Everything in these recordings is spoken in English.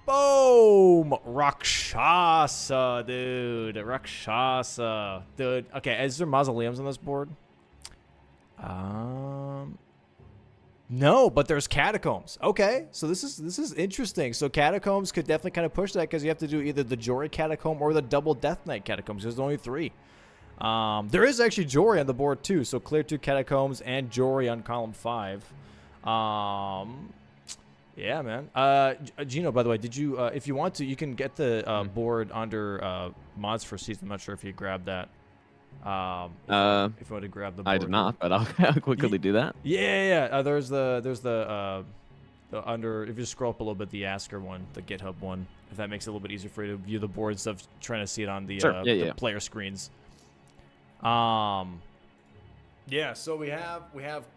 Boom! Rakshasa, dude. Rakshasa. Dude. Okay, is there mausoleums on this board? No, but there's catacombs. Okay, so this is interesting. So catacombs could definitely kind of push that because you have to do either the Jory catacomb or the double Death Knight catacombs. There's only 3. There is actually Jory on the board too. So clear 2 catacombs and Jory on column 5. Yeah, man. Gino, by the way, did you? If you want to, you can get the board under mods for season. I'm not sure if you grabbed that. If you want to grab the board. I did not, but I'll quickly do that. Yeah. There's the under. If you scroll up a little bit, the Asker one, the GitHub one. If that makes it a little bit easier for you to view the board instead of trying to see it on the, the player screens. Yeah. So we have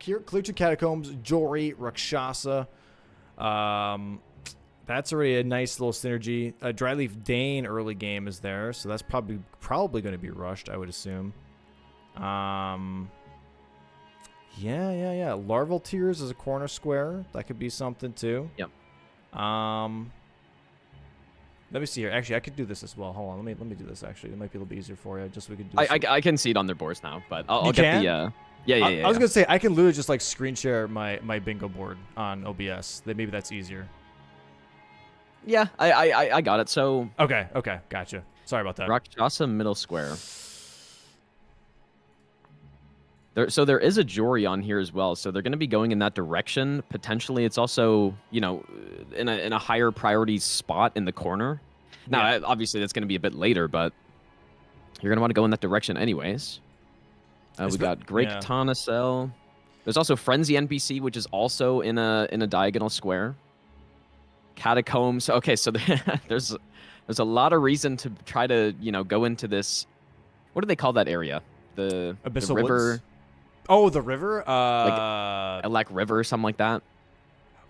Clear 2 Catacombs, Jory, Rakshasa. That's already a nice little synergy. Dryleaf Dane early game is there, so that's probably going to be rushed, I would assume. Yeah. Larval Tears is a corner square. That could be something too. Yep. Let me see here. Actually, I could do this as well. Hold on. Let me do this. Actually, it might be a little bit easier for you. Just so we could do. I can see it on their boards now, but I'll get the. Yeah. I was gonna say I can literally just like screen share my bingo board on OBS. Maybe that's easier. Yeah, I got it. So okay, gotcha. Sorry about that. Rakshasa middle square. There is a Jory on here as well, so they're going to be going in that direction. Potentially, it's also in a higher priority spot in the corner. Now, obviously, that's going to be a bit later, but you're going to want to go in that direction anyways. We got Great Katana Cell. There's also Frenzy NPC, which is also in a diagonal square. Catacombs. Okay, so there's a lot of reason to try to go into this. What do they call that area? The river. Woods? Oh, the river. Like Elec River or something like that.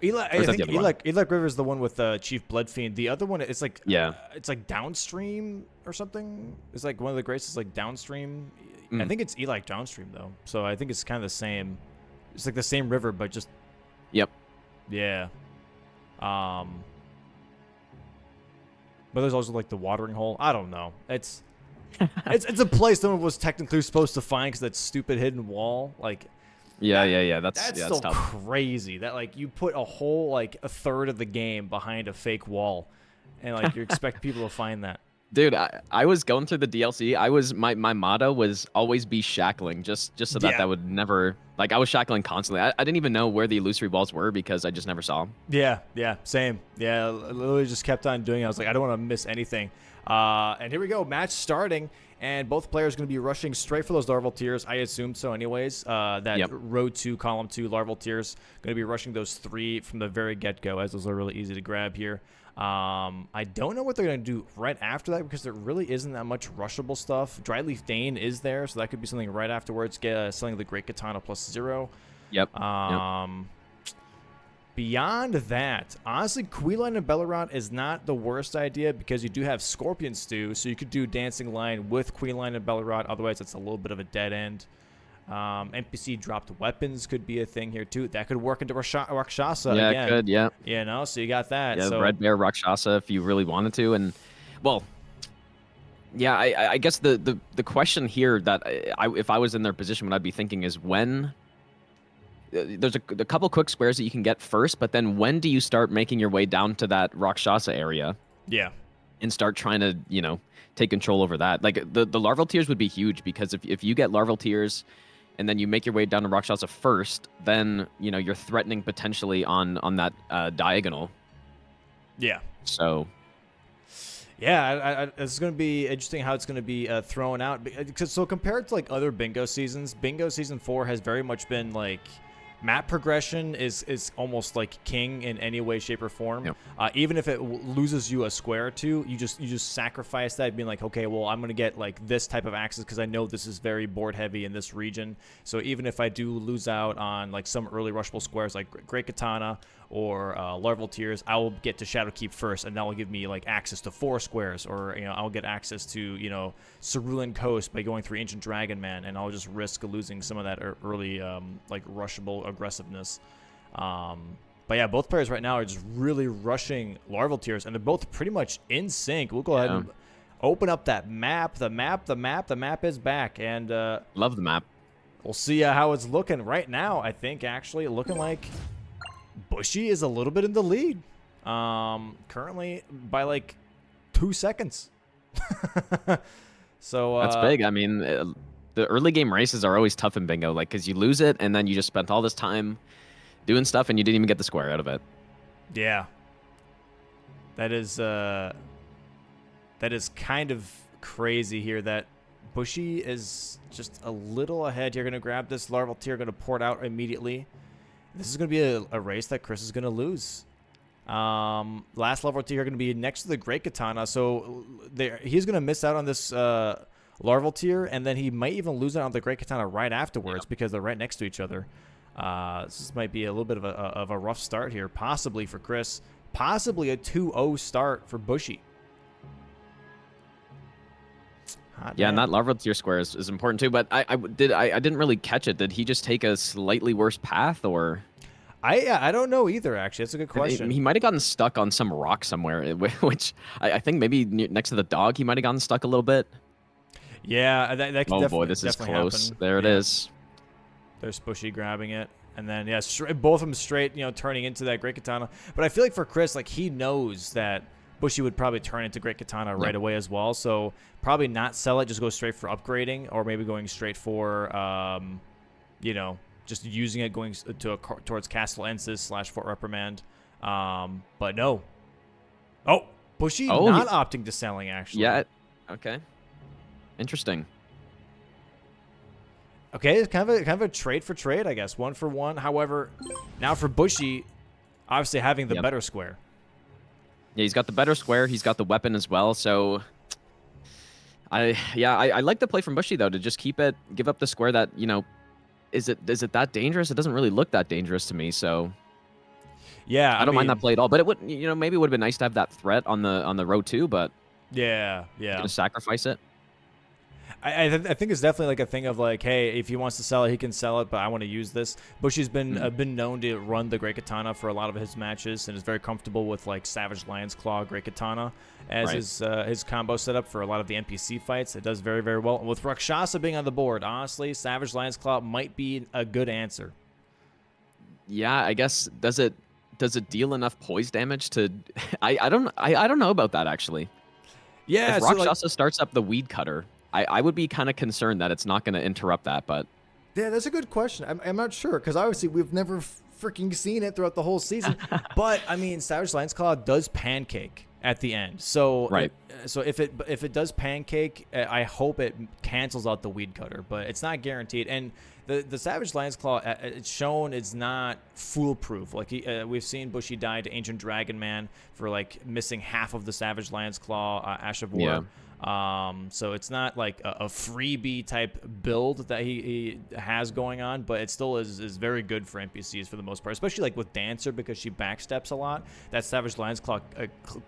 I think Elec River is the one with Chief Bloodfiend. The other one is like it's like downstream or something. It's like one of the greats is like downstream. I think it's Elec downstream though, so I think it's kind of the same. It's like the same river, but just. Yep. Yeah. But there's also like the watering hole. I don't know. It's a place no one was technically supposed to find because that stupid hidden wall. Like. Yeah. That's still tough. crazy. That like you put a whole like a third of the game behind a fake wall, and like you expect people to find that. Dude, I was going through the DLC. My motto was always be shackling, just so that would never I was shackling constantly. I didn't even know where the illusory walls were because I just never saw them. Yeah, same. Yeah, I literally just kept on doing it. I was like, I don't want to miss anything. And here we go, match starting, and both players going to be rushing straight for those larval tears. I assume so, anyways. Row 2, column 2, larval tears going to be rushing those 3 from the very get-go, as those are really easy to grab here. I don't know what they're going to do right after that because there really isn't that much rushable stuff. Dryleaf Dane is there, so that could be something right afterwards. Selling the Great Katana +0. Yep. Beyond that, honestly, Queeline and Bellerot is not the worst idea because you do have Scorpion Stew, so you could do Dancing Lion with Queeline and Bellerot. Otherwise, it's a little bit of a dead end. NPC dropped weapons could be a thing here too. That could work into Rakshasa again. Yeah, it could, yeah. So you got that. Yeah, so. Red Bear Rakshasa if you really wanted to. And, well, yeah, I guess the question here that if I was in their position, what I'd be thinking is when... There's a couple quick squares that you can get first, but then when do you start making your way down to that Rakshasa area? Yeah. And start trying to, take control over that. Like, the larval tears would be huge because if you get larval tears and then you make your way down to Rakshasa first, then, you're threatening potentially on that diagonal. Yeah. So... Yeah, it's going to be interesting how it's going to be thrown out. So compared to like other bingo seasons, bingo season 4 has very much been like map progression is almost like king in any way, shape, or form. Yep. Even if it loses you a square or two, you just sacrifice that, being like, okay, well, I'm going to get like this type of access because I know this is very board heavy in this region. So even if I do lose out on like some early rushable squares like Great Katana or Larval Tears, I will get to Shadowkeep first, and that will give me like access to 4 squares, or I'll get access to Cerulean Coast by going through Ancient Dragon Man, and I'll just risk losing some of that early like rushable aggressiveness. But yeah, both players right now are just really rushing larval tiers, and they're both pretty much in sync. We'll go ahead and open up that map. The map is back, and love the map. We'll see how it's looking right now. I think actually looking like Bushy is a little bit in the lead, currently by like 2 seconds. So that's big. I mean, the early game races are always tough in bingo, like because you lose it and then you just spent all this time doing stuff and you didn't even get the square out of it. Yeah, that is kind of crazy here that Bushy is just a little ahead. You're going to grab this larval tier, going to pour it out immediately. This is going to be a race that Chris is going to lose. Last larval tier going to be next to the Great Katana, so he's going to miss out on this larval tier, and then he might even lose out on the Great Katana right afterwards because they're right next to each other. This might be a little bit of a rough start here, possibly for Chris, possibly a 2-0 start for Bushy. Yeah, and that larval tier square is important too. But I didn't really catch it. Did he just take a slightly worse path, or? I don't know either. Actually, that's a good question. He might have gotten stuck on some rock somewhere, which I think maybe next to the dog he might have gotten stuck a little bit. Yeah, that could oh boy, this is close. Happen. There it is. There's Bushy grabbing it, and then yeah, both of them straight, turning into that Great Katana. But I feel like for Chris, like he knows that Bushy would probably turn into Great Katana right away as well. So probably not sell it, just go straight for upgrading, or maybe going straight for, just using it going towards Castle Ensis / Fort Reprimand. But no. Oh, Bushy not opting to selling, actually. Yeah. Okay. Interesting. Okay, it's kind of a trade for trade, I guess. 1 for 1. However, now for Bushy, obviously having the better square. Yeah, he's got the better square. He's got the weapon as well. So, I like the play from Bushy though, to just keep it, give up the square that is it that dangerous? It doesn't really look that dangerous to me. So, yeah, I don't mind that play at all. But it would, maybe it would have been nice to have that threat on the row 2. But yeah, gonna sacrifice it. I think it's definitely like a thing of like, hey, if he wants to sell it, he can sell it, but I want to use this. Bushy's been known to run the Great Katana for a lot of his matches, and is very comfortable with like Savage Lion's Claw, Great Katana as his combo setup for a lot of the NPC fights. It does very, very well. And with Rakshasa being on the board, honestly, Savage Lion's Claw might be a good answer. Yeah, I guess does it deal enough poise damage to? I don't know about that actually. Yeah, if Rakshasa starts up the Weed Cutter, I would be kind of concerned that it's not going to interrupt that, but... Yeah, that's a good question. I'm not sure, because obviously we've never freaking seen it throughout the whole season. But, I mean, Savage Lion's Claw does pancake at the end. So, so if it does pancake, I hope it cancels out the Weed Cutter, but it's not guaranteed. And the Savage Lion's Claw, it's shown it's not foolproof. Like we've seen Bushy die to Ancient Dragon Man for like missing half of the Savage Lion's Claw, Ash of War. Yeah. So it's not like a freebie type build that he has going on, but it still is very good for NPCs for the most part, especially like with Dancer, because she backsteps a lot. That Savage Lion's Claw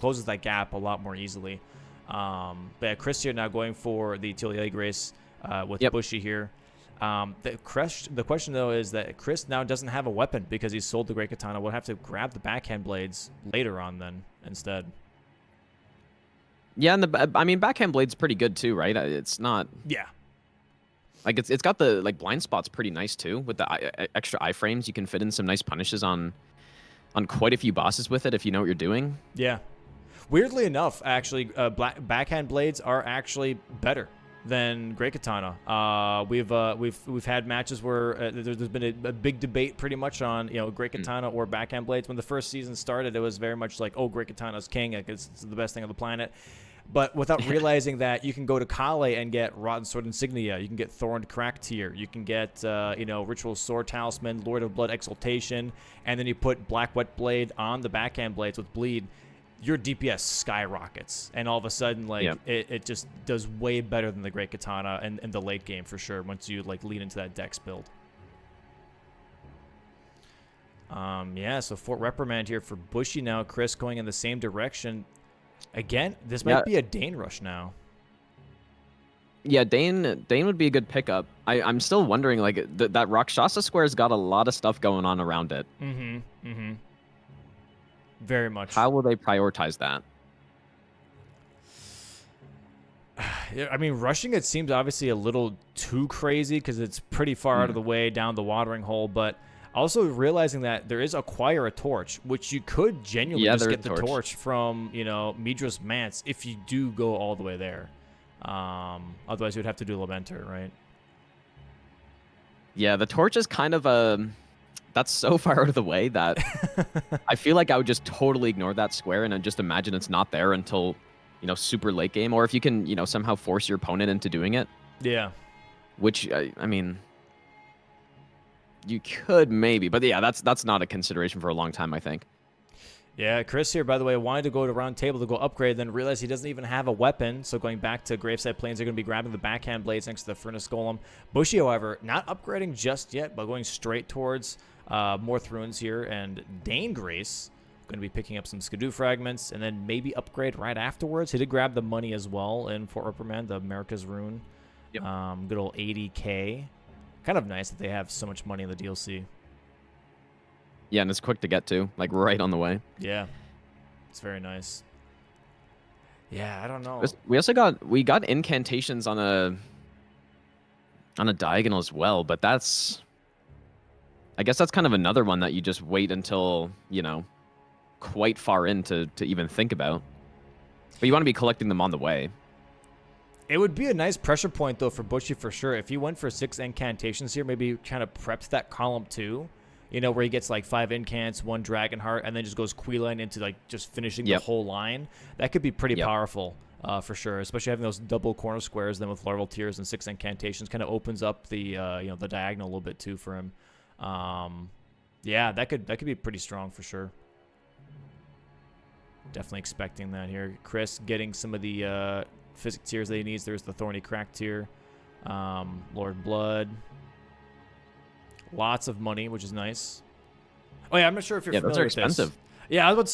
closes that gap a lot more easily. But yeah, Chris here now going for the Teal Grace with Bushy here. The question though is that Chris now doesn't have a weapon because he sold the Great Katana. We'll have to grab the backhand blades later on then instead. Yeah, and backhand blade's pretty good too, right? It's not. Yeah. Like it's got the blind spots pretty nice too with the extra iframes. You can fit in some nice punishes on quite a few bosses with it if you know what you're doing. Yeah. Weirdly enough, actually, backhand blades are actually better than Great Katana. We've had matches where there's been a big debate pretty much on Great Katana or backhand blades. When the first season started, it was very much like, oh, Great Katana's king, like it's the best thing on the planet. But without realizing that you can go to Kale and get Rotten Sword Insignia, you can get Thorned Crack Tier, you can get Ritual Sword Talisman, Lord of Blood Exaltation, and then you put Black Wet Blade on the backhand blades with Bleed. Your DPS skyrockets, and all of a sudden, it just does way better than the Great Katana in the late game for sure. Once you lean into that Dex build. So Fort Reprimand here for Bushy now. Chris going in the same direction. Again, this might be a Dane rush now. Yeah, Dane would be a good pickup. I'm still wondering, that Rakshasa Square's got a lot of stuff going on around it. Very much. How will they prioritize that? Yeah, I mean, rushing it seems obviously a little too crazy because it's pretty far out of the way down the watering hole, but also realizing that there is acquire a torch, which you could genuinely just get the torch from, you know, Midra's Mance if you do go all the way there. Otherwise, you'd have to do Lamenter, right? Yeah, the torch is kind of a... That's so far out of the way that I feel like I would just totally ignore that square and then just imagine it's not there until, you know, super late game. Or if you can, you know, somehow force your opponent into doing it. Yeah. Which, I mean, you could maybe. But yeah, that's not a consideration for a long time, I think. Yeah, Chris here, by the way, wanted to go to round table to go upgrade, then realized he doesn't even have a weapon. So going back to Graveside Plains, they're going to be grabbing the backhand blades next to the Furnace Golem. Bushy, however, not upgrading just yet, but going straight towards Morth Ruins here. And Dane Grace going to be picking up some Skidoo fragments and then maybe upgrade right afterwards. He did grab the money as well in Fort Reprimand, the America's Rune. Yep. Good old 80K. Kind of nice that they have so much money in the DLC. Yeah, and it's quick to get to, like right on the way. Yeah, it's very nice. Yeah, I don't know. We also got incantations on a diagonal as well, but I guess that's kind of another one that you just wait until, you know, quite far in to even think about. But you want to be collecting them on the way. It would be a nice pressure point though for Bushy for sure. If he went for 6 incantations here, maybe kind of prepped that column 2. You know, where he gets like 5 incants, 1 dragon heart, and then just goes Queeline into like just finishing the whole line. That could be pretty powerful for sure, especially having those double corner squares then with larval tears and 6 incantations kind of opens up the you know, the diagonal a little bit too for him. Yeah, that could be pretty strong for sure. Definitely expecting that here. Chris getting some of the physic tiers that he needs. There's the Thorny Crack tier, Lord Blood. Lots of money, which is nice. Oh yeah, I'm not sure if you're familiar with expensive. this. Yeah, I was about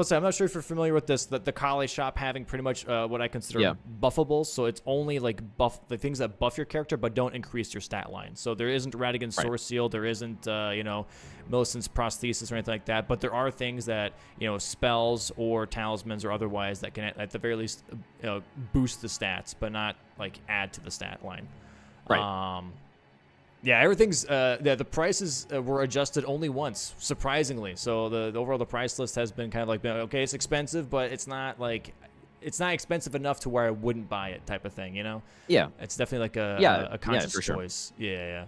to say, I'm not sure if you're familiar with this. The Kale shop having pretty much what I consider buffables. So it's only like the things that buff your character, but don't increase your stat line. So there isn't Radigan's Source Seal, there isn't you know, Millicent's Prosthesis or anything like that. But there are things that, you know, spells or talismans or otherwise that can at the very least boost the stats, but not like add to the stat line. Right. Yeah, everything's the prices were adjusted only once, surprisingly. So the overall the price list has been kind of like, okay, it's expensive, but it's not expensive enough to where I wouldn't buy it type of thing, you know? Yeah. It's definitely like a conscious choice. Sure. Yeah.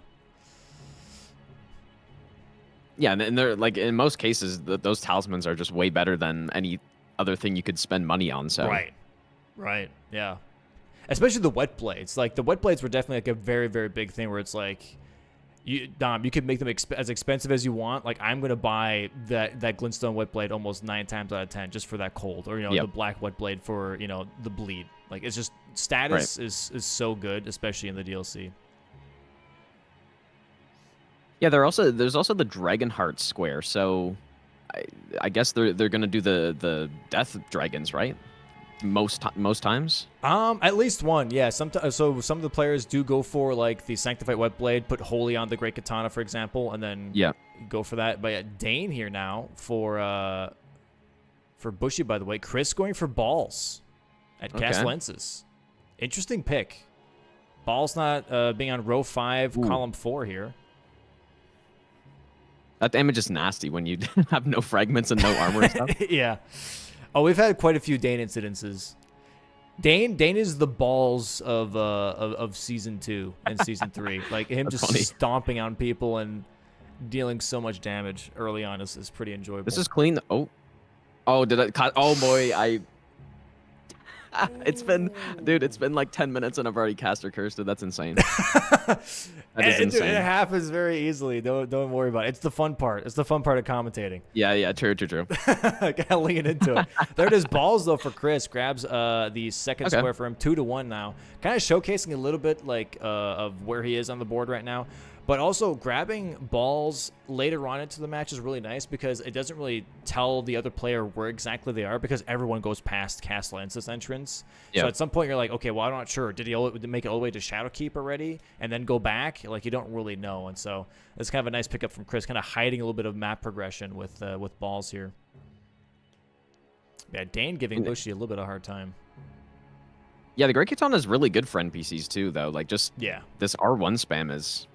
Yeah, and they're like in most cases those talismans are just way better than any other thing you could spend money on. So Right. Yeah. Especially the wet blades. Like the wet blades were definitely like a very, very big thing where it's like, you could make them as expensive as you want. Like I'm gonna buy that glintstone wet blade almost 9 times out of 10 just for that cold, or you know the black wet blade for, you know, the bleed. Like it's just status is so good, especially in the DLC. Yeah, there's also the Dragonheart square. So I guess they're gonna do the death dragons, right? Most times. At least one, yeah. So some of the players do go for like the Sanctified Wet Blade, put Holy on the Great Katana, for example, and then go for that. But yeah, Dane here now for Bushy, by the way. Chris going for balls at Cast Lenses. Interesting pick. Balls not being on row 5, column 4 here. That damage is nasty when you have no fragments and no armor and stuff. Yeah. Oh, we've had quite a few Dane incidences. Dane is the balls of season 2 and season 3. Like him just stomping on people and dealing so much damage early on is pretty enjoyable. This is clean. Oh, did I? Oh boy, it's been like 10 minutes and I've already cast or cursed it. That's insane. That is insane. It happens very easily. Don't worry about it. It's the fun part. It's the fun part of commentating. Yeah. True. Gotta lean into it. There it is. Balls though for Chris. Grabs the second square for him. 2-1 now. Kind of showcasing a little bit like of where he is on the board right now. But also grabbing balls later on into the match is really nice because it doesn't really tell the other player where exactly they are because everyone goes past Cast Lenses entrance. So at some point you're like, okay, well, I'm not sure. Did he make it all the way to Shadowkeep already and then go back? Like you don't really know. And so it's kind of a nice pickup from Chris, kind of hiding a little bit of map progression with balls here. Yeah, Dane giving Bushy a little bit of a hard time. Yeah, the Great Katana is really good for NPCs too, though. Like, just this R1 spam is...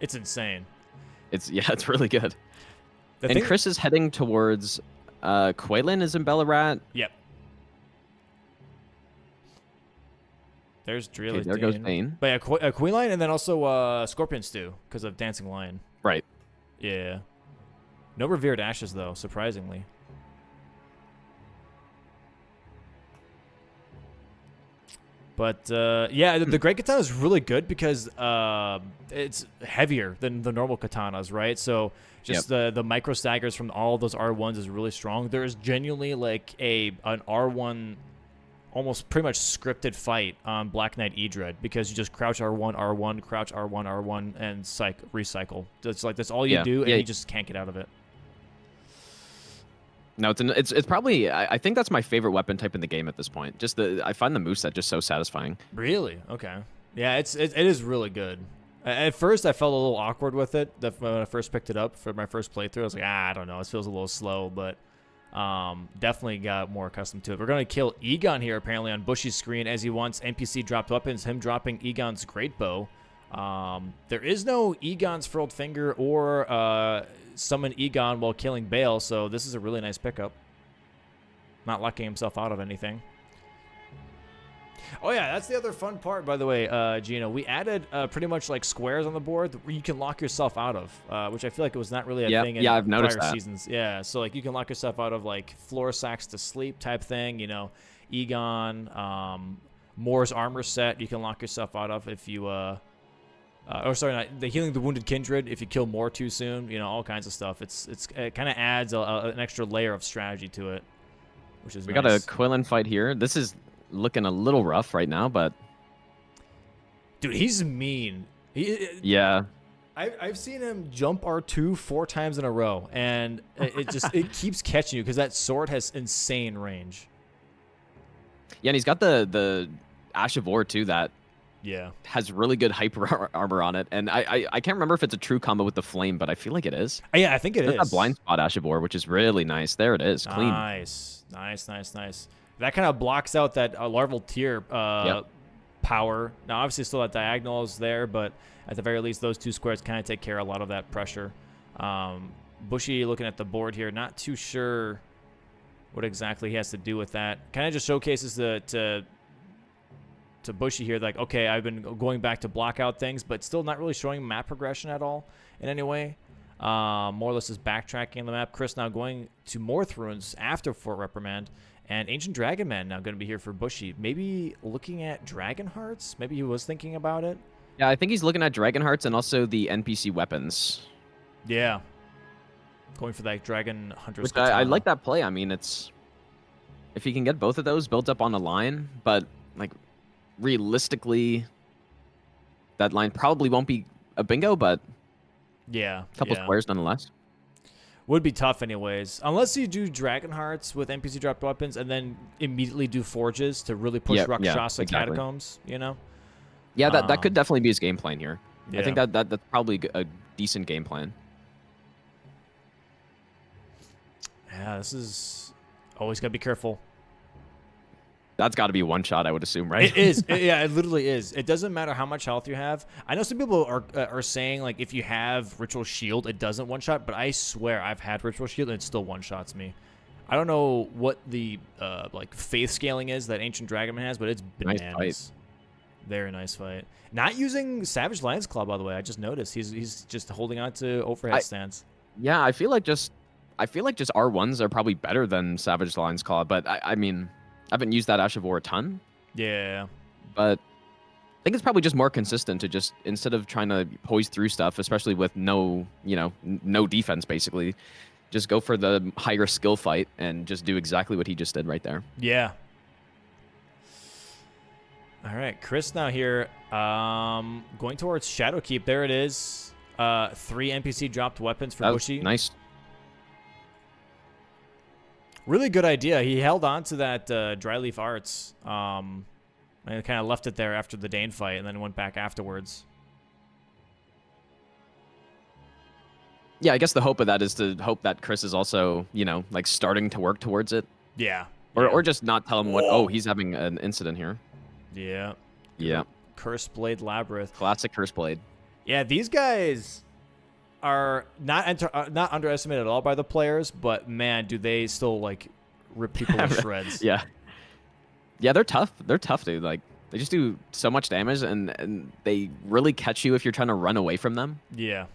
It's insane. It's really good. And Chris is heading towards Quaylin is in Bellarat. Yep. There's Drill. Okay, there goes Bane. But yeah, Queen Lion and then also Scorpion Stew because of Dancing Lion. Right. Yeah. No Revered Ashes, though, surprisingly. But, yeah, the Great Katana is really good because it's heavier than the normal katanas, right? So just the micro staggers from all of those R1s is really strong. There is genuinely, like, an R1 almost pretty much scripted fight on Black Knight Edred because you just crouch R1, R1, crouch R1, R1, and recycle. It's like that's all you do, and you just can't get out of it. No, it's probably I think that's my favorite weapon type in the game at this point. Just I find the moveset just so satisfying. Really? Okay. Yeah, it is really good. At first, I felt a little awkward with it when I first picked it up for my first playthrough. I was like, I don't know, it feels a little slow, but definitely got more accustomed to it. We're going to kill Egon here, apparently, on Bushy's screen as he wants NPC dropped weapons, him dropping Egon's Great Bow. There is no Egon's Furled Finger or summon Egon while killing Bale, so this is a really nice pickup. Not locking himself out of anything. Oh yeah, that's the other fun part, by the way, Gino. We added pretty much like squares on the board where you can lock yourself out of, which I feel like it was not really a thing in I've noticed prior that. seasons. Yeah, so like you can lock yourself out of like floor sacks to sleep type thing, you know, Egon, Moore's armor set you can lock yourself out of if you, the Healing the Wounded Kindred if you kill Moore too soon, you know, all kinds of stuff. It kind of adds an extra layer of strategy to it, which is We nice. got a Quillen fight here. This is looking a little rough right now, but dude, he's mean. Yeah. I've seen him jump R2 4 times in a row, and it keeps catching you because that sword has insane range. Yeah, and he's got the Ash of War too that has really good hyper armor on it, and I can't remember if it's a true combo with the flame, but I feel like it is. Yeah, I think it is. That blind spot Ash of War, which is really nice. There it is, clean. Nice. That kind of blocks out that larval tier power. Now, obviously, still that diagonal is there, but at the very least, those two squares kind of take care of a lot of that pressure. Bushy looking at the board here, not too sure what exactly he has to do with that. Kind of just showcases to Bushy here, like, okay, I've been going back to block out things, but still not really showing map progression at all in any way. More or less is backtracking the map. Chris now going to Morth Ruins after Fort Reprimand. And Ancient Dragon Man now going to be here for Bushy. Maybe looking at Dragon Hearts? Maybe he was thinking about it. Yeah, I think he's looking at Dragon Hearts and also the NPC weapons. Yeah. Going for that Dragon Hunter's Which I like that play. I mean, it's... If he can get both of those built up on a line, but, like, realistically, that line probably won't be a bingo, but... Yeah. A couple squares nonetheless. Would be tough anyways. Unless you do Dragon Hearts with NPC dropped weapons and then immediately do Forges to really push Rakshasa Catacombs, you know? Yeah, that could definitely be his game plan here. Yeah. I think that's probably a decent game plan. Yeah, this is... Always got to be careful. That's got to be one shot, I would assume, right? It is. Yeah, it literally is. It doesn't matter how much health you have. I know some people are saying, like, if you have Ritual Shield, it doesn't one-shot, but I swear I've had Ritual Shield and it still one-shots me. I don't know what the, like, faith scaling is that Ancient Dragon Man has, but it's bananas. Nice fight. Very nice fight. Not using Savage Lion's Claw, by the way. I just noticed. He's just holding on to overhead stance. Yeah, I feel like just R1s are probably better than Savage Lion's Claw, but I mean... I haven't used that Ash of War a ton. Yeah. But I think it's probably just more consistent to just, instead of trying to poise through stuff, especially with no defense, basically, just go for the higher skill fight and just do exactly what he just did right there. Yeah. All right, Chris now here, going towards Shadowkeep. There it is. 3 NPC dropped weapons for Bushy. Nice. Really good idea. He held on to that Dryleaf Arts and kind of left it there after the Dane fight and then went back afterwards. Yeah, I guess the hope of that is to hope that Chris is also, like starting to work towards it. Yeah. Or just not tell him what. Oh, he's having an incident here. Yeah. Yeah. Curse Blade Labyrinth. Classic Curse Blade. Yeah, these guys are not underestimated at all by the players, but man, do they still like rip people to shreds. Yeah. Yeah, they're tough. They're tough, dude. Like they just do so much damage, and they really catch you if you're trying to run away from them. Yeah.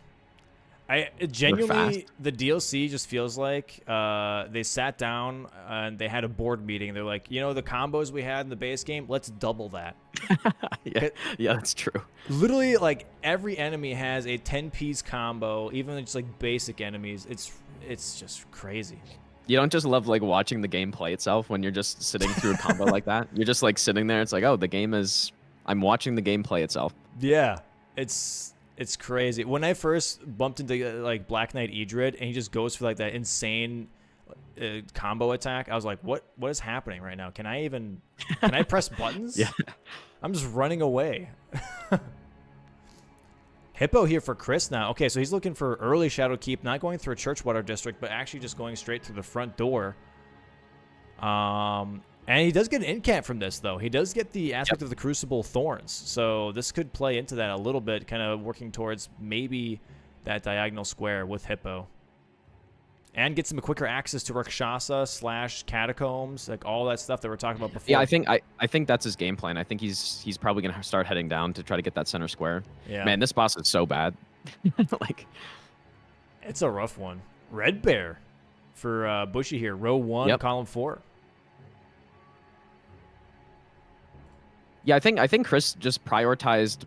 Genuinely, the DLC just feels like they sat down and they had a board meeting. They're like, you know, the combos we had in the base game, let's double that. Yeah, that's true. Literally, like every enemy has a 10-piece combo, even just like basic enemies. It's just crazy. You don't just love like watching the gameplay itself when you're just sitting through a combo like that. You're just like sitting there. It's like, oh, the game is. I'm watching the gameplay itself. Yeah, it's crazy. When I first bumped into like Black Knight Idrid and he just goes for like that insane combo attack, I was like, what is happening right now? Can I press buttons? Yeah. I'm just running away. Hippo here for Chris now. Okay, so he's looking for early Shadow Keep, not going through a Churchwater district, but actually just going straight through the front door. And he does get an incant from this, though. He does get the aspect of the Crucible Thorns. So this could play into that a little bit, kind of working towards maybe that diagonal square with Hippo. And gets him a quicker access to Rakshasa / Catacombs, like all that stuff that we're talking about before. Yeah, I think that's his game plan. I think he's probably gonna start heading down to try to get that center square. Yeah. Man, this boss is so bad. Like, it's a rough one. Red Bear for Bushy here, row 1, column 4. Yeah, I think Chris just prioritized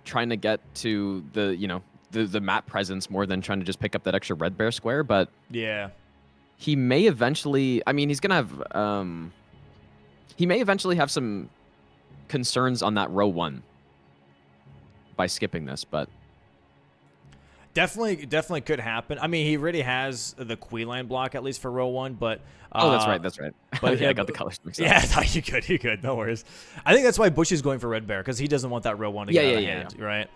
trying to get to the map presence more than trying to just pick up that extra Red Bear square, but yeah, he may eventually. I mean, he's gonna have. He may eventually have some concerns on that row 1 by skipping this, but definitely could happen. I mean, he already has the Queen block at least for row 1, but oh, that's right. But yeah, I got the colors mixed up. Yeah, you could. No worries. I think that's why Bushy's going for Red Bear because he doesn't want that row 1 to get out of hand, right?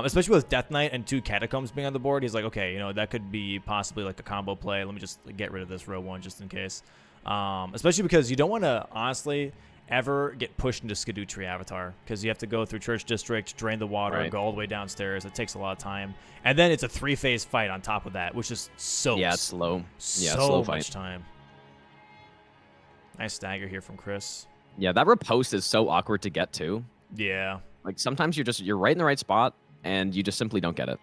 Especially with Death Knight and 2 Catacombs being on the board, he's like, okay, you know, that could be possibly like a combo play. Let me just get rid of this row 1 just in case. Especially because you don't want to, honestly, ever get pushed into Skadutri Avatar because you have to go through Church District, drain the water, go all the way downstairs. It takes a lot of time. And then it's a 3-phase fight on top of that, which is so it's slow. Yeah, so slow much fight. time. Nice stagger here from Chris. Yeah, that riposte is so awkward to get to. Yeah. Like sometimes you're right in the right spot and you just simply don't get it.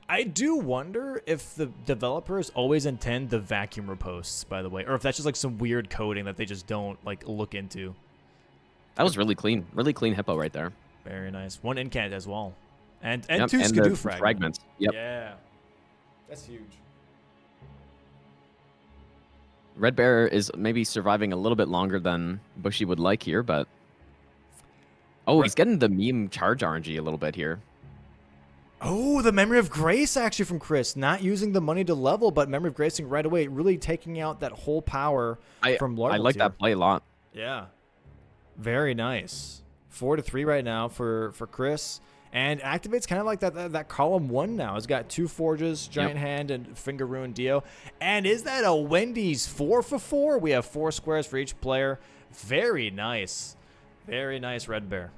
I do wonder if the developers always intend the vacuum riposts, by the way, or if that's just like some weird coding that they just don't like look into. That was really clean Hippo right there. Very nice. 1 incant as well, and 2 and Skadoo fragments. Yep. Yeah, that's huge. Red Bear is maybe surviving a little bit longer than Bushy would like here, but he's getting the meme charge RNG a little bit here. Oh, the Memory of Grace actually from Chris. Not using the money to level, but Memory of Gracing right away. Really taking out that whole power from Larval I like that play a lot. Yeah. Very nice. 4-3 right now for Chris. And activates kind of like that column 1 now. It's got 2 Forges, Giant Hand, and Finger Ruin Dio. And is that a Wendy's 4-for-4? We have 4 squares for each player. Very nice. Very nice, Red Bear.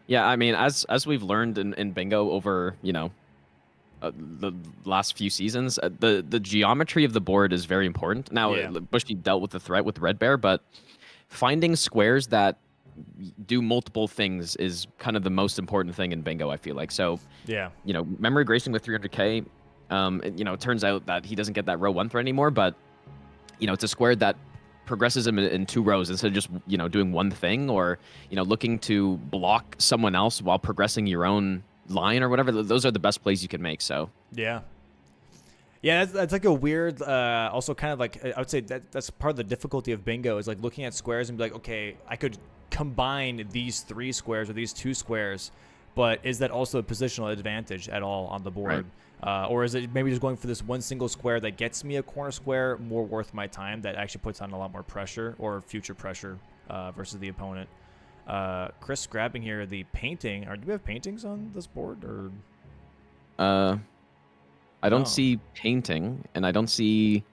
Yeah, I mean, as we've learned in Bingo over, the last few seasons, the geometry of the board is very important. Now, Bushy dealt with the threat with Red Bear, but finding squares that do multiple things is kind of the most important thing in Bingo, I feel like. So, Memory Gracing with 300k, it turns out that he doesn't get that row 1 threat anymore, but, it's a square that progresses him in 2 rows instead of just doing one thing or looking to block someone else while progressing your own line or whatever. Those are the best plays you can make. So yeah, that's like a weird also kind of like I would say that's part of the difficulty of Bingo is like looking at squares and be like, okay, I could combine these 3 squares or these 2 squares, but is that also a positional advantage at all on the board? Or is it maybe just going for this one single square that gets me a corner square more worth my time that actually puts on a lot more pressure or future pressure versus the opponent? Chris grabbing here the painting. Do we have paintings on this board? Or I don't see painting, and I don't see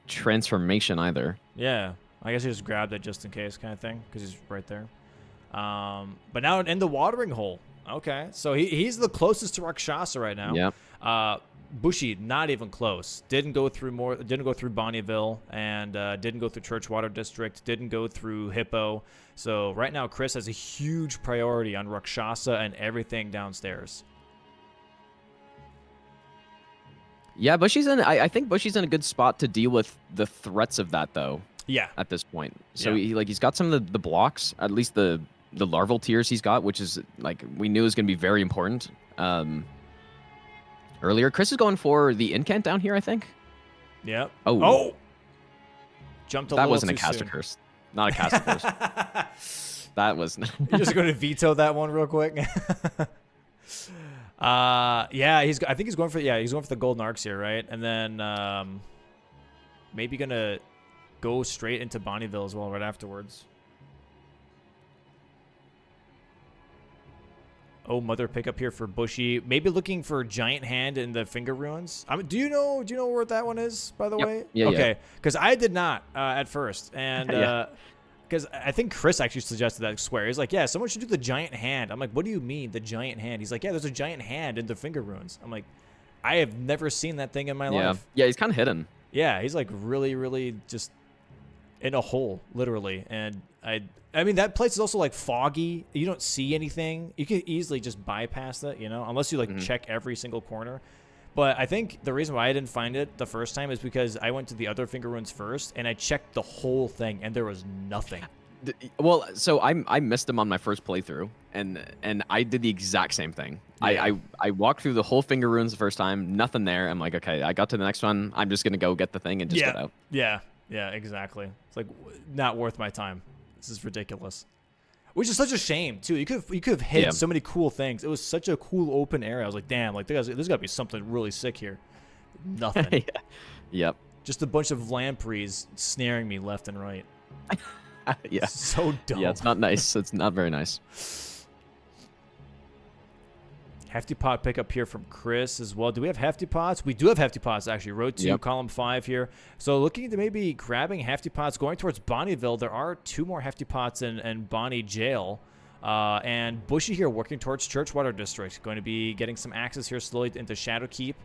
transformation either. Yeah, I guess he just grabbed it just in case kind of thing because he's right there. But now in the watering hole. Okay, so he's the closest to Rakshasa right now. Yeah. Bushy, not even close. Didn't go through Bonnieville, and didn't go through Churchwater District. Didn't go through Hippo. So right now, Chris has a huge priority on Rakshasa and everything downstairs. Yeah, Bushy's in. I think Bushy's in a good spot to deal with the threats of that, though. Yeah. At this point, so he's got some of the blocks, at least the larval tiers he's got, which is like we knew is going to be very important. Earlier, Chris is going for the incant down here, I think. Yep. Oh. Jumped a that little wasn't a too caster soon. curse. Not a caster curse. That was. You're just going to veto that one real quick. Yeah, I think he's going for the golden arcs here, right? And then maybe gonna go straight into Bonnieville as well right afterwards. Oh, mother pickup here for Bushy. Maybe looking for Giant Hand in the Finger Ruins. I mean, do you know where that one is, by the way? Yeah. Okay, because I did not at first, and because I think Chris actually suggested that square. He's like, yeah, someone should do the Giant Hand. I'm like, what do you mean the Giant Hand? He's like, yeah, there's a Giant Hand in the Finger Ruins. I'm like, I have never seen that thing in my life. Yeah, he's kind of hidden. Yeah, he's like really, really just in a hole, literally. And I mean, that place is also like foggy. You don't see anything. You could easily just bypass that, unless you like check every single corner. But I think the reason why I didn't find it the first time is because I went to the other Finger Ruins first, and I checked the whole thing, and there was nothing. Well, so I missed them on my first playthrough, and I did the exact same thing. Yeah. I walked through the whole Finger Ruins the first time, nothing there. I'm like, okay, I got to the next one. I'm just gonna go get the thing and just get out. Yeah, exactly. It's like not worth my time. This is ridiculous. Which is such a shame too. You could have hit so many cool things. It was such a cool open area. I was like, damn, like there's got to be something really sick here. Nothing. Yep. Just a bunch of lampreys snaring me left and right. Yeah. So dumb. Yeah, it's not nice. It's not very nice. Hefty pot pickup here from Chris as well. Do we have hefty pots? We do have hefty pots, actually. Row 2, column 5 here. So looking into maybe grabbing hefty pots, going towards Bonnieville. There are 2 more hefty pots in Bonnie Jail. And Bushy here working towards Churchwater District. Going to be getting some access here slowly into Shadowkeep.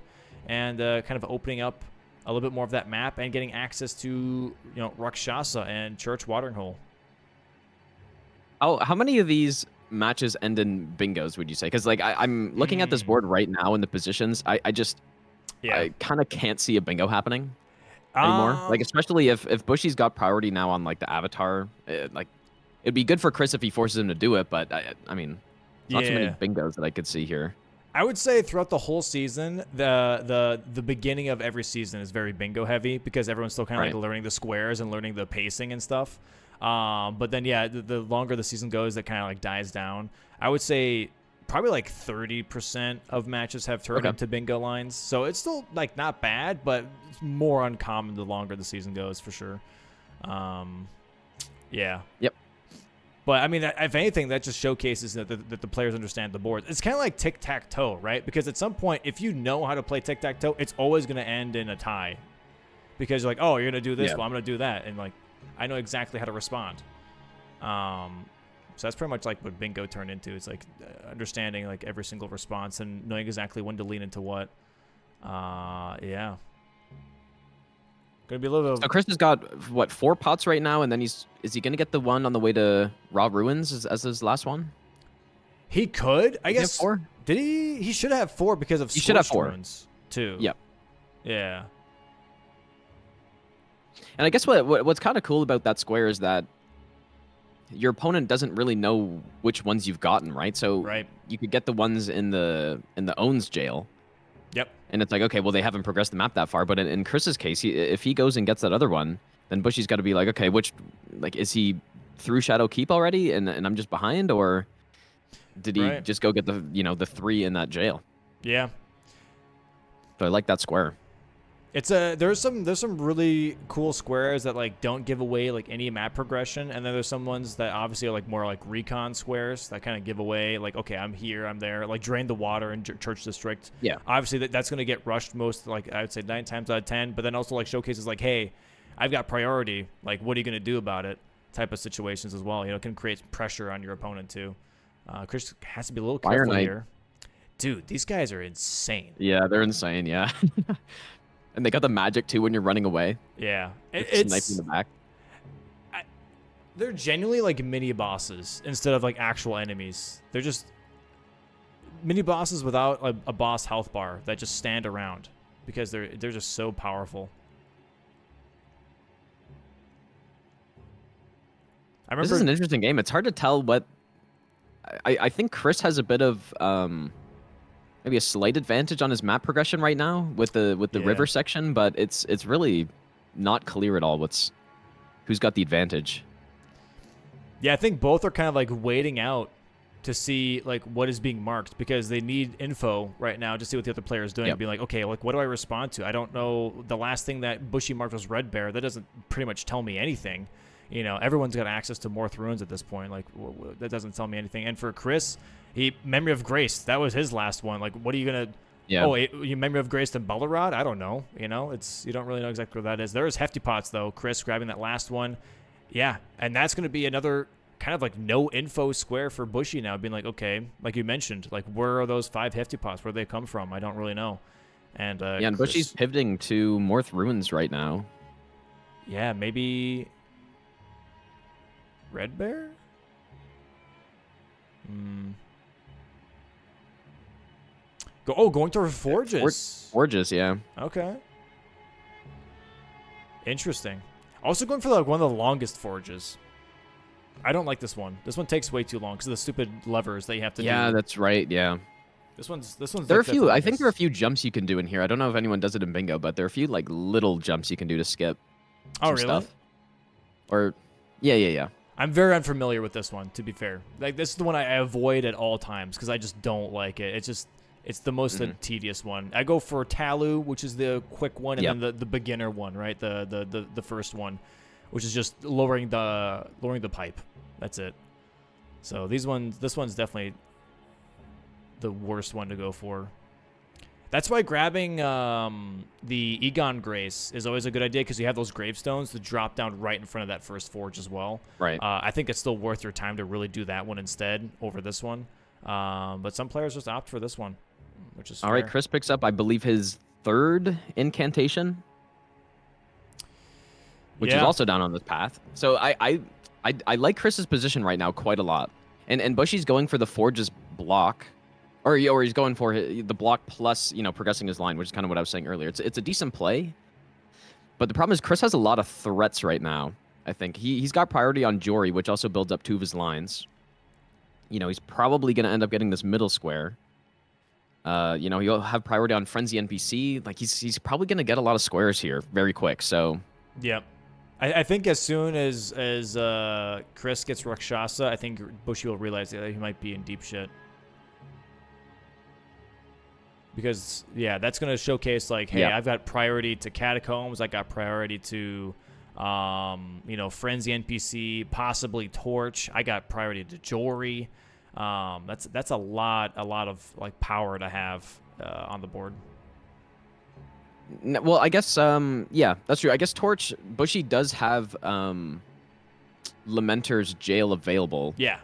And kind of opening up a little bit more of that map and getting access to, Rakshasa and Church Watering Hole. Oh, how many of these matches end in bingos, would you say? Because like I'm looking at this board right now in the positions, I kind of can't see a bingo happening anymore. Like especially if Bushy's got priority now on like the avatar, like it'd be good for Chris if he forces him to do it. But I mean, not too many bingos that I could see here. I would say throughout the whole season, the beginning of every season is very bingo heavy because everyone's still kind of like learning the squares and learning the pacing and stuff. But then, the longer the season goes, that kind of like dies down. I would say probably like 30% of matches have turned into bingo lines. So it's still like not bad, but it's more uncommon the longer the season goes for sure. Yeah. Yep. But I mean, if anything, that just showcases that the players understand the board. It's kind of like tic-tac-toe, right? Because at some point, if you know how to play tic-tac-toe, it's always going to end in a tie. Because you're like, oh, you're going to do this, well, I'm going to do that. And like, I know exactly how to respond. So that's pretty much like what bingo turned into. It's like understanding like every single response and knowing exactly when to lean into what. Yeah. Gonna be a little. So Chris has got what 4 pots right now, and then is he gonna get the one on the way to Raw Ruins as his last one? He could, I guess. 4? Did he? He should have 4 because of. He should have 4 ruins too. Yep. Yeah. And I guess what's kind of cool about that square is that your opponent doesn't really know which ones you've gotten, right? So you could get the ones in the owns jail. Yep. And it's like, okay, well, they haven't progressed the map that far. But in Chris's case, if he goes and gets that other one, then Bushy's got to be like, okay, is he through Shadow Keep already and I'm just behind? Or did he just go get the 3 in that jail? Yeah. But I like that square. It's there's some really cool squares that like don't give away like any map progression, and then there's some ones that obviously are like more like recon squares that kind of give away like, okay, I'm here, I'm there, like Drain the Water in Church District. Yeah. Obviously that's gonna get rushed most, like I would say 9 times out of 10, but then also like showcases like, hey, I've got priority. Like, what are you going to do about it? Type of situations as well. You know, it can create pressure on your opponent too. Chris has to be a little careful here. Dude, these guys are insane. Yeah, they're insane. Yeah. And they got the magic too when you're running away. Yeah. It's knife in the back. They're genuinely like mini bosses instead of like actual enemies. They're just mini bosses without a boss health bar that just stand around because they're just so powerful. This is an interesting game. It's hard to tell what. I think Chris has a bit of maybe a slight advantage on his map progression right now with the river section, but it's really not clear at all who's got the advantage. Yeah, I think both are kind of like waiting out to see like what is being marked because they need info right now to see what the other player is doing. Be like, okay, like what do I respond to? I don't know. The last thing that Bushy marked was Red Bear. That doesn't pretty much tell me anything. You know, everyone's got access to Morth Ruins at this point. Like, that doesn't tell me anything. And for Chris, Memory of Grace, that was his last one. Like, what are you going to... Yeah. Oh, you Memory of Grace and Ballarod? I don't know. You know, you don't really know exactly what that is. There is Hefty Pots, though. Chris grabbing that last one. Yeah, and that's going to be another kind of like no info square for Bushy now, being like, okay, like you mentioned, like, where are those 5 Hefty Pots? Where they come from? I don't really know. And yeah, and Bushy's pivoting to Morth Ruins right now. Yeah, maybe... Red Bear? Going to Forges. Forges, yeah. Okay. Interesting. Also going for like one of the longest Forges. I don't like this one. This one takes way too long because of the stupid levers that you have to do. Yeah, that's right. Yeah. This one's. There are a few. I think there are a few jumps you can do in here. I don't know if anyone does it in bingo, but there are a few like little jumps you can do to skip. Oh, really? Stuff. Or, yeah. I'm very unfamiliar with this one, to be fair. Like, this is the one I avoid at all times because I just don't like it. It's the most tedious one. I go for Talu, which is the quick one, and then the beginner one, right? The first one, which is just lowering the pipe. That's it. So this one's definitely the worst one to go for. That's why grabbing the Egon Grace is always a good idea because you have those gravestones to drop down right in front of that first forge as well. Right. I think it's still worth your time to really do that one instead over this one. But some players just opt for this one, which is fair. All right, Chris picks up, I believe, his 3rd incantation, which is also down on this path. So I like Chris's position right now quite a lot. And Bushy's going for the Forge's block. Or he's going for the block plus, progressing his line, which is kind of what I was saying earlier. It's a decent play. But the problem is Chris has a lot of threats right now, I think. He's got priority on Jory, which also builds up 2 of his lines. He's probably going to end up getting this middle square. He'll have priority on Frenzy NPC. Like, he's probably going to get a lot of squares here very quick, so... Yep. I think as soon as Chris gets Rakshasa, I think Bushy will realize that he might be in deep shit. Because, yeah, that's going to showcase, like, hey, I've got priority to Catacombs. I got priority to, Frenzy NPC, possibly Torch. I got priority to Jory. That's a lot of, like, power to have on the board. Well, I guess, that's true. I guess Torch, Bushy does have Lamenter's Jail available. Yeah.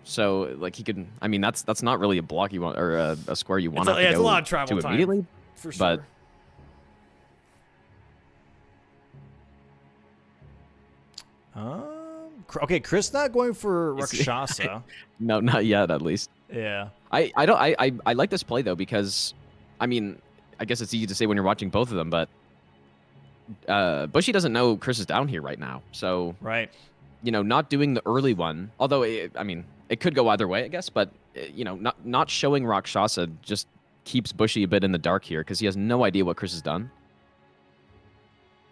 So, like, he could... I mean, that's not really a block you want, or a square you want to go it's a lot of travel to immediately. For sure. But... okay, Chris not going for Rakshasa. No, not yet, at least. Yeah. I like this play, though, because, I mean, I guess it's easy to say when you're watching both of them, but Bushy doesn't know Chris is down here right now. So, right. Not doing the early one, although, it could go either way, I guess, but, not showing Rakshasa just keeps Bushy a bit in the dark here because he has no idea what Chris has done.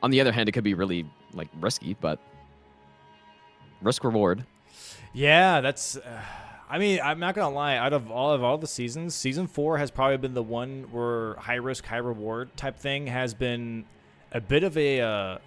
On the other hand, it could be really, like, risky, but risk-reward. Yeah, that's... I'm not going to lie. Out of all the seasons, Season 4 has probably been the one where high-risk, high-reward type thing has been a bit of a...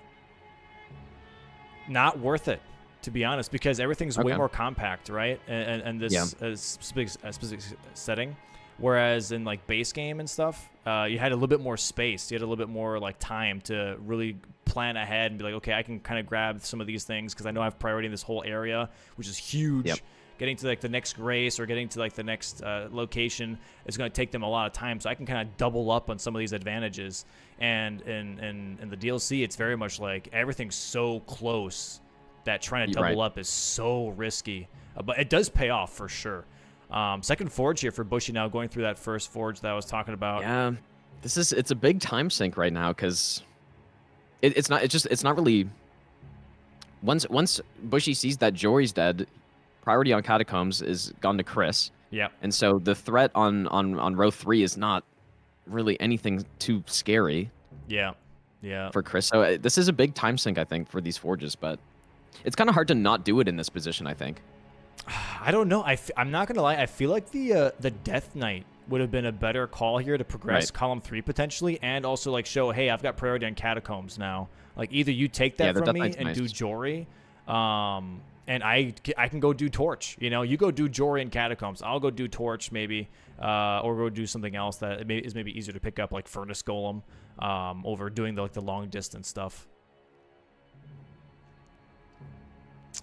not worth it, to be honest, because everything's way more compact, right? And this specific setting. Whereas in like base game and stuff, you had a little bit more space. You had a little bit more like time to really plan ahead and be like, okay, I can kind of grab some of these things because I know I have priority in this whole area, which is huge. Yep. Getting to like the next race or getting to like the next location is going to take them a lot of time. So I can kind of double up on some of these advantages. And in the DLC, it's very much like everything's so close that trying to double up is so risky. But it does pay off for sure. Second forge here for Bushy now, going through that first forge that I was talking about. Yeah, it's a big time sink right now because it's not really. Once Bushy sees that Jory's dead, priority on Catacombs is gone to Chris. Yeah. And so the threat on row 3 is not really anything too scary. Yeah. Yeah. For Chris, so this is a big time sink, I think, for these forges, but it's kind of hard to not do it in this position, I think. I don't know. I'm not gonna lie. I feel like the Death Knight would have been a better call here to progress column 3 potentially, and also like show, hey, I've got priority on Catacombs now. Like either you take that from me and do Jory, and I can go do Torch. You know, you go do Jory and Catacombs. I'll go do Torch maybe, or go do something else that is maybe easier to pick up, like Furnace Golem, over doing the long distance stuff.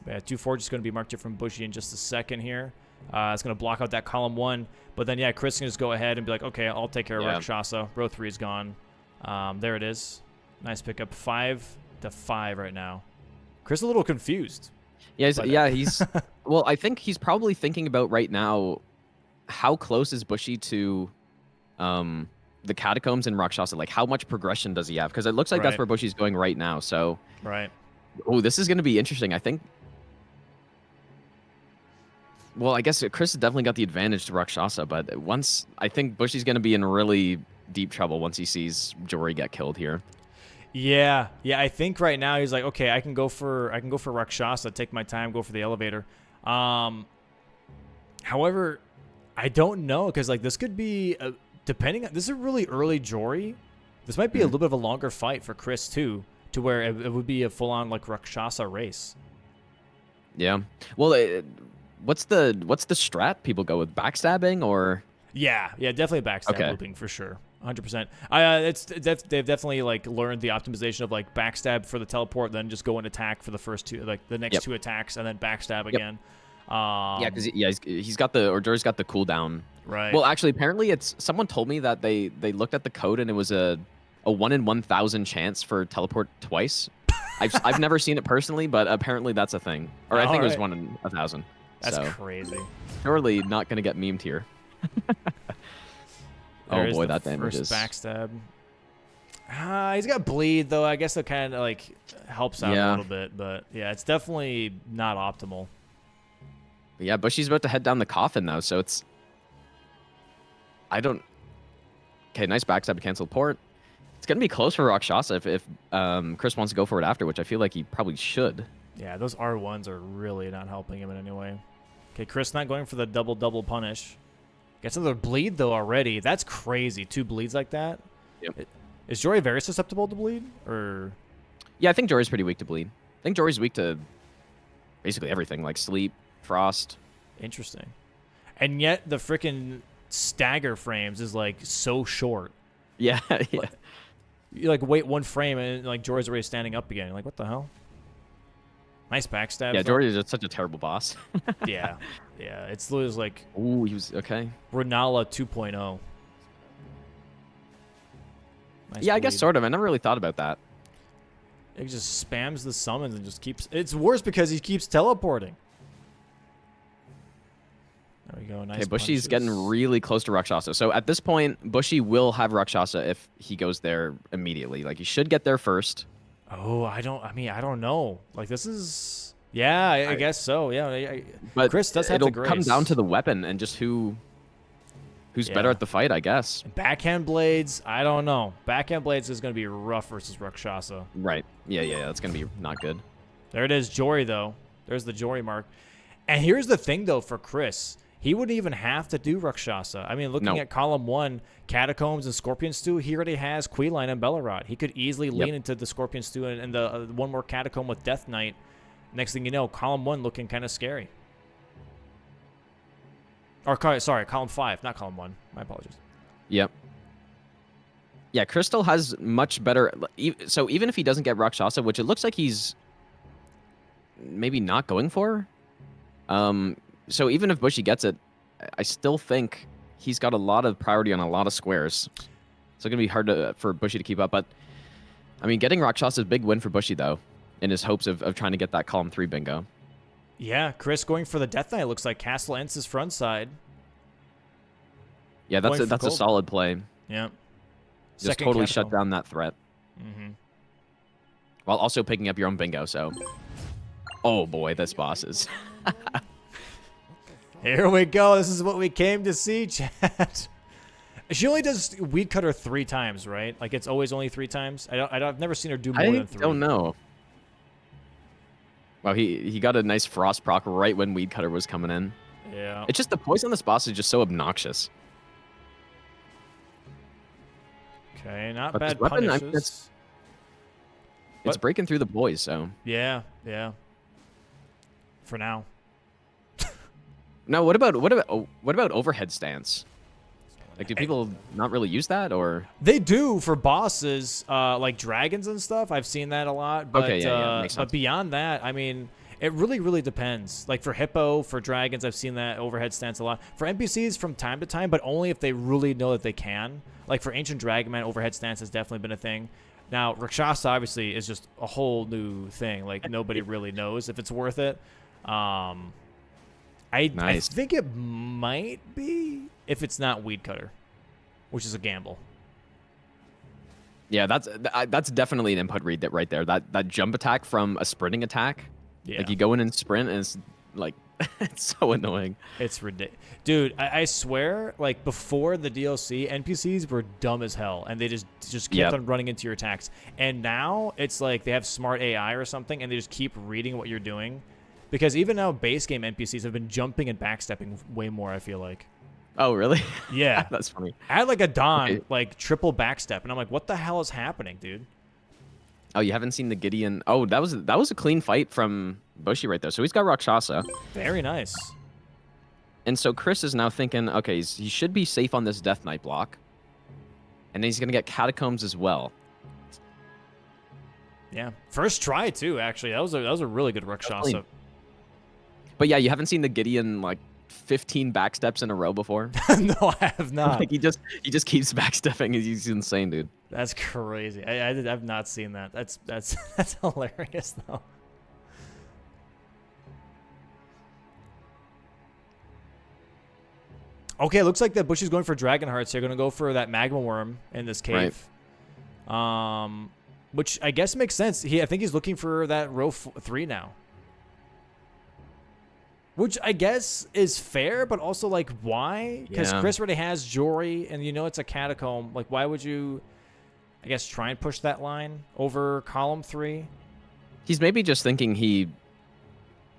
Yeah, 2 forges going to be marked here from Bushy in just a second here. It's going to block out that column 1. But then, yeah, Chris can just go ahead and be like, okay, I'll take care of Rakshasa. Row 3 is gone. There it is. Nice pickup. 5-5 right now. Chris a little confused. Yeah, he's well, I think he's probably thinking about right now, how close is Bushy to the Catacombs and Rakshasa? Like, how much progression does he have? Because it looks like that's where Bushy's going right now. So, oh, this is going to be interesting. I think. Well, I guess Chris has definitely got the advantage to Rakshasa, but I think Bushy's going to be in really deep trouble once he sees Jory get killed here. Yeah, I think right now he's like, okay, I can go for Rakshasa, take my time, go for the elevator. However, I don't know, because like this could be this is a really early Jory. This might be a little bit of a longer fight for Chris too, to where it would be a full-on like Rakshasa race. Yeah. Well, what's the strat people go with? Backstabbing or? Yeah, definitely backstab looping for sure. 100%. They've definitely like learned the optimization of like backstab for the teleport, then just go and attack for the first 2, like the next 2 attacks, and then backstab again. Yeah, because he's got Jory's got the cooldown. Right. Well, actually, apparently someone told me that they looked at the code and it was a 1 in 1,000 chance for teleport twice. I've never seen it personally, but apparently that's a thing. Or I think it was 1 in 1,000. That's crazy. Surely not going to get memed here. Oh boy, that damage is. Backstab. He's got bleed though. I guess it kind of like helps out a little bit, but yeah, it's definitely not optimal. But yeah, Bushy's about to head down the coffin though, so it's. Okay, nice backstab to cancel port. It's gonna be close for Rakshasa if Chris wants to go for it after, which I feel like he probably should. Yeah, those R1s are really not helping him in any way. Okay, Chris not going for the double punish. Gets another bleed, though, already. That's crazy. 2 bleeds like that? Yep. Is Jory very susceptible to bleed? Or? Yeah, I think Jory's pretty weak to bleed. I think Jory's weak to basically everything, like sleep, frost. Interesting. And yet the freaking stagger frames is, like, so short. Yeah, You, like, wait 1 frame, and, like, Jory's already standing up again. You're like, what the hell? Nice backstab. Yeah, Jory is just such a terrible boss. Yeah, it's literally like. Ooh, he was okay. Renala 2.0. Nice I guess sort of. I never really thought about that. He just spams the summons and just keeps. It's worse because he keeps teleporting. There we go. Nice. Okay, Bushy's getting really close to Rakshasa. So at this point, Bushy will have Rakshasa if he goes there immediately. Like he should get there first. Oh, I don't know. Like this is. Yeah, I guess so. Yeah, but Chris does have the grace. It'll come down to the weapon and just who's better at the fight, I guess. Backhand blades, I don't know. Backhand blades is going to be rough versus Rakshasa. Right. Yeah. That's going to be not good. There it is, Jory though. There's the Jory mark. And here's the thing though for Chris. He wouldn't even have to do Rakshasa. I mean, looking at column 1, Catacombs and Scorpion Stew, he already has Queeline and Bellarod. He could easily lean into the Scorpion Stew and the 1 more Catacomb with Death Knight. Next thing you know, column 1 looking kind of scary. Or sorry, column 5, not column 1. My apologies. Yep. Yeah, Crystal has much better. So even if he doesn't get Rakshasa, which it looks like he's maybe not going for, so even if Bushy gets it, I still think he's got a lot of priority on a lot of squares. So it's gonna be hard for Bushy to keep up. But I mean, getting Rakshasa is a big win for Bushy though, in his hopes of trying to get that column 3 bingo. Yeah, Chris going for the Death Knight. Looks like Castle ends his front side. Yeah, that's a solid play. Yeah. Just totally shut down that threat. Mm-hmm. While also picking up your own bingo, so. Oh boy, this boss is. Here we go. This is what we came to see, chat. She only does Weed Cutter 3 times, right? Like, it's always only 3 times? I've never seen her do more than 3. I don't know. Well, he got a nice Frost proc right when Weed Cutter was coming in. Yeah. It's just the poison on this boss is just so obnoxious. Okay, not But bad this weapon, punishes. It's breaking through the boys, so. Yeah. For now. Now, what about overhead stance? Like, do people not really use that, or? They do for bosses, like dragons and stuff. I've seen that a lot. But, okay, yeah, makes sense. But beyond that, I mean, it really depends. Like for Hippo, for dragons, I've seen that overhead stance a lot. For NPCs from time to time, but only if they really know that they can. Like for Ancient Dragonman, overhead stance has definitely been a thing. Now, Rakshasa obviously is just a whole new thing. Like nobody really knows if it's worth it. I think it might be if it's not Weed Cutter, which is a gamble. Yeah, that's definitely an input read right there. That jump attack from a sprinting attack. Yeah. Like you go in and sprint, and it's like it's so annoying. It's ridiculous, dude. I swear, like before the DLC, NPCs were dumb as hell, and they just kept on running into your attacks. And now it's like they have smart AI or something, and they just keep reading what you're doing. Because even now, base game NPCs have been jumping and backstepping way more, I feel like. Oh, really? Yeah. That's funny. I had like a Don, like triple backstep, and I'm like, what the hell is happening, dude? Oh, you haven't seen the Gideon? Oh, that was a clean fight from Bushy right there. So he's got Rakshasa. Very nice. And so Chris is now thinking, okay, he should be safe on this Death Knight block. And then he's going to get Catacombs as well. Yeah. First try, too, actually. That was a really good Rakshasa. But yeah, you haven't seen the Gideon, like, 15 backsteps in a row before? No, I have not. Like, he just keeps backstepping. He's insane, dude. That's crazy. I've not seen that. That's hilarious, though. Okay, looks like that Bushy's going for Dragon Hearts. They're going to go for that Magma Worm in this cave. Right. Which I guess makes sense. I think he's looking for that row 3 now. Which I guess is fair, but also, like, why? Because Chris already has Jory, and you know it's a catacomb. Like, why would you, I guess, try and push that line over column 3? He's maybe just thinking he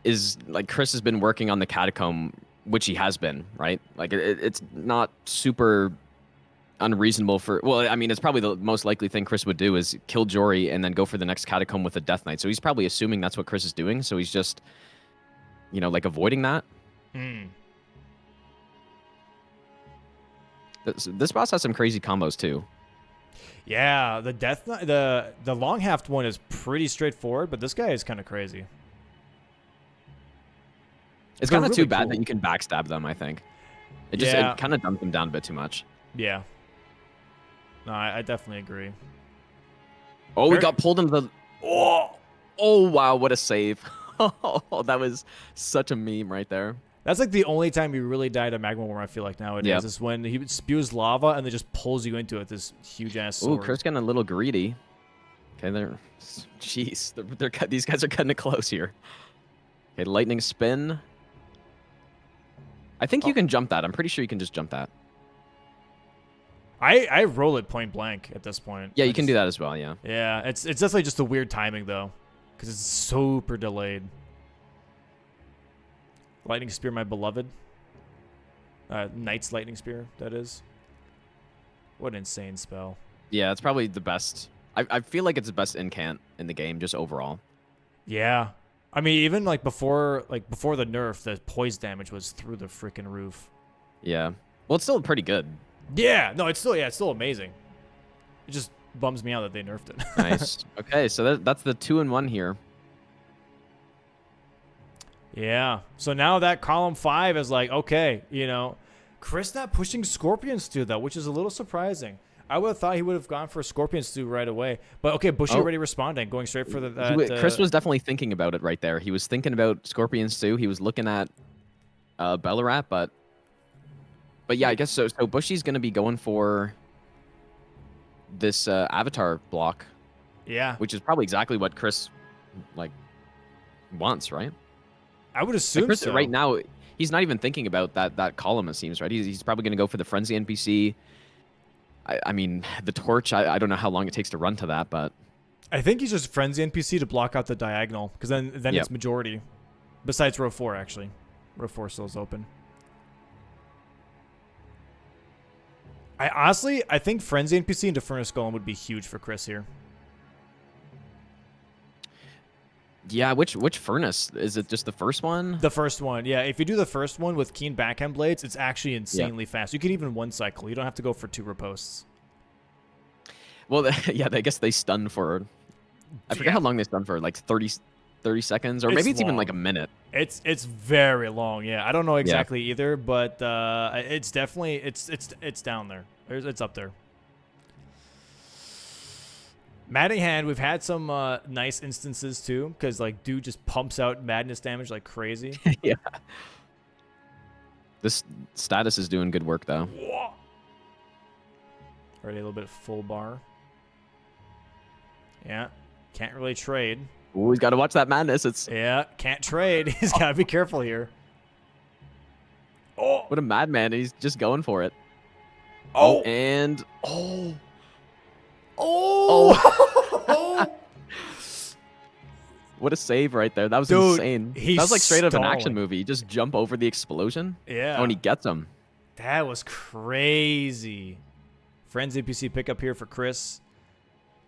is, like, Chris has been working on the catacomb, which he has been, right? Like, it's not super unreasonable for... Well, I mean, it's probably the most likely thing Chris would do is kill Jory and then go for the next catacomb with a Death Knight. So he's probably assuming that's what Chris is doing, so he's just... You know, like avoiding that. This boss has some crazy combos too. Yeah, the Death Knight, the long haft one is pretty straightforward, but this guy is kind of crazy. It's kind of really too bad that you can backstab them. I think it kind of dumped them down a bit too much. Yeah. No, I definitely agree. Oh, we got pulled into the. Oh wow! What a save. Oh, that was such a meme right there. That's like the only time you really died a Magma Worm, I feel like nowadays, is when he spews lava and then just pulls you into it, this huge-ass sword. Ooh, Chris getting a little greedy. Okay, jeez, these guys are cutting it close here. Okay, lightning spin. I think you can jump that. I'm pretty sure you can just jump that. I roll it point blank at this point. Yeah, you can do that as well, yeah. Yeah, it's definitely just a weird timing, though. Because it's super delayed. Lightning Spear, my beloved. Knight's Lightning Spear, that is. What an insane spell. Yeah, it's probably the best. I feel like it's the best incant in the game, just overall. Yeah. I mean, even like before the nerf, the poise damage was through the freaking roof. Yeah. Well, it's still pretty good. Yeah, no, it's still amazing. It just bums me out that they nerfed it. Nice. Okay, so that's the 2-1 here. Yeah. So now that column 5 is like, okay, you know, Chris not pushing Scorpion Stew though, which is a little surprising. I would have thought he would have gone for Scorpion Stew right away. But okay, Bushy already responding, going straight for the Chris was definitely thinking about it right there. He was thinking about Scorpion Stew. He was looking at Bellarat, but yeah, I guess so. So Bushy's going to be going for this Avatar block. Yeah. Which is probably exactly what Chris wants, right? I would assume Chris, so. right now, he's not even thinking about that column, it seems, right? He's probably going to go for the Frenzy NPC. I mean, the Torch, I don't know how long it takes to run to that, but... I think he's just Frenzy NPC to block out the diagonal, because then it's majority. Besides row 4, actually. Row 4 still is open. I think Frenzy NPC into Furnace Golem would be huge for Chris here. Yeah, which Furnace? Is it just the first one? The first one, yeah. If you do the first one with Keen Backhand Blades, it's actually insanely fast. You can even one cycle. You don't have to go for 2 riposts. Well, yeah, I guess they stun for... I forget how long they stun for, like 30 seconds, or maybe it's even like a minute. It's very long, yeah. I don't know exactly either, but it's definitely it's down there. It's up there. Matting Hand, we've had some nice instances too, because like dude just pumps out madness damage like crazy. Yeah. This status is doing good work though. Already a little bit of full bar. Yeah, can't really trade. Ooh, he's got to watch that madness. Can't trade. He's got to be careful here. Oh, what a madman! He's just going for it. Oh, and what a save right there. That was insane. That was like straight out of an action movie. You just jump over the explosion. Yeah. Oh, and he gets him. That was crazy. Friends NPC pickup here for Chris.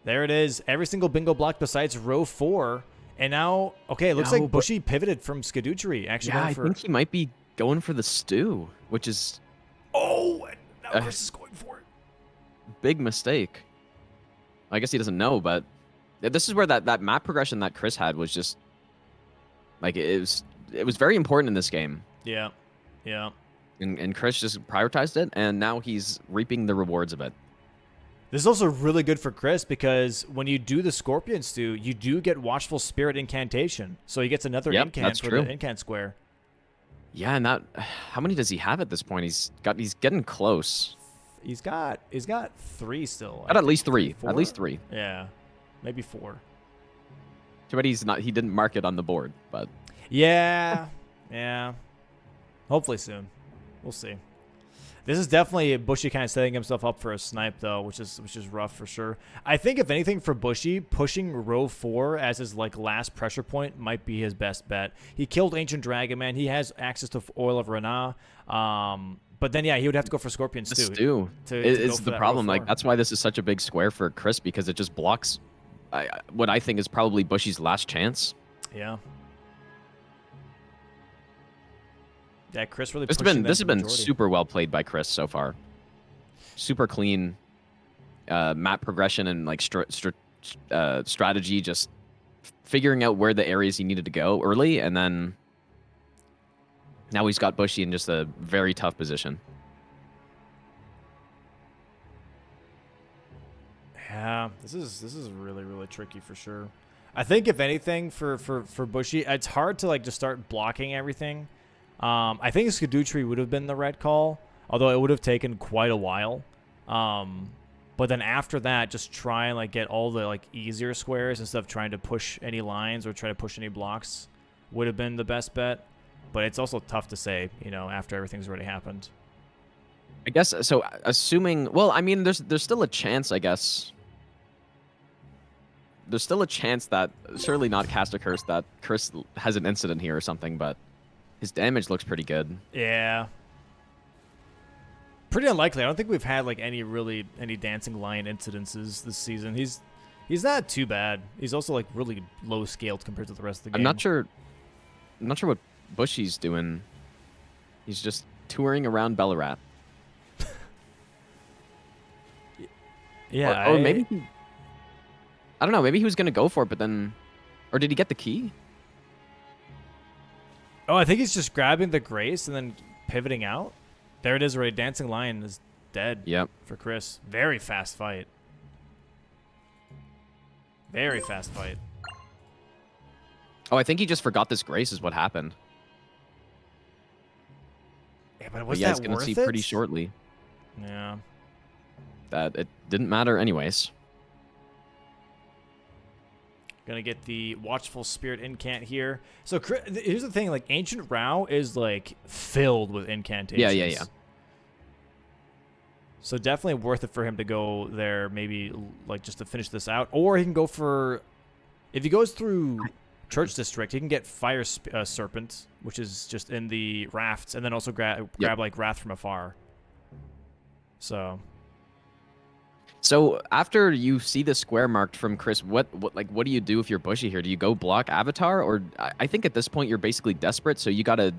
There it is. Every single bingo block besides row 4. And now, okay, it looks like Bushy pivoted from Scaducery. Actually, yeah, I think he might be going for the stew, which is... Oh, and now Chris is going for it. Big mistake. I guess he doesn't know, but this is where that map progression that Chris had was just... Like, it was very important in this game. Yeah, yeah. And Chris just prioritized it, and now he's reaping the rewards of it. This is also really good for Chris because when you do the Scorpion Stew, you do get Watchful Spirit Incantation. So he gets another incant for the incant square. Yeah, and that... How many does he have at this point? He's getting close. He's got 3 still. At least 3. 4? At least 3. Yeah, maybe 4. Too bad he didn't mark it on the board, but... Yeah, yeah. Hopefully soon. We'll see. This is definitely Bushy kind of setting himself up for a snipe, though, which is rough for sure. I think, if anything, for Bushy, pushing row 4 as his last pressure point might be his best bet. He killed Ancient Dragon Man. He has access to Oil of Rana. But then, yeah, he would have to go for Scorpion Stew. The stew is the problem. Like, that's why this is such a big square for Chris, because it just blocks what I think is probably Bushy's last chance. Yeah. Yeah, Chris really. This has been super well played by Chris so far. Super clean map progression and like strategy, just figuring out where the areas he needed to go early, and then now he's got Bushy in just a very tough position. Yeah, this is really tricky for sure. I think if anything for Bushy, it's hard to like just start blocking everything. I think Scaducery would have been the red call, although it would have taken quite a while. But then after that, just try and like get all the like easier squares instead of trying to push any lines or try to push any blocks would have been the best bet. But it's also tough to say, you know, after everything's already happened. I guess so. Assuming, well, I mean, there's still a chance, I guess. There's still a chance that, surely not cast a curse, that Chris has an incident here or something, but his damage looks pretty good. Yeah. Pretty unlikely. I don't think we've had like any Dancing Lion incidences this season. He's not too bad. He's also like really low scaled compared to the rest of the game. I'm not sure what Bushy's doing. He's just touring around Bellarat. Yeah. Or maybe I don't know. Maybe he was gonna go for it, but then, or did he get the key? Oh, I think he's just grabbing the Grace and then pivoting out. There it is, already. Dancing Lion is dead. Yep. For Chris. Very fast fight. Very fast fight. Oh, I think he just forgot this Grace is what happened. Yeah, but was yeah, that he's gonna worth see it? pretty shortly Yeah. that it didn't matter anyways. Gonna get the Watchful Spirit incant here. So here's the thing, like Ancient Rao is like filled with incantations. Yeah. So definitely worth it for him to go there, maybe like just to finish this out. Or he can go for, if he goes through Church District, he can get Fire Serpent, which is just in the rafts, and then also grab like Wrath from Afar. So after you see the square marked from Chris, what do you do if you're Bushy here? Do you go block Avatar, or I think at this point you're basically desperate, so you gotta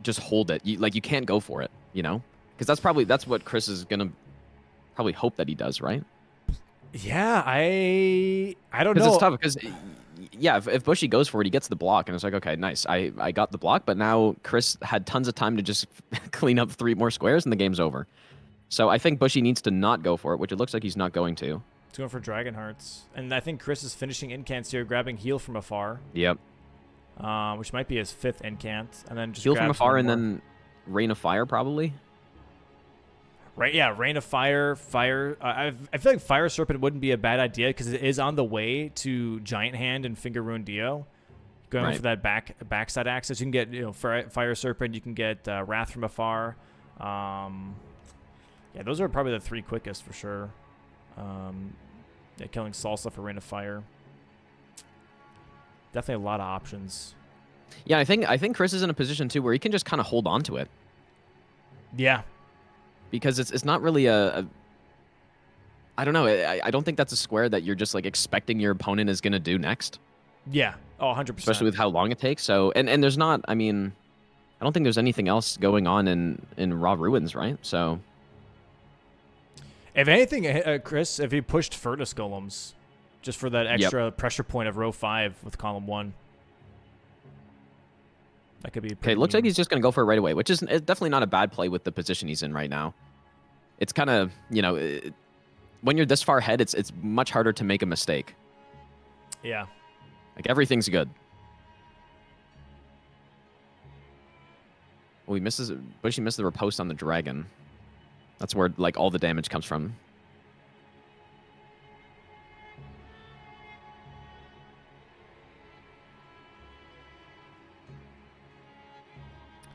just hold it. You can't go for it, you know, because that's what Chris is gonna probably hope that he does, right? Yeah, I don't know. Because it's tough. Because yeah, if Bushy goes for it, he gets the block, and it's like, okay, nice, I got the block, but now Chris had tons of time to just clean up 3 more squares, and the game's over. So I think Bushy needs to not go for it, which it looks like he's not going to. He's going for Dragon Hearts. And I think Chris is finishing incants here, grabbing Heal from Afar. Yep. Which might be his 5th incant. And then just Heal from Afar and more. then Rain of Fire, probably? Right, yeah. Rain of Fire, I feel like Fire Serpent wouldn't be a bad idea because it is on the way to Giant Hand and Finger Ruin Dio. Going for that backside access. You can get Fire Serpent. You can get Wrath from Afar. Yeah, those are probably the 3 quickest for sure. Yeah, killing Salsa for Rain of Fire. Definitely a lot of options. Yeah, I think Chris is in a position too where he can just kind of hold on to it. Yeah. Because it's not really I don't know. I don't think that's a square that you're just like expecting your opponent is going to do next. Yeah. Oh, 100%. Especially with how long it takes. So and there's not, I mean, I don't think there's anything else going on in Raw Ruins, right? So if anything, Chris, if he pushed Furnace Golems just for that extra pressure point of row 5 with column 1. That could be okay. It looks like he's just going to go for it right away, which is definitely not a bad play with the position he's in right now. It's kind of, when you're this far ahead, it's much harder to make a mistake. Yeah. Like everything's good. Well, Bushy misses the riposte on the dragon. That's where like all the damage comes from.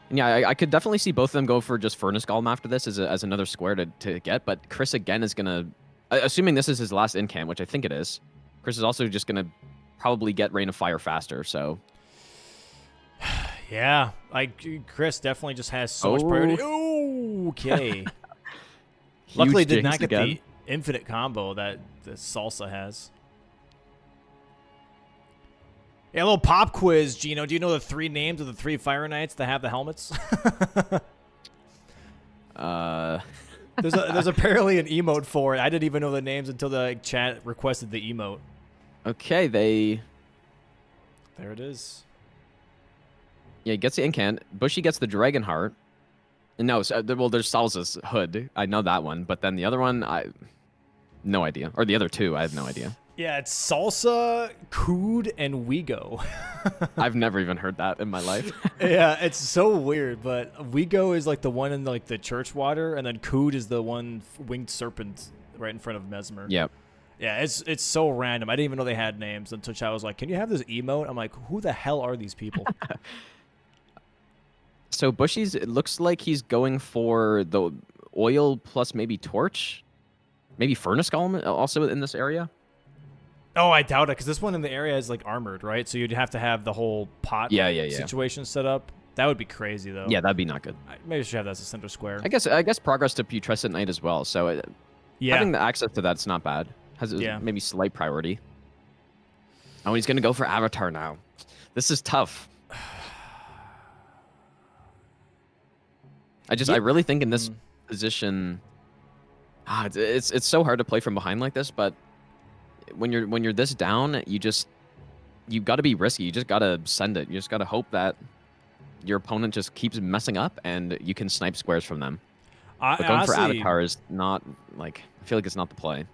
And yeah, I could definitely see both of them go for just Furnace Golem after this as another square to get, but Chris again is going to, assuming this is his last incant, which I think it is, Chris is also just going to probably get Rain of Fire faster, so. Yeah, Chris definitely just has so much priority. Oh, okay. Luckily did not get the infinite combo that the Salsa has. Yeah, a little pop quiz, Gino. Do you know the 3 names of the 3 Fire Knights that have the helmets? There's apparently an emote for it. I didn't even know the names until the chat requested the emote. Okay, there it is. Yeah, he gets the incant. Bushy gets the Dragon Heart. No, well, there's Salsa's Hood. I know that one, but then the other one, no idea. Or the other 2, I have no idea. Yeah, it's Salsa, Cood, and Wego. I've never even heard that in my life. Yeah, it's so weird, but Wego is like the one in like the church water, and then Cood is the one winged serpent right in front of Mesmer. Yep. Yeah, it's so random. I didn't even know they had names until Chad was like, "Can you have this emote?" I'm like, "Who the hell are these people?" So Bushy's, it looks like he's going for the oil plus maybe torch, maybe Furnace Golem also in this area. Oh, I doubt it, because this one in the area is like armored, right? So you'd have to have the whole pot situation set up. That would be crazy, though. Yeah, that'd be not good. Maybe I should have that as a center square. I guess progress to Putrescent Knight as well. So having the access to that's not bad. Has maybe slight priority. Oh, he's gonna go for Avatar now. This is tough. I really think in this position, it's so hard to play from behind like this. But when you're this down, you got to be risky. You just got to send it. You just got to hope that your opponent just keeps messing up and you can snipe squares from them. But going honestly, for Avatar is not like, I feel like it's not the play.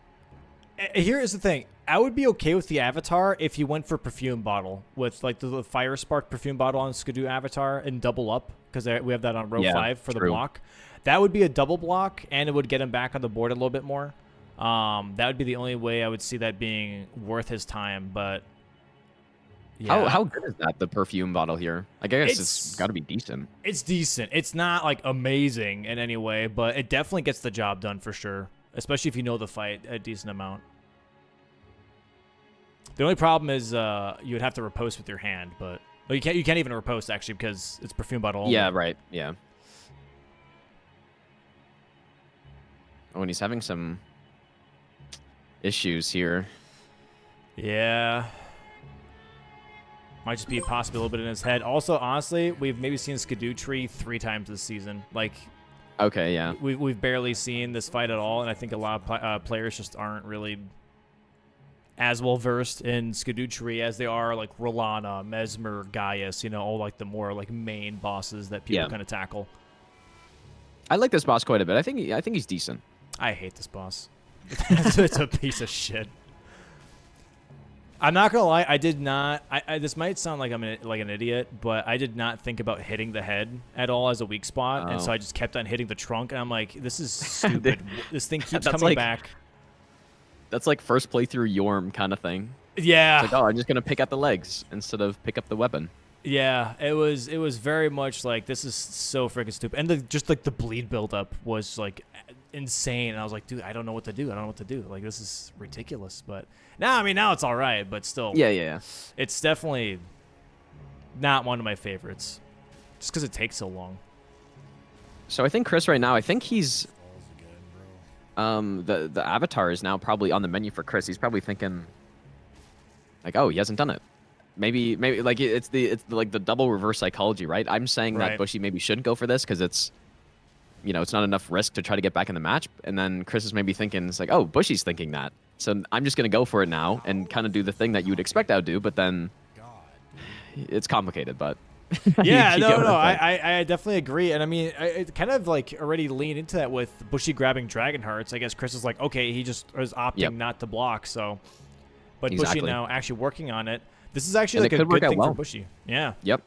Here is the thing. I would be okay with the Avatar if you went for Perfume Bottle with like the Fire Spark Perfume Bottle on Skidoo Avatar and double up, because we have that on row 5 for the block. That would be a double block, and it would get him back on the board a little bit more. That would be the only way I would see that being worth his time, but yeah. How good is that, the Perfume Bottle here? I guess it's got to be decent. It's decent. It's not like amazing in any way, but it definitely gets the job done for sure, especially if you know the fight a decent amount. The only problem is you would have to riposte with your hand, but you can't even riposte actually because it's Perfume Bottle only. Yeah, right. Yeah. Oh, and he's having some issues here. Yeah. Might just be possibly a little bit in his head. Also, honestly, we've maybe seen Skidoo Tree 3 times this season. Like, okay, yeah. We've barely seen this fight at all, and I think a lot of players just aren't really as well versed in Skidoo Tree as they are like Rolana, Mesmer, Gaius, all like the more like main bosses that people kind of tackle. I like this boss quite a bit. I think he's decent. I hate this boss. It's a piece of shit. I'm not gonna lie. I did not. This might sound like I'm like an idiot, but I did not think about hitting the head at all as a weak spot, and so I just kept on hitting the trunk. And I'm like, this is stupid. This thing keeps coming back. That's like first playthrough Yorm kind of thing. Yeah. It's like, I'm just gonna pick up the legs instead of pick up the weapon. Yeah, it was very much like, this is so freaking stupid, and just like the bleed buildup was like insane. And I was like, dude, I don't know what to do. Like, this is ridiculous. But now it's all right. But still, yeah. It's definitely not one of my favorites, just because it takes so long. So I think Chris right now, I think he's the Avatar is now probably on the menu for Chris. He's probably thinking like, oh, he hasn't done it. Maybe like it's like the double reverse psychology, right? I'm saying that Bushy maybe shouldn't go for this because it's not enough risk to try to get back in the match. And then Chris is maybe thinking, it's like, oh, Bushy's thinking that, so I'm just gonna go for it now and kind of do the thing that you would expect I would do. But then it's complicated. But yeah, no, I definitely agree. And I mean, I kind of like already leaned into that with Bushy grabbing Dragon Hearts. I guess Chris is like, okay, he just is opting not to block. So, but Bushy now actually working on it. This is actually like a good thing for Bushy. Yeah. Yep.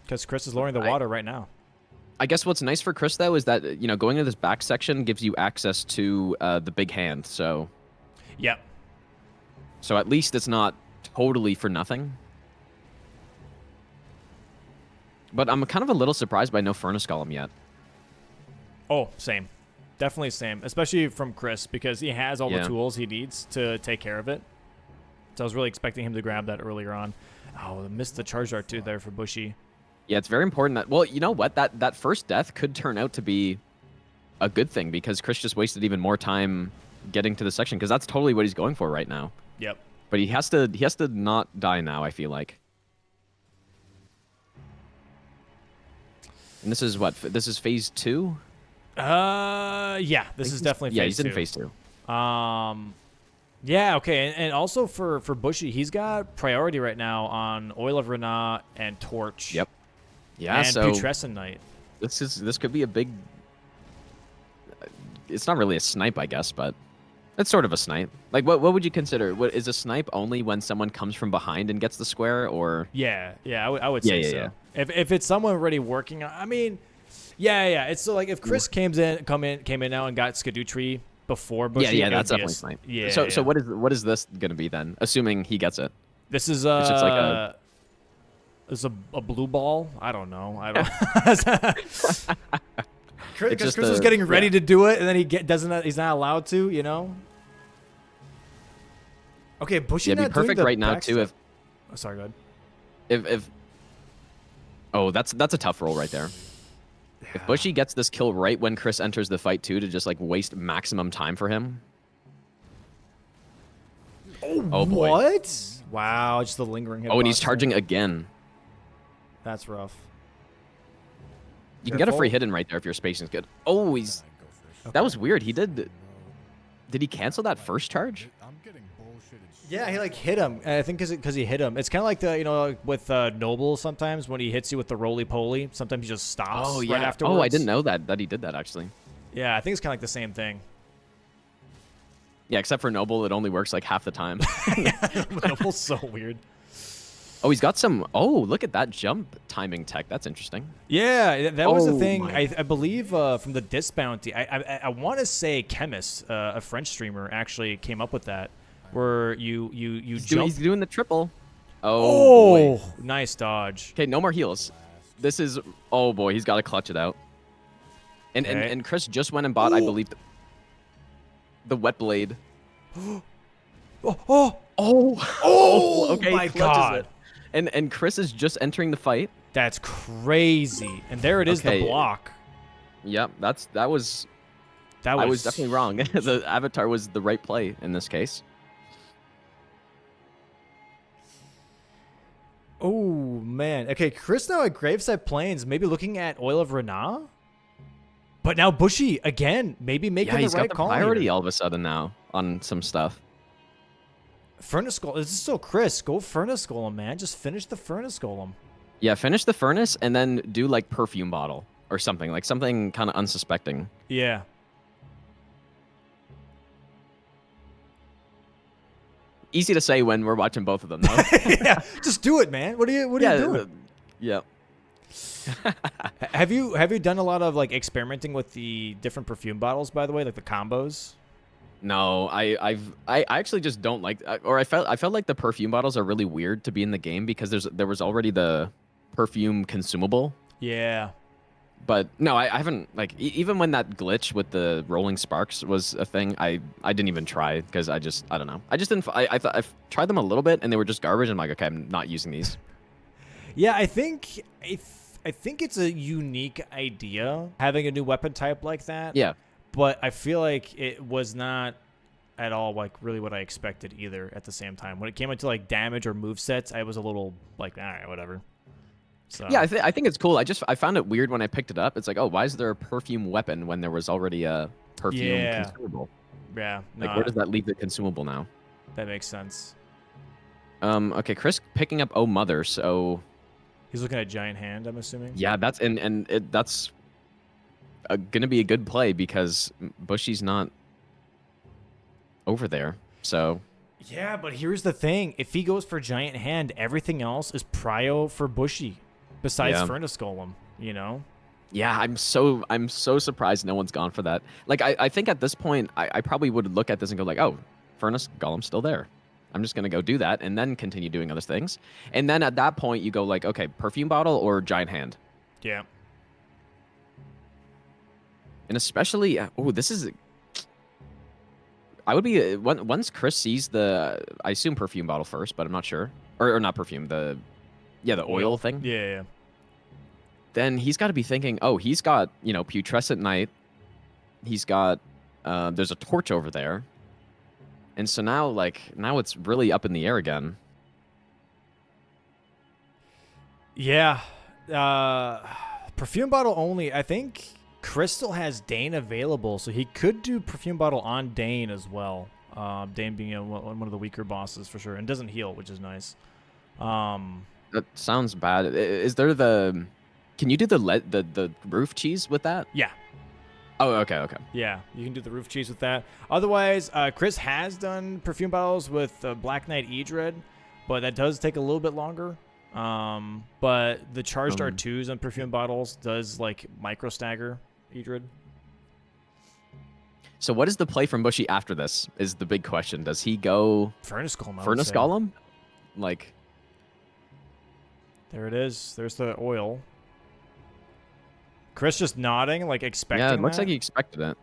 Because Chris is lowering the water right now. I guess what's nice for Chris though is that going into this back section gives you access to the big hand. So. Yep. So at least it's not totally for nothing. But I'm kind of a little surprised by no Furnace Golem yet. Oh, same. Definitely same. Especially from Chris, because he has all the tools he needs to take care of it. So I was really expecting him to grab that earlier on. Oh, I missed the charge art too there for Bushy. Yeah, it's very important that, well, you know what? That first death could turn out to be a good thing because Chris just wasted even more time getting to the section, because that's totally what he's going for right now. Yep. But he has to not die now, I feel like. And this is what? This is phase 2? Yeah, this is definitely phase 2. Yeah, he's in phase 2. Yeah, okay, and also for Bushy, he's got priority right now on Oil of Renat and Torch. Yep. Yeah, and so Putrescent Knight. This could be a big. It's not really a snipe, I guess, but it's sort of a snipe. Like, what would you consider? What is a snipe only when someone comes from behind and gets the square, or? Yeah, I would say so. Yeah. If it's someone already working on, I mean, yeah. It's so like if Chris came in now and got Skidoo Tree before Bushy. Yeah, that's definitely snipe. Yeah. So what is this gonna be then? Assuming he gets it. This is it's just like a blue ball. I don't know. Chris was getting ready to do it, and then he's not allowed to. Okay, Bushy. Yeah, it'd be perfect right now too. Sorry, go ahead. Oh, that's a tough roll right there. Yeah. If Bushy gets this kill right when Chris enters the fight too, to just like waste maximum time for him. Oh boy. What? Wow, just the lingering hit. Oh, and he's charging again. That's rough. You can get a free Careful. hidden right there if your spacing's good. Oh, he's... That was weird. He did... Did he cancel that first charge? Yeah, he like hit him. I think because he hit him. It's kind of like the with Noble sometimes when he hits you with the roly poly. Sometimes he just stops. Oh yeah. Right afterwards. Oh, I didn't know that he did that actually. Yeah, I think it's kind of like the same thing. Yeah, except for Noble, it only works like half the time. Yeah, Noble's so weird. Oh, he's got some... Oh, look at that jump timing tech. That's interesting. Yeah, that was the Oh thing. my- I believe from the Dis Bounty. I want to say Chemist, a French streamer, actually came up with that, where you jump. He's doing the triple. Oh, boy. Nice dodge. Okay, no more heals. This is... Oh, boy, he's got to clutch it out. And, Okay. and Chris just went and bought, I believe, the wet blade. Oh, Oh, okay, my clutches God. it. And Chris is just entering the fight. that's crazy. And there it is, Okay. the block. Yep, that was... That was, I was definitely wrong. The avatar was the right play in this case. Oh, man. Okay, Chris now at Graveside Plains, maybe looking at Oil of Renah? But now Bushy, again, maybe making Yeah, the he's right got the call priority here. all of a sudden now on some stuff. Furnace Golem. This is still Chris. Go Furnace Golem, man. Just finish the Furnace Golem. Yeah, finish the furnace and then do like perfume bottle or something. Like something kind of unsuspecting. Yeah. Easy to say when we're watching both of them, though. Yeah, just do it, man. What are you doing? Yeah. Have you done a lot of like experimenting with the different perfume bottles, by the way, like the combos? No, I actually just don't like, or I felt like the perfume bottles are really weird to be in the game because there was already the perfume consumable. Yeah. But no, I haven't, like, even when that glitch with the rolling sparks was a thing, I didn't even try because I don't know. I just didn't, I thought I've tried them a little bit and they were just garbage. I'm like, okay, I'm not using these. Yeah, I think it's a unique idea having a new weapon type like that. Yeah. But I feel like it was not at all like really what I expected either at the same time. When it came into like damage or move sets, I was a little like, all right, whatever. So Yeah, I think it's cool. I found it weird when I picked it up. It's like, oh, why is there a perfume weapon when there was already a perfume consumable? Yeah. Like, No, where does that leave the consumable now? that makes sense. Okay, Chris picking up Oh Mother, so He's looking at Giant Hand, I'm assuming. yeah, that's gonna be a good play because Bushy's not over there. So Yeah, but here's the thing. If he goes for Giant Hand, everything else is prio for Bushy besides Yeah. Furnace Golem, you know? yeah, I'm so surprised no one's gone for that. Like I think at this point I probably would look at this and go like, oh, Furnace Golem's still there. I'm just gonna go do that and then continue doing other things. And then at that point you go like, okay, perfume bottle or Giant Hand. Yeah. And especially, oh, this is. I would be once Chris sees the, I assume perfume bottle first, but I'm not sure, or not perfume, the oil thing. Yeah. Then he's got to be thinking, oh, he's got putrescent night, he's got, there's a torch over there, and so now it's really up in the air again. Yeah. Perfume bottle only. I think Crystal has Dane available, so he could do perfume bottle on Dane as well. Dane being one of the weaker bosses for sure, and doesn't heal, which is nice. That sounds bad. Is there the? Can you do the roof cheese with that? Yeah. Oh, okay. Yeah, you can do the roof cheese with that. Otherwise, Chris has done perfume bottles with Black Knight Edred, but that does take a little bit longer. But the charged R2s on perfume bottles does like micro stagger Edred. So what is the play from Bushy after this is the big question. Does he go Furnace Golem. I would Furnace say. Golem? Like, There it is. There's the oil. Chris just nodding, like expecting. yeah, it looks that. like he expected it.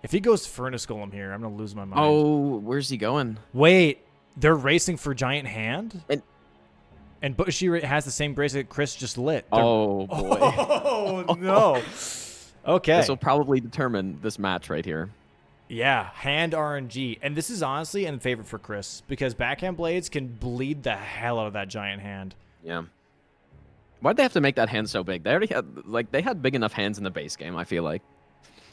If he goes Furnace Golem here, I'm gonna lose my mind. Oh, where's he going? Wait, they're racing for Giant Hand, And- and Bushy has the same bracelet Chris just lit. Oh boy. Oh no. Okay. This will probably determine this match right here. Yeah, hand RNG. And this is honestly in favor for Chris because backhand blades can bleed the hell out of that Giant Hand. Yeah. Why'd they have to make that hand so big? They already had they had big enough hands in the base game, I feel like.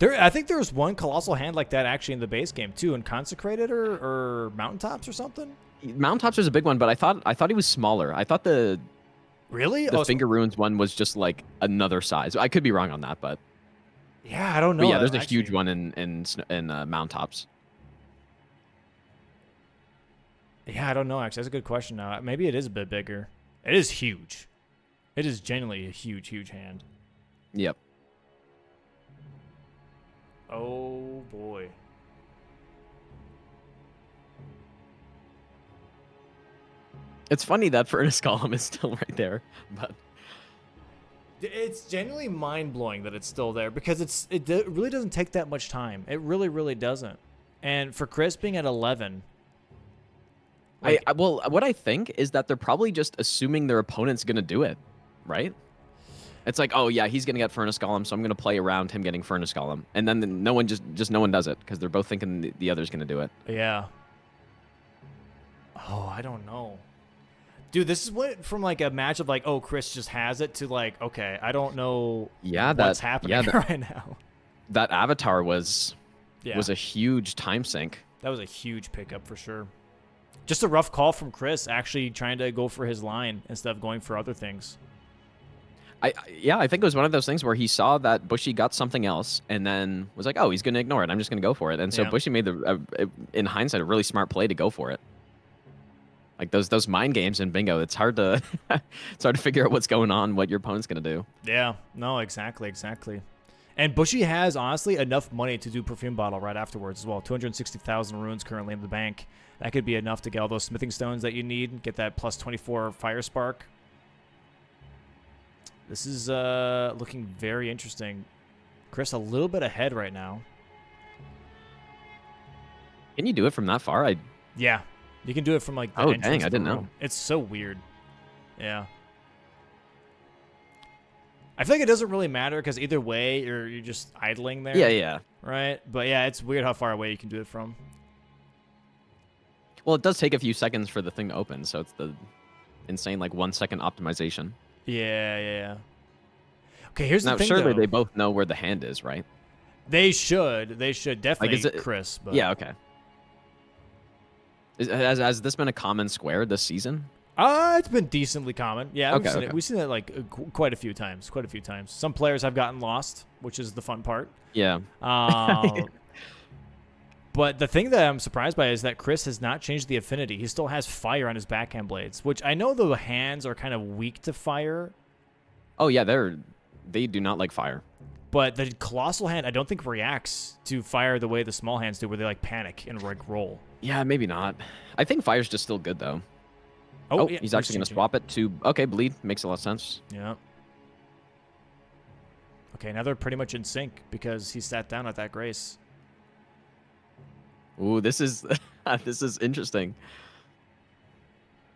I think there was one colossal hand like that actually in the base game too, in Consecrated or Mountaintops or something. Mountaintops was a big one, but I thought he was smaller. I thought the Really? Finger Ruins one was just like another size. I could be wrong on that, but yeah, I don't know. but yeah, there's a huge one in Mountaintops. Yeah, I don't know actually. That's a good question now. Maybe it is a bit bigger. It is huge. It is genuinely a huge, huge hand. Yep. Oh boy. It's funny that Furnace Golem is still right there, but it's genuinely mind-blowing that it's still there because it really doesn't take that much time. It really, really doesn't. And for Chris being at 11, well, what I think is that they're probably just assuming their opponent's gonna do it, right? It's like, oh yeah, he's gonna get Furnace Golem, so I'm gonna play around him getting Furnace Golem, and then no one no one does it because they're both thinking the other's gonna do it. Yeah. Oh, I don't know. Dude, this is what from like a match of like, oh, Chris just has it to like, okay, I don't know what's happening right now. That Avatar was a huge time sink. That was a huge pickup for sure. Just a rough call from Chris actually trying to go for his line instead of going for other things. I think it was one of those things where he saw that Bushy got something else and then was like, oh, he's going to ignore it. I'm just going to go for it. And so Bushy made in hindsight, a really smart play to go for it. Like those mind games in bingo, it's hard to figure out what's going on, what your opponent's going to do. Yeah, no, exactly. And Bushy has honestly enough money to do Perfume Bottle right afterwards as well. 260,000 runes currently in the bank. That could be enough to get all those smithing stones that you need, get that plus 24 fire spark. This is looking very interesting. Chris a little bit ahead right now. Can you do it from that far? Yeah, you can do it from like the entrance dang, I didn't know. It's so weird. Yeah. I feel like it doesn't really matter because either way, you're just idling there. Yeah. Right? But yeah, it's weird how far away you can do it from. Well, it does take a few seconds for the thing to open, so it's the insane like 1 second optimization. Yeah. Okay, here's the thing. Now, surely though. they both know where the hand is, right? They should definitely, Chris. But... Yeah, okay. Has this been a common square this season? It's been decently common. Yeah, okay. We've seen it like quite a few times. Some players have gotten lost, which is the fun part. Yeah. But the thing that I'm surprised by is that Chris has not changed the affinity. He still has fire on his backhand blades, which I know the hands are kind of weak to fire. Oh yeah, they do not like fire. But the colossal hand, I don't think reacts to fire the way the small hands do, where they like panic and like roll. Yeah, maybe not. I think fire's just still good though. Oh, yeah, he's actually going to swap it to... Okay, bleed. Makes a lot of sense. Yeah. Okay, now they're pretty much in sync because he sat down at that grace. Ooh, this is this is interesting.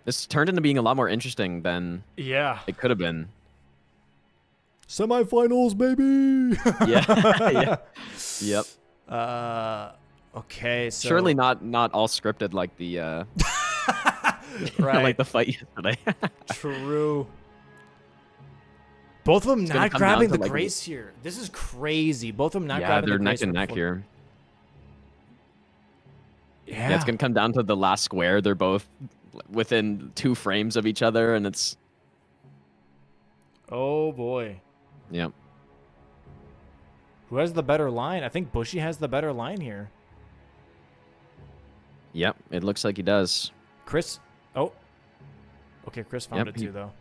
This turned into being a lot more interesting than it could have been. Semifinals, baby! Yeah. Yep. Okay, so... Surely not all scripted like the... right. Like the fight yesterday. True. Both of them not grabbing the grace here. This is crazy. Both of them not grabbing the grace. Yeah, they're neck and neck here. Yeah, it's going to come down to the last square. They're both within 2 frames of each other, and it's... Oh, boy. Yep. Who has the better line? I think Bushy has the better line here. Yep, it looks like he does. Chris... Oh. Okay, Chris found it too, though.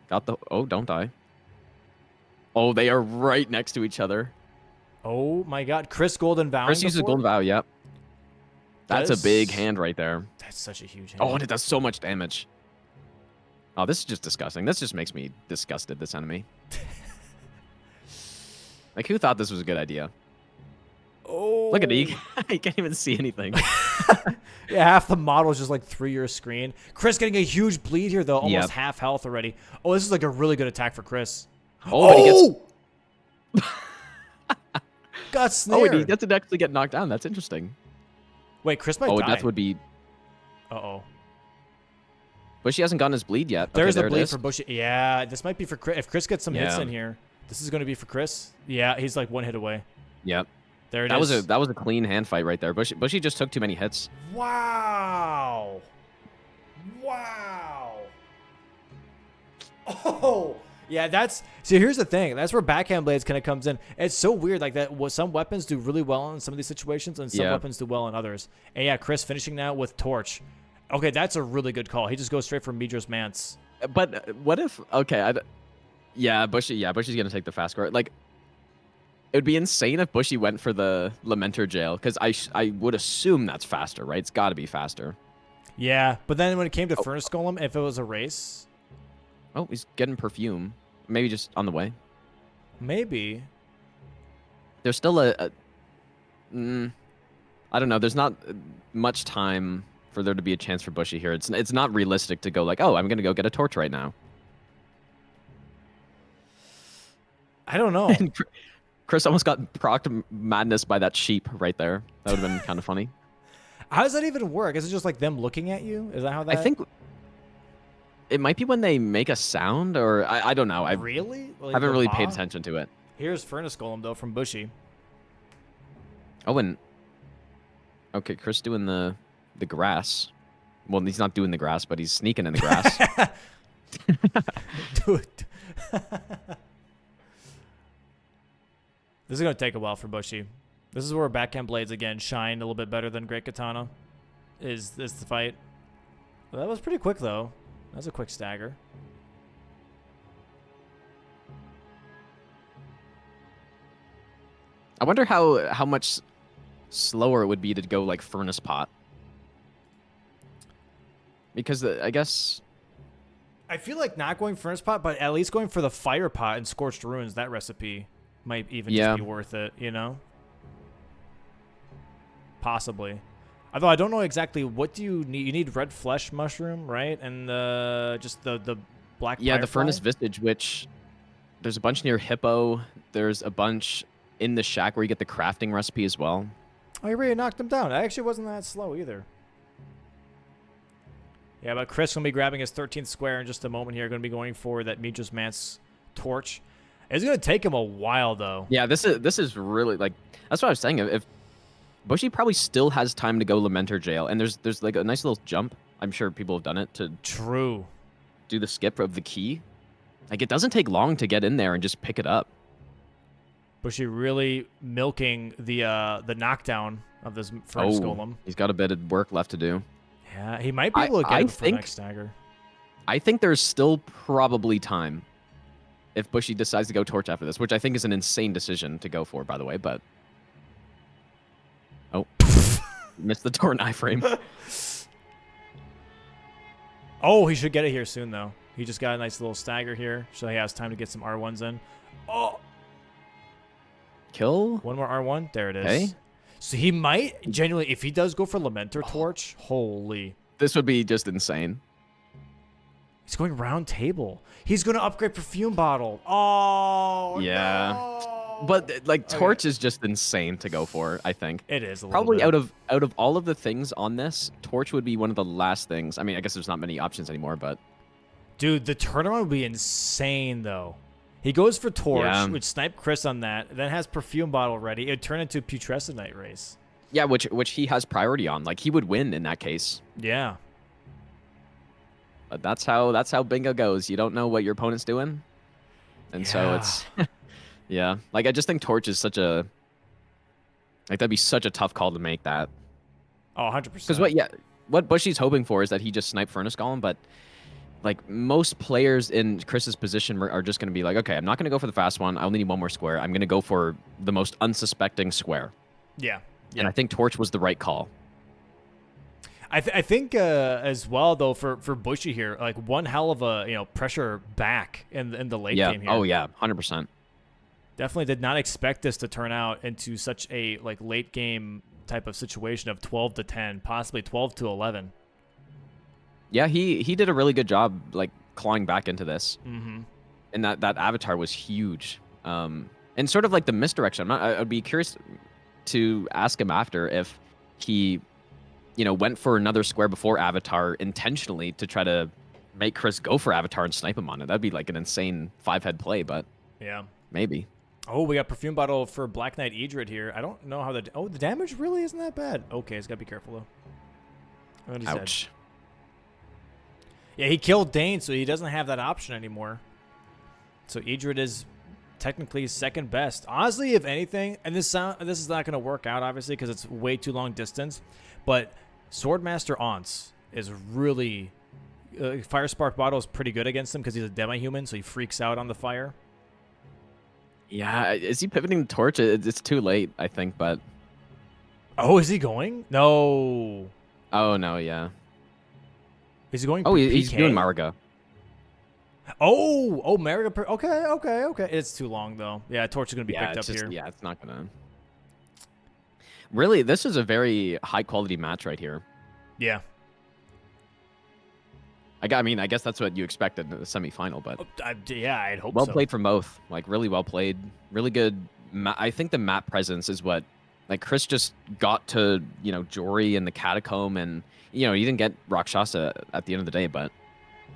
Got the... Oh, don't die. Oh, they are right next to each other. Oh, my God. Chris Golden Vow. Chris uses Golden Vow, yep. That's a big hand right there. That's such a huge hand. Oh, and it does so much damage. Oh, this is just disgusting. This just makes me disgusted, this enemy. Like, who thought this was a good idea? Oh. Look at he can't even see anything. Yeah, half the model is just like through your screen. Chris getting a huge bleed here, though. Almost half health already. Oh, this is like a really good attack for Chris. Oh, but he gets... Got snared. Oh, he doesn't actually get knocked down. That's interesting. Wait, Chris might die. Oh, death would be... Uh-oh. Bushy hasn't gotten his bleed yet. There's okay, the bleed for Bushy. Yeah, this might be for Chris. If Chris gets some hits in here, this is going to be for Chris. Yeah, he's like 1 hit away. Yep. There it is. That was a clean hand fight right there. Bushy just took too many hits. Wow. Wow. Oh. Yeah, see, here's the thing. That's where backhand blades kind of comes in. It's so weird like that. Some weapons do really well in some of these situations, and some weapons do well in others. And yeah, Chris finishing now with Torch. Okay, that's a really good call. He just goes straight for Midra's Mance. But what if? Okay, Bushy's gonna take the fast score. Like, it would be insane if Bushy went for the Lamenter Jail, because I would assume that's faster, right? It's got to be faster. Yeah, but then when it came to Furnace Golem, if it was a race. Oh, he's getting perfume. Maybe just on the way. Maybe. There's still I don't know. There's not much time for there to be a chance for Bushy here. It's not realistic to go like, oh, I'm gonna go get a torch right now. I don't know. Chris almost got procced madness by that sheep right there. That would have been kind of funny. How does that even work? Is it just like them looking at you? Is that how that? I think it might be when they make a sound, or I don't know. I really haven't really paid attention to it. Here's Furnace Golem though from Bushy. Oh, and okay, Chris doing the grass. Well, he's not doing the grass, but he's sneaking in the grass. Dude. This is going to take a while for Bushy. This is where backhand blades, again, shine a little bit better than Great Katana. Is the fight. Well, that was pretty quick, though. That was a quick stagger. I wonder how much slower it would be to go, like, Furnace Pot. Because I guess... I feel like not going Furnace Pot, but at least going for the Fire Pot and Scorched Ruins, that recipe might even just be worth it, you know? Possibly. Although I don't know exactly what do you need. You need red flesh mushroom, right? And just the black Yeah, the firefly? Furnace Vistage, which there's a bunch near Hippo. There's a bunch in the shack where you get the crafting recipe as well. Oh, you really knocked him down. It actually wasn't that slow either. Yeah, but Chris will be grabbing his 13th square in just a moment here. Going to be going for that Midra's Mance torch. It's going to take him a while, though. Yeah, this is really, like, that's what I was saying. If Bushy probably still has time to go Lamenter Jail, and there's like a nice little jump. I'm sure people have done it to do the skip of the key. Like, it doesn't take long to get in there and just pick it up. Bushy really milking the knockdown of this first golem. He's got a bit of work left to do. Yeah, he might be able to get it before the next stagger. I think there's still probably time if Bushy decides to go torch after this, which I think is an insane decision to go for, by the way, but... Oh. Missed the door knife frame. Oh, he should get it here soon, though. He just got a nice little stagger here, so he has time to get some R1s in. Oh! Kill? One more R1. There it is. Okay. So he might, genuinely, if he does go for Lamenter Torch, holy. This would be just insane. He's going round table. He's going to upgrade Perfume Bottle. Oh, yeah. No. But, like, Torch is just insane to go for, I think. It is a little Probably bit. out of all of the things on this, Torch would be one of the last things. I mean, I guess there's not many options anymore, but... Dude, the turnaround would be insane, though. He goes for Torch, would snipe Chris on that, then has Perfume Bottle ready. It would turn into a Putrescent race. Yeah, which he has priority on. Like, he would win in that case. Yeah. But that's how bingo goes. You don't know what your opponent's doing. And so it's... yeah. Like, I just think Torch is such a... Like, that'd be such a tough call to make that. Oh, 100%. Because what Bushy's hoping for is that he just snipe Furnace Golem, but... Like, most players in Chris's position are just going to be like, okay, I'm not going to go for the fast one. I only need one more square. I'm going to go for the most unsuspecting square. Yeah. And I think Torch was the right call. I think as well, though, for Bushy here, like, one hell of a, pressure back in the late game here. Oh, yeah, 100%. Definitely did not expect this to turn out into such a, like, late game type of situation of 12-10, possibly 12-11. Yeah, he did a really good job, like, clawing back into this. Mm-hmm. And that avatar was huge. And sort of like the misdirection. I'd be curious to ask him after if he, went for another square before avatar intentionally to try to make Chris go for Avatar and snipe him on it. That'd be like an insane 5-head play, but yeah, maybe. Oh, we got Perfume Bottle for Black Knight Edred here. I don't know how the... Oh, the damage really isn't that bad. Okay, he's got to be careful, though. What he Ouch. said. Yeah, he killed Dane, so he doesn't have that option anymore. So Edred is technically second best. Honestly, if anything, and this is not going to work out, obviously, because it's way too long distance, but Swordmaster Aunts is really... Fire Spark Bottle is pretty good against him because he's a demi-human, so he freaks out on the fire. Yeah, is he pivoting the torch? It's too late, I think, but... Oh, is he going? No. Oh, no, yeah. Is he going? Oh, he's PK? doing Mariga. Oh, Mariga. Okay. It's too long, though. Yeah, torch is going to be picked up here. Yeah, it's not going to... Really, this is a very high-quality match right here. Yeah. I mean, I guess that's what you expected in the semifinal, but yeah, I'd hope well so. played from both. Like, really well played. Really good. I think the map presence is what, like, Chris just got to, Jory and the Catacomb, and, you didn't get Rakshasa at the end of the day, but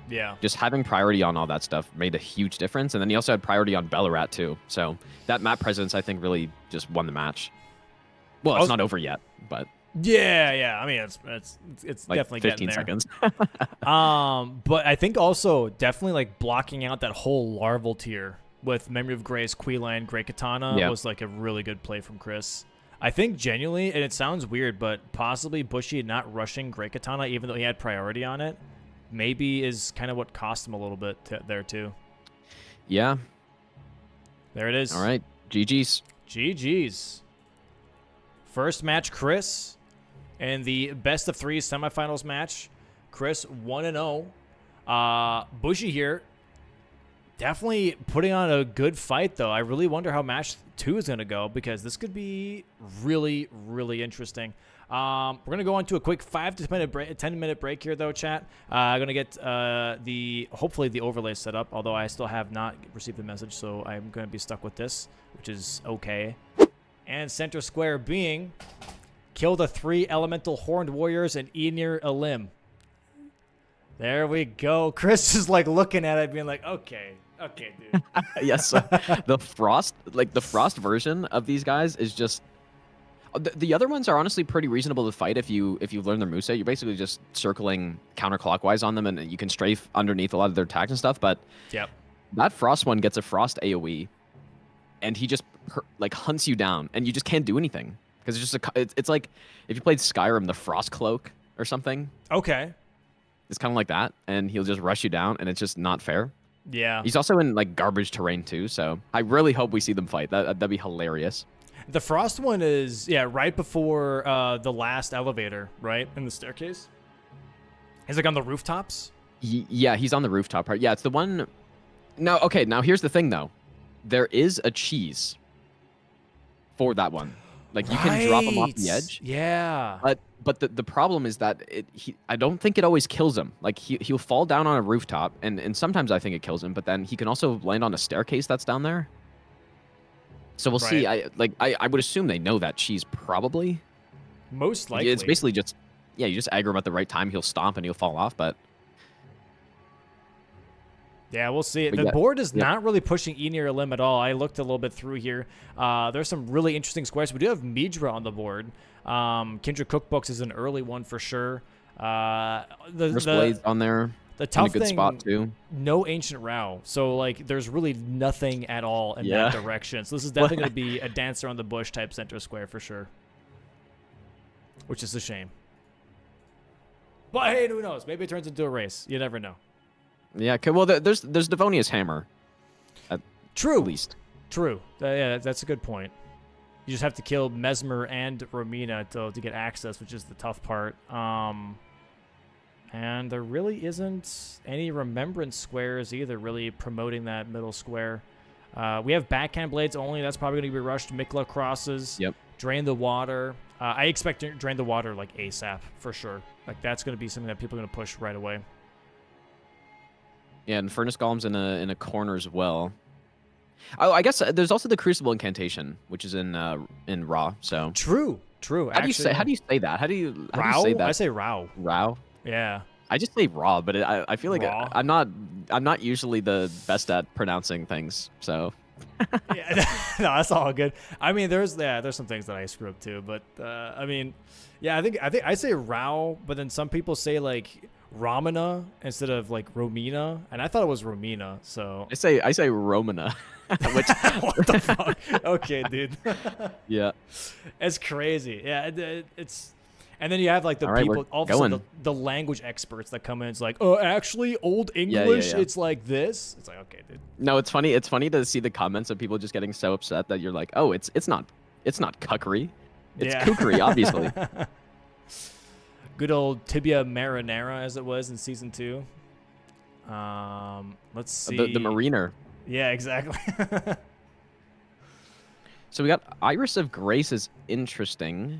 yeah, just having priority on all that stuff made a huge difference. And then he also had priority on Bellarat, too. So that map presence, I think, really just won the match. Well, it's not over yet, but... Yeah. I mean, it's like definitely 15 getting there. seconds. But I think also definitely like blocking out that whole larval tier with Memory of Grace, Queelan, Great Katana was like a really good play from Chris. I think genuinely, and it sounds weird, but possibly Bushy not rushing Great Katana, even though he had priority on it, maybe is kind of what cost him a little bit there too. Yeah. There it is. All right. GG's. First match, Chris. And the best of 3 semifinals match, Chris 1-0. Bushy here, definitely putting on a good fight, though. I really wonder how match 2 is going to go, because this could be really, really interesting. We're going to go on to a quick 5 to 10-minute break here, though, chat. I'm going to get hopefully the overlay set up, although I still have not received the message, so I'm going to be stuck with this, which is okay. And center square being... Kill the 3 elemental horned warriors and Enir Elim. There we go. Chris is like looking at it being like, okay, dude. Yes. The frost version of these guys is just... The other ones are honestly pretty reasonable to fight if you learn their moveset. You're basically just circling counterclockwise on them, and you can strafe underneath a lot of their attacks and stuff. But yep, that frost one gets a frost AoE, and he just like hunts you down, and you just can't do anything. Because it's just it's like if you played Skyrim, the Frost Cloak or something. Okay. It's kind of like that, and he'll just rush you down, and it's just not fair. Yeah. He's also in like garbage terrain too, so I really hope we see them fight. That'd be hilarious. The Frost one is right before the last elevator, right in the staircase. He's like on the rooftops. Yeah, he's on the rooftop part. Yeah, it's the one. Now, okay. Now here's the thing, though. There is a cheese for that one. Like, you can drop him off the edge. Yeah. But the problem is that I don't think it always kills him. Like, he'll fall down on a rooftop, and sometimes I think it kills him, but then he can also land on a staircase that's down there. So we'll see. I would assume they know that cheese, probably. Most likely. It's basically just, you just aggro him at the right time, he'll stomp and he'll fall off, but... Yeah, we'll see. The board is not really pushing Enir Elim at all. I looked a little bit through here. There's some really interesting squares. We do have Midra on the board. Kindred Cookbooks is an early one for sure. First Blade's on there. The tough in a good thing, spot too. No Ancient Rao. So, like, there's really nothing at all in that direction. So this is definitely going to be a Dancer on the Bush type center square for sure. Which is a shame. But hey, who knows? Maybe it turns into a race. You never know. Yeah, well, there's Devonia's Hammer. True. At least. True. Yeah, that's a good point. You just have to kill Mesmer and Romina to get access, which is the tough part. And there really isn't any Remembrance squares either, really promoting that middle square. We have Backhand Blades only. That's probably going to be rushed. Mikla Crosses. Yep. Drain the Water. I expect to Drain the Water like ASAP, for sure. Like, that's going to be something that people are going to push right away. Yeah, and Furnace Golem's in a corner as well. Oh, I guess there's also the Crucible Incantation, which is in Raw. So true. How do you say that? How do you say that? I say Rao. Rao. Yeah. I just say raw, but I feel like Raw? I'm not usually the best at pronouncing things. So Yeah, no, that's all good. I mean, there's some things that I screw up too, but I mean, yeah, I think I say Rao, but then some people say like Ramana instead of like Romina, and I thought it was Romina. So I say Romana, which what the fuck? Okay, dude, yeah. it's crazy. Yeah, it's. And then you have like the All right, we're people, all of a sudden, going. the language experts that come in. It's like, oh, actually, Old Yeah, English, yeah. it's like this. It's like, okay, dude. No, it's funny. It's funny to see the comments of people just getting so upset that you're like, oh, it's not cuckery, it's Yeah. kookery, obviously. Good old tibia marinara, as it was in season 2. Let's see. The mariner. Yeah, exactly. So we got Iris of Grace is interesting.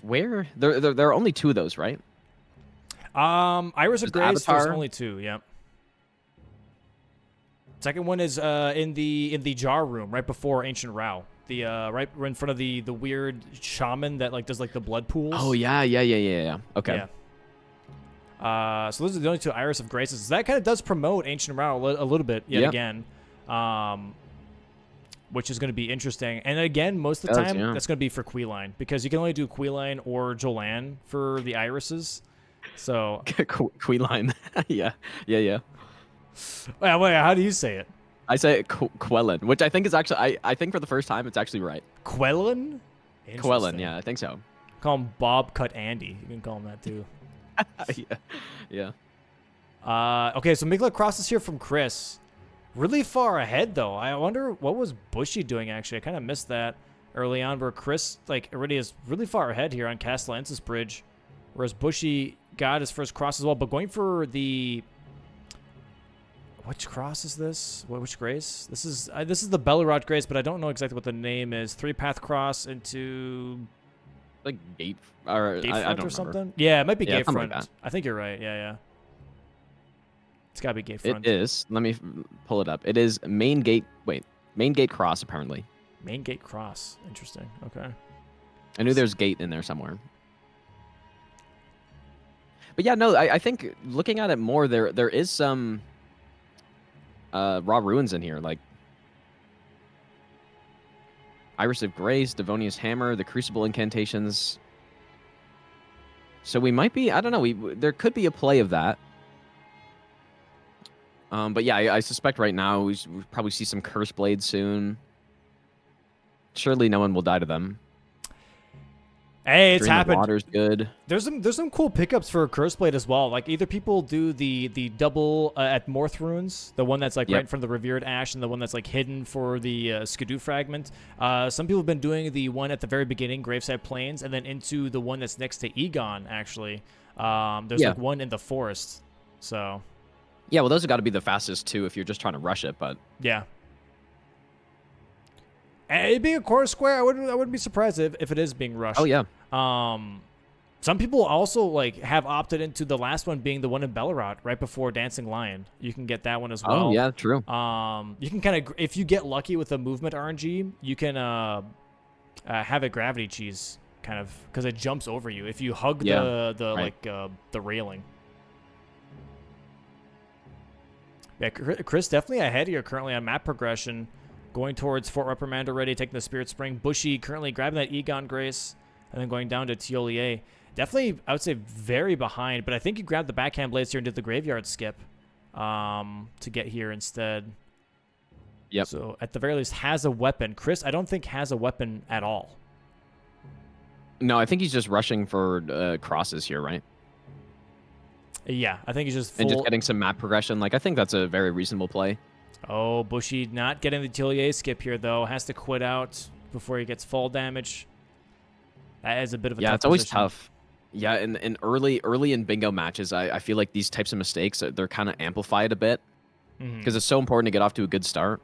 Where there are only 2 of those, right? Iris of Just Grace. There's Avatar? only 2. Yep. Second one is in the jar room right before Ancient Rao. The right in front of the weird shaman that like does like the blood pools. Oh yeah. Okay. Yeah. So those are the only 2 Iris of Graces. So that kind of does promote Ancient Rao a little bit yet again, which is going to be interesting. And again, most of the time that's going to be for Queeline because you can only do Queeline or Jolanne for the Irises. So Queeline. yeah. wait, how do you say it? I say Quellen, which I think is actually I think for the first time it's actually right. Quellen? Quellen, yeah, I think so. Call him Bob Cut Andy. You can call him that too. Yeah. Okay, so Migla crosses here from Chris. Really far ahead though. I wonder what was Bushy doing actually. I kind of missed that early on where Chris like already is really far ahead here on Castellantis Bridge. Whereas Bushy got his first cross as well, but going for the which cross is this? Which grace? This is the Bellerod grace, but I don't know exactly what the name is. 3-path cross into like gate or Gatefront I don't or remember. something. Yeah, it might be Yeah, something Gatefront. like that. I think you're right. Yeah. It's gotta be Gatefront. It is. Let me pull it up. It is main gate. Wait, main gate cross apparently. Main gate cross. Interesting. Okay. I knew there's gate in there somewhere. But yeah, no, I think looking at it more, there is some raw ruins in here, like Iris of Grace, Devonia's Hammer, the Crucible incantations. So we might be, I don't know, there could be a play of that. But yeah, I suspect right now we probably see some Curse Blades soon. Surely no one will die to them. Hey, it's Dream of happened. Water's good. There's some cool pickups for Curse Blade as well. Like either people do the double at Morth Runes, the one that's like right in front of the Revered Ash, and the one that's like hidden for the Skidoo Fragment. Some people have been doing the one at the very beginning, Graveside Plains, and then into the one that's next to Egon. Actually, there's like one in the forest. So yeah, well, those have got to be the fastest too if you're just trying to rush it. But yeah. It being a core square, I wouldn't be surprised if it is being rushed. Oh yeah. Some people also like have opted into the last one being the one in Bellerod right before Dancing Lion. You can get that one as well. Oh yeah, true. You can kind of, if you get lucky with the movement RNG, you can have a gravity cheese kind of because it jumps over you if you hug the railing. Yeah, Chris definitely ahead here currently on map progression. Going towards Fort Reprimand already, taking the Spirit Spring. Bushy currently grabbing that Egon Grace, and then going down to Tiolier. Definitely, I would say, very behind, but I think you grabbed the backhand blades here and did the graveyard skip to get here instead. Yep. So, at the very least, has a weapon. Chris, I don't think has a weapon at all. No, I think he's just rushing for crosses here, right? Yeah, I think he's just full... And just getting some map progression. Like, I think that's a very reasonable play. Oh, Bushy not getting the Tiolier skip here, though. Has to quit out before he gets fall damage. That is a bit of a tough it's always position. tough. Yeah, in early in bingo matches, I feel like these types of mistakes, they're kind of amplified a bit. Because it's so important to get off to a good start.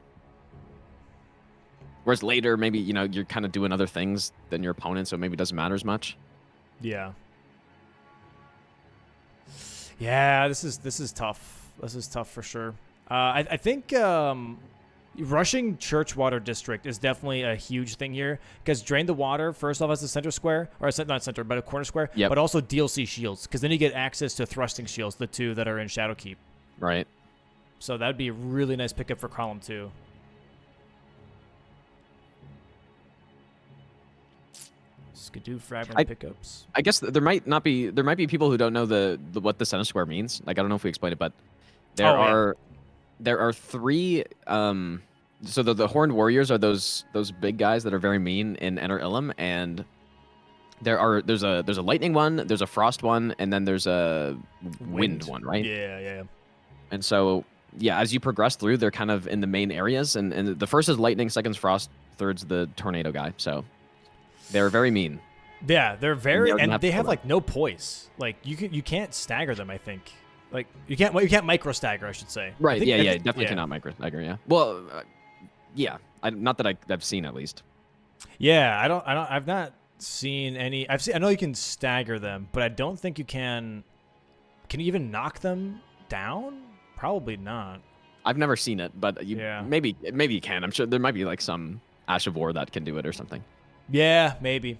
Whereas later, maybe, you're kind of doing other things than your opponent, so maybe it doesn't matter as much. Yeah. Yeah, this is tough. This is tough for sure. I think Rushing Churchwater District is definitely a huge thing here because Drain the Water, first off, as a center square, or not center, but a corner square, but also DLC shields because then you get access to thrusting shields, the 2 that are in Shadowkeep. Right. So that would be a really nice pickup for column 2. Skidoo fragment pickups. I guess there might be people who don't know what the center square means. Like I don't know if we explained it, but there are 3 so the horned warriors are those big guys that are very mean in Enter Ilum, and there's a lightning one, there's a frost one, and then there's a wind one, right? Yeah. And so as you progress through, they're kind of in the main areas, and the first is lightning, second's frost, third's the tornado guy. So they're very mean. Yeah, they're very, and they have like no poise. Like you can't stagger them, I think. Like you can't micro stagger, I should say. Right. Definitely cannot micro stagger. Yeah. Well, not that I've seen at least. Yeah, I've not seen any. I know you can stagger them, but I don't think you can. Can you even knock them down? Probably not. I've never seen it, but maybe you can. I'm sure there might be like some Ash of War that can do it or something. Yeah, maybe.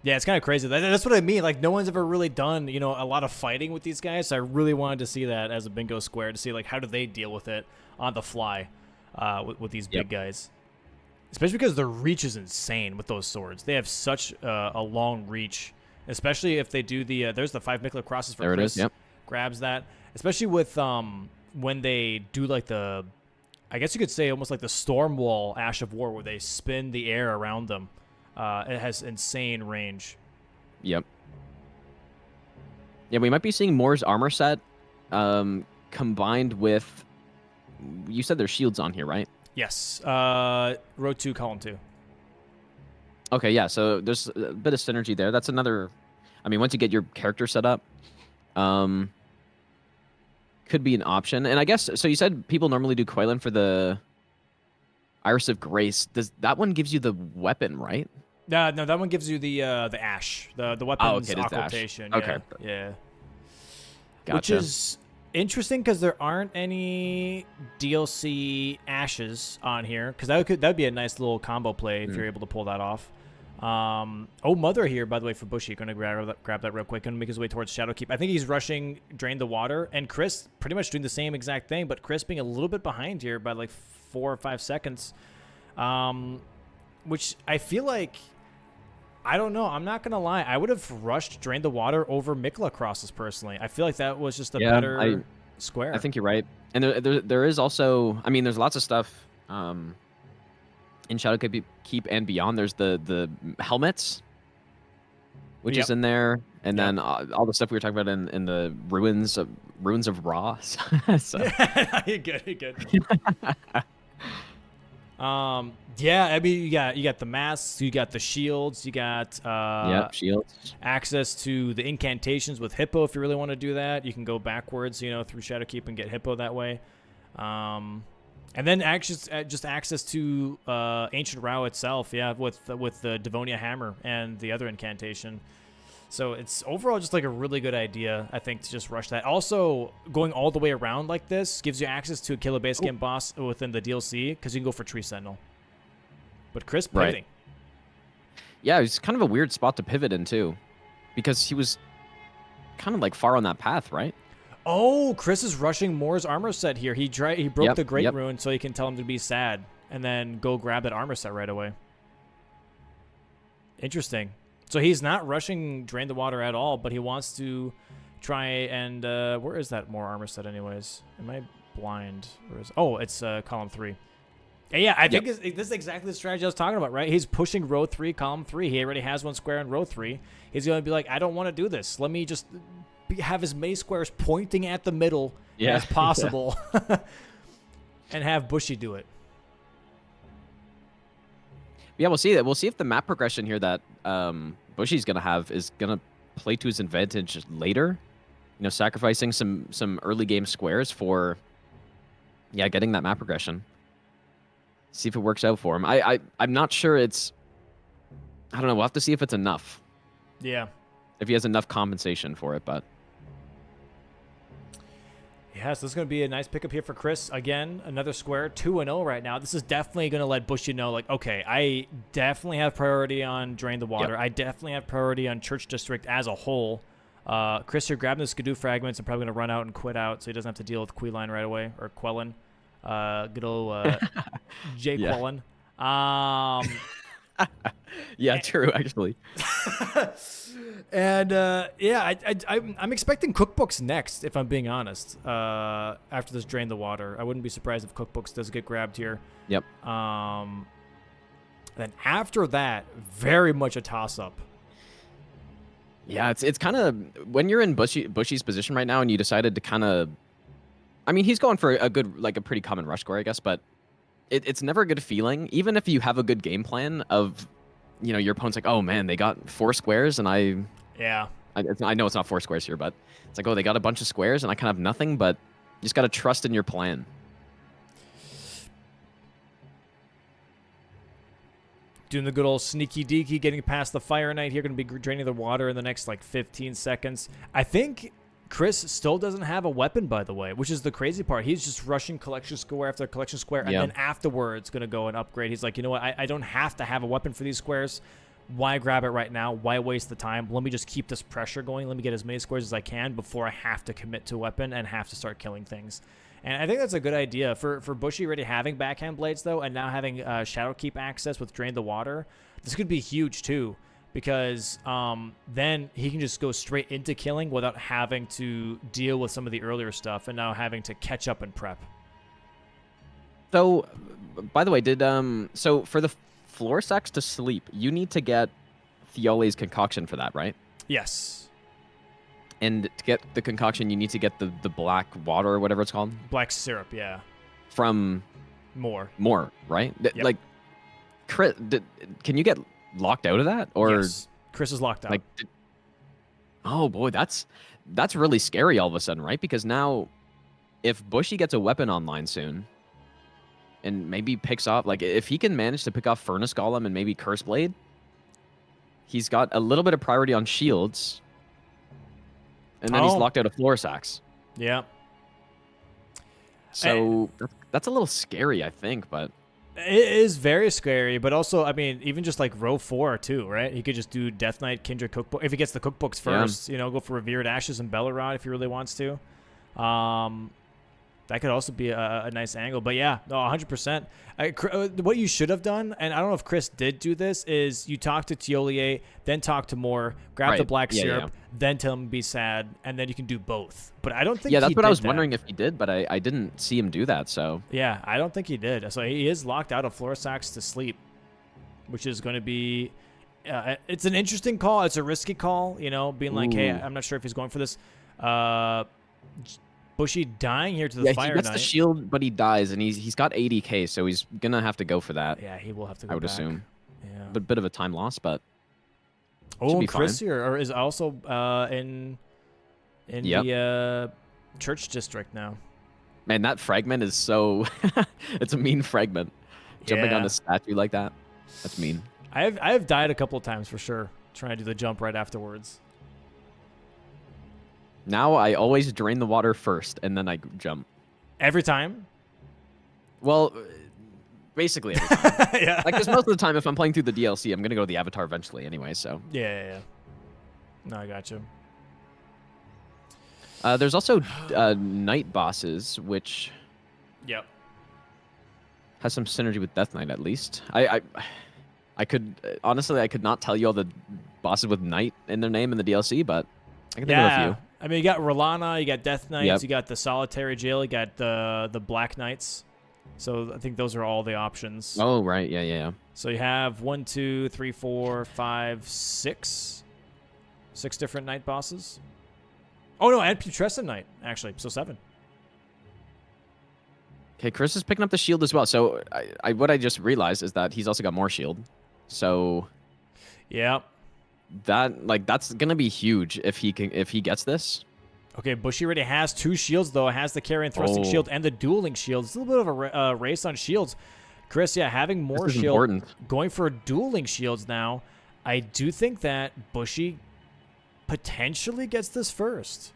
Yeah, it's kind of crazy. That's what I mean. Like, no one's ever really done, a lot of fighting with these guys. So I really wanted to see that as a bingo square to see, like, how do they deal with it on the fly with these big guys. Especially because their reach is insane with those swords. They have such a long reach, especially if they do the, there's the 5 Mikla crosses for Chris. There it is, Grabs that. Especially with, when they do, like, I guess you could say almost like the Storm Wall Ash of War where they spin the air around them. It has insane range. Yep. Yeah, we might be seeing Moore's armor set combined with... You said there's shields on here, right? Yes. Row 2, column 2. Okay, yeah, so there's a bit of synergy there. That's another... I mean, once you get your character set up, could be an option. And I guess... So you said people normally do Quaylen for the Iris of Grace. Does that one gives you the weapon, right? No, that one gives you the ash, the weapons occultation. Okay. Yeah. Gotcha. Which is interesting because there aren't any DLC ashes on here because that'd be a nice little combo play if you're able to pull that off. Mother here, by the way, for Bushy, going to grab that real quick and make his way towards Shadowkeep. I think he's rushing Drain the Water, and Chris pretty much doing the same exact thing, but Chris being a little bit behind here by like 4 or 5 seconds, which I feel like, I don't know. I'm not going to lie. I would have rushed Drain the Water over Mikla crosses personally. I feel like that was just a better square. I think you're right. And there is also, I mean, there's lots of stuff in Shadowkeep and beyond. There's the helmets, which is in there. And then all the stuff we were talking about in the ruins of Ra. So. You're good. Yeah, I mean, you got the masks, you got the shields, you got shields, access to the incantations with Hippo if you really want to do that. You can go backwards, through Shadowkeep and get Hippo that way. And then just access to Ancient Rao itself, with the Devonia Hammer and the other incantation. So it's overall just like a really good idea, I think, to just rush that. Also, going all the way around like this gives you access to a Killer Base Game boss within the DLC because you can go for Tree Sentinel. But Chris pivoting. Right. Yeah, it's kind of a weird spot to pivot in, too, because he was kind of like far on that path, right? Oh, Chris is rushing Moore's armor set here. He broke the Great Rune so he can tell him to be sad and then go grab that armor set right away. Interesting. So he's not rushing Drain the Water at all, but he wants to try and... where is that more armor set anyways? Am I blind? It's column 3. And yeah, I think this is exactly the strategy I was talking about, right? He's pushing row 3, column 3. He already has one square in row 3. He's going to be like, I don't want to do this. Let me just have as many squares pointing at the middle as possible and have Bushy do it. Yeah, we'll see that. We'll see if the map progression here that Bushy's going to have is going to play to his advantage later. Sacrificing some early game squares for, getting that map progression. See if it works out for him. I'm not sure it's... I don't know. We'll have to see if it's enough. Yeah. If he has enough compensation for it, but... Yeah, so this is going to be a nice pickup here for Chris. Again, another square, 2-0 right now. This is definitely going to let Bushy know, like, okay, I definitely have priority on Drain the Water. Yep. I definitely have priority on Church District as a whole. Chris, you're grabbing the Skidoo fragments and probably going to run out and quit out so he doesn't have to deal with Queeline right away, or Quellen. Good old Jay Yeah. Quellen. Yeah, true, actually. And yeah, I'm expecting cookbooks next, if I'm being honest. After this Drain the Water, I wouldn't be surprised if cookbooks does get grabbed here. Yep. Then after that, very much a toss-up. Yeah, it's kind of when you're in Bushy's position right now, and you decided to kind of, I mean, he's going for a good, like a pretty common rush score, I guess, but it's never a good feeling, even if you have a good game plan of, you know, your opponent's like, oh man, they got 4 squares, and I know it's not 4 squares here, but it's like, oh, they got a bunch of squares, and I kind of have nothing, but you just got to trust in your plan. Doing the good old sneaky deaky, getting past the Fire Knight here, going to be draining the water in the next, like, 15 seconds. I think Chris still doesn't have a weapon, by the way, which is the crazy part. He's just rushing collection square after collection square, and then afterwards going to go and upgrade. He's like, you know what? I don't have to have a weapon for these squares. Why grab it right now? Why waste the time? Let me just keep this pressure going. Let me get as many squares as I can before I have to commit to a weapon and have to start killing things. And I think that's a good idea. For Bushy already having backhand blades, though, and now having Shadowkeep access with Drain the Water, this could be huge, too. Because then he can just go straight into killing without having to deal with some of the earlier stuff and now having to catch up and prep. So, by the way, so for the floor sacks to sleep, you need to get Thiole's concoction for that, right? Yes. And to get the concoction, you need to get the black water or whatever it's called. Black syrup, yeah. From More, right? Yep. Like, Chris, can you get locked out of that, or yes. Chris is locked out? Like, oh boy, that's really scary all of a sudden, right? Because now, if Bushy gets a weapon online soon, and maybe picks off, like, if he can manage to pick off Furnace Golem and maybe Curse Blade, he's got a little bit of priority on shields, and then he's locked out of floor sacks. Yeah. So that's a little scary, I think, but. It is very scary, but also, I mean, even just like row 4 too, right? He could just do Death Knight, Kindred Cookbook. If he gets the cookbooks first, you know, go for Revered Ashes and Bellerod if he really wants to. That could also be a nice angle. But yeah, no, 100%. What you should have done, and I don't know if Chris did do this, is you talk to Tiolier, then talk to Moore, grab the black syrup, then tell him to be sad, and then you can do both. But I don't think that's what I was wondering if he did, but I didn't see him do that, so. Yeah, I don't think he did. So he is locked out of floor sacks to sleep, which is going to be... it's an interesting call. It's a risky call, you know, being like, hey, I'm not sure if he's going for this. Bushy dying here to the Fire Knight. He gets the shield, but he dies, and he's got 80k, so he's gonna have to go for that. Yeah, he will have to go I would back. assume. Yeah. But bit of a time loss, but. Oh, and Chris here is also in the Church District now. Man, that fragment is so. It's a mean fragment. Jumping on a statue like that. That's mean. I've died a couple of times for sure, trying to do the jump right afterwards. Now I always drain the water first, and then I jump. Every time? Well, basically every time. Yeah. Like, because most of the time, if I'm playing through the DLC, I'm going to go to the Avatar eventually anyway, so. Yeah. No, I got you. There's also Night Bosses, which... Yep. Has some synergy with Death Knight, at least. I could... Honestly, I could not tell you all the bosses with Knight in their name in the DLC, but I can think of a few. I mean, you got Rolana, you got Death Knights, you got the Solitary Jail, you got the Black Knights. So I think those are all the options. Oh, right. Yeah. So you have 1, 2, 3, 4, 5, 6. 6 different Knight bosses. Oh, no, and Putrescent Knight, actually. So 7. Okay, Chris is picking up the shield as well. So what I just realized is that he's also got more shield. So... Yeah. That's gonna be huge if he gets this. Okay, Bushy already has 2 shields though. It has the carry and thrusting shield and the dueling shield. It's a little bit of a race on shields. Chris, having more shield, important. Going for dueling shields now. I do think that Bushy potentially gets this first.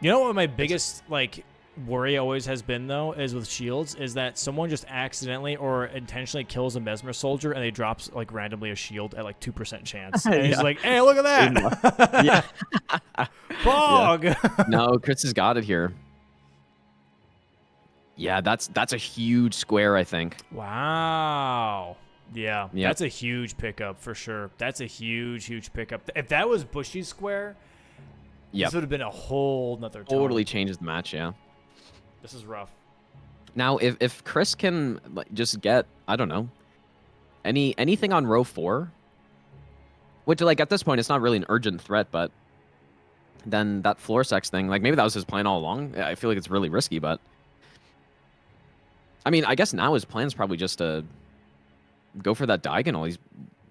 You know what my biggest like worry always has been though is with shields is that someone just accidentally or intentionally kills a mesmer soldier and they drops like randomly a shield at like 2% chance. And he's like, hey, look at that. Yeah. Fog. Yeah. No, Chris has got it here. Yeah, that's a huge square, I think. Wow. Yeah, Yep. that's a huge pickup for sure. That's a huge pickup. If that was Bushy square, this would have been a whole nother tone. Totally changes the match, yeah. This is rough. Now, if Chris can like, just get, I don't know, anything on row 4, which like at this point it's not really an urgent threat, but then that floor sex thing, like maybe that was his plan all along. I feel like it's really risky, but I mean, I guess now his plan's probably just to go for that diagonal.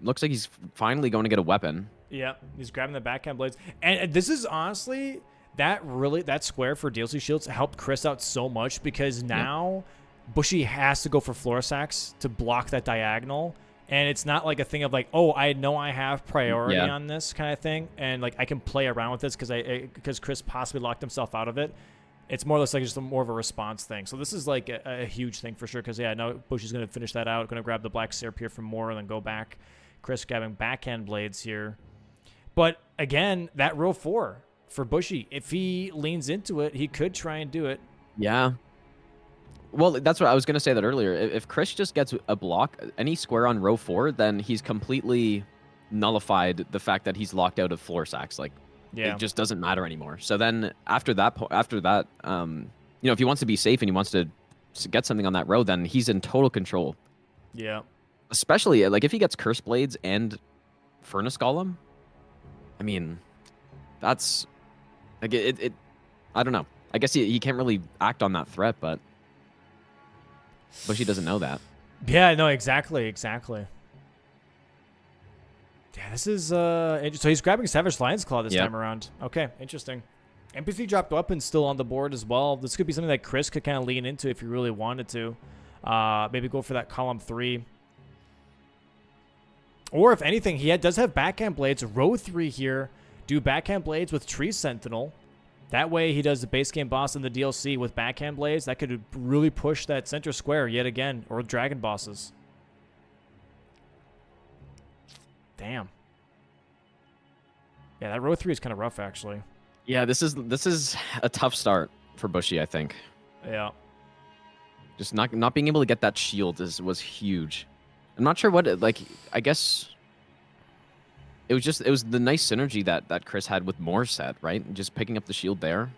Looks like he's finally going to get a weapon. Yeah, he's grabbing the backhand blades, and this is honestly. That square for DLC shields helped Chris out so much because now Bushy has to go for floor sacks to block that diagonal, and it's not like a thing of like, oh, I know I have priority on this kind of thing, and like I can play around with this because Chris possibly locked himself out of it. It's more or less like just more of a response thing. So this is like a huge thing for sure because yeah, now Bushy's gonna finish that out, gonna grab the black syrup here for more, and then go back. Chris grabbing backhand blades here, but again, that row 4. For Bushy, if he leans into it, he could try and do it. Yeah. Well, that's what I was going to say that earlier. If Chris just gets a block, any square on row 4, then he's completely nullified the fact that he's locked out of floor sacks. Like, it just doesn't matter anymore. So then after that, if he wants to be safe and he wants to get something on that row, then he's in total control. Yeah. Especially like if he gets Curse Blades and Furnace Golem. I mean, that's like it. I don't know. I guess he can't really act on that threat, but Bushy doesn't know that. Yeah, no, exactly. Yeah, this is so he's grabbing Savage Lion's Claw this time around. Okay, interesting. Empathy dropped weapons still on the board as well. This could be something that Chris could kind of lean into if he really wanted to. Maybe go for that column 3. Or if anything, he does have backhand blades. Row 3 here. Do backhand blades with Tree Sentinel. That way he does the base game boss in the DLC with backhand blades. That could really push that center square yet again. Or dragon bosses. Damn. Yeah, that row 3 is kind of rough, actually. Yeah, this is a tough start for Bushy, I think. Yeah. Just not being able to get that shield was huge. I'm not sure what like I guess it was the nice synergy that Chris had with Morset, right? Just picking up the shield there.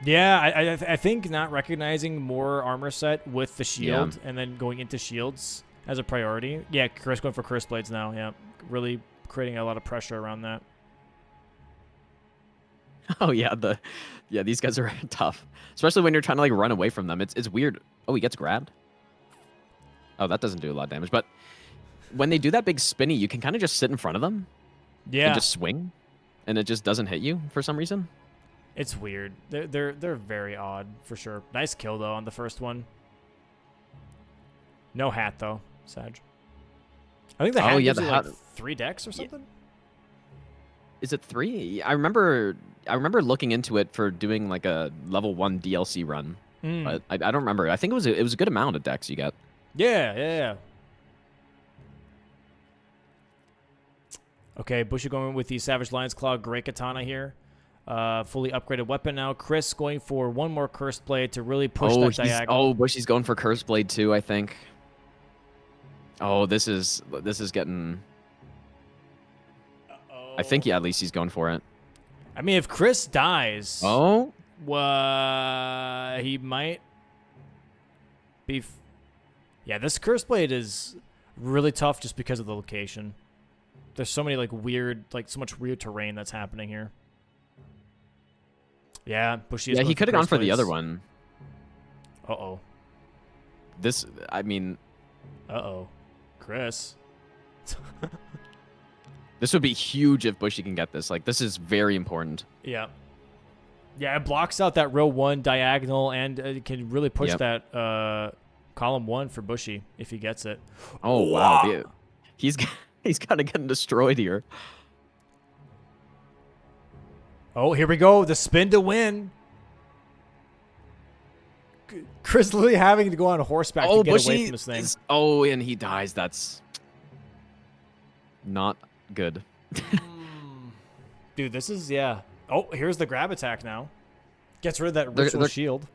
Yeah, I think not recognizing more armor set with the shield and then going into shields as a priority. Yeah, Chris going for Curse Blades now. Yeah, really creating a lot of pressure around that. Oh yeah, these guys are tough, especially when you're trying to like run away from them. It's weird. Oh, he gets grabbed. Oh, that doesn't do a lot of damage, but when they do that big spinny, you can kind of just sit in front of them. Yeah. And just swing, and it just doesn't hit you for some reason. It's weird. They're very odd for sure. Nice kill though on the first one. No hat though, Sag. I think the hat gives you like 3 decks or something. Yeah. Is it 3? I remember looking into it for doing like a level 1 DLC run, but I don't remember. I think it was a good amount of decks you get. Yeah. Okay, Bushy going with the Savage Lion's Claw, great katana here. Fully upgraded weapon now. Chris going for one more Cursed Blade to really push that diagonal. Oh, Bushy's going for Cursed Blade too, I think. Oh, this is getting... I think at least he's going for it. I mean, if Chris dies... Oh? He might be... Yeah, this Cursed Blade is really tough just because of the location. There's so many, so much weird terrain that's happening here. Yeah, Bushy is... Yeah, he could have gone for the other one. Uh-oh. This, I mean... Uh-oh. Chris. This would be huge if Bushy can get this. Like, this is very important. Yeah. Yeah, it blocks out that row 1 diagonal, and it can really push that column 1 for Bushy if he gets it. Oh, wow. Dude. He's kind of getting destroyed here. Oh, here we go. The spin to win. Chris literally having to go on horseback to get Bushy away from this thing. And he dies. That's not good. Dude, this is, yeah. Oh, here's the grab attack now. Gets rid of that ritual shield.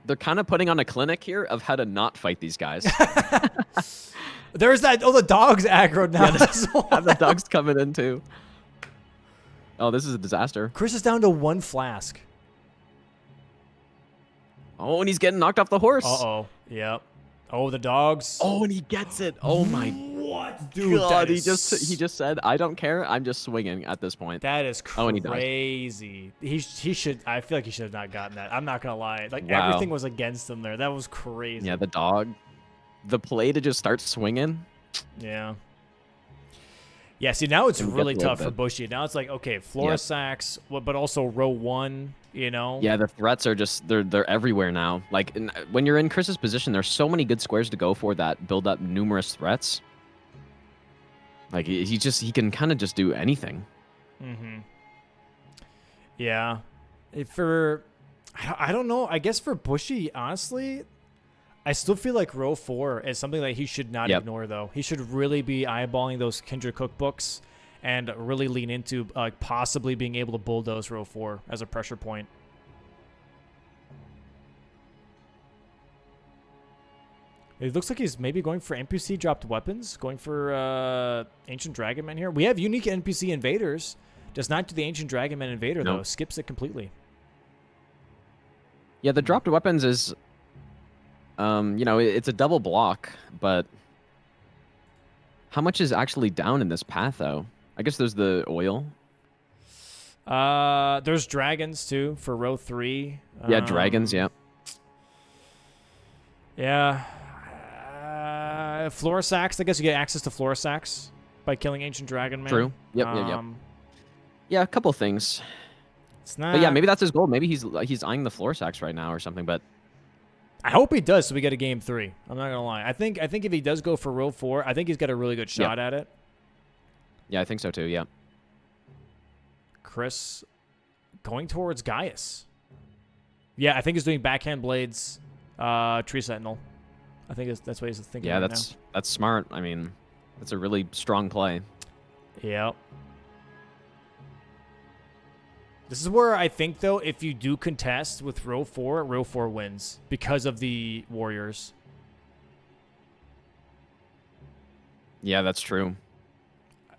They're kind of putting on a clinic here of how to not fight these guys. There's that. Oh, the dog's aggroed now. Yeah, the dog's coming in too. Oh, this is a disaster. Chris is down to 1 flask. Oh, and he's getting knocked off the horse. Uh-oh. Yep. Oh, the dogs. Oh, and he gets it. Oh my what? Dude, God, he just said, I don't care. I'm just swinging at this point. That is crazy. Oh, and he died. He should. I feel like he should have not gotten that. I'm not gonna lie. Like Wow. everything was against him there. That was crazy. Yeah, the dog. The play to just start swinging. Yeah. Yeah, see, now it's And really gets a tough for little Bushy. Now it's like, okay, floor sacks, but also row 1, you know? Yeah, the threats are just, they're everywhere now. Like, when you're in Chris's position, there's so many good squares to go for that build up numerous threats. Like, he can kind of just do anything. Mm-hmm. Yeah. I don't know. I guess for Bushy, honestly, I still feel like row 4 is something that he should not ignore, though. He should really be eyeballing those Kindred cookbooks and really lean into possibly being able to bulldoze row 4 as a pressure point. It looks like he's maybe going for NPC dropped weapons, going for Ancient Dragon Men here. We have unique NPC invaders. Does not do the Ancient Dragon Men invader, though. Skips it completely. Yeah, the dropped weapons is... you know, it's a double block, but how much is actually down in this path, though? I guess there's the oil. There's dragons, too, for row 3. Yeah, dragons, yeah. Yeah. Floor sacks, I guess you get access to floor sacks by killing Ancient Dragon Man. True. Yep. Yeah, a couple things. It's not... But yeah, maybe that's his goal. Maybe he's eyeing the floor sacks right now or something, but... I hope he does, so we get a game 3. I'm not gonna lie. I think if he does go for row 4, I think he's got a really good shot at it. Yeah, I think so too. Yeah. Chris going towards Gaius. Yeah, I think he's doing backhand blades, tree sentinel. I think that's what he's thinking. Yeah, right that's smart. I mean, that's a really strong play. Yep. This is where I think, though, if you do contest with row 4 wins because of the warriors. Yeah, that's true.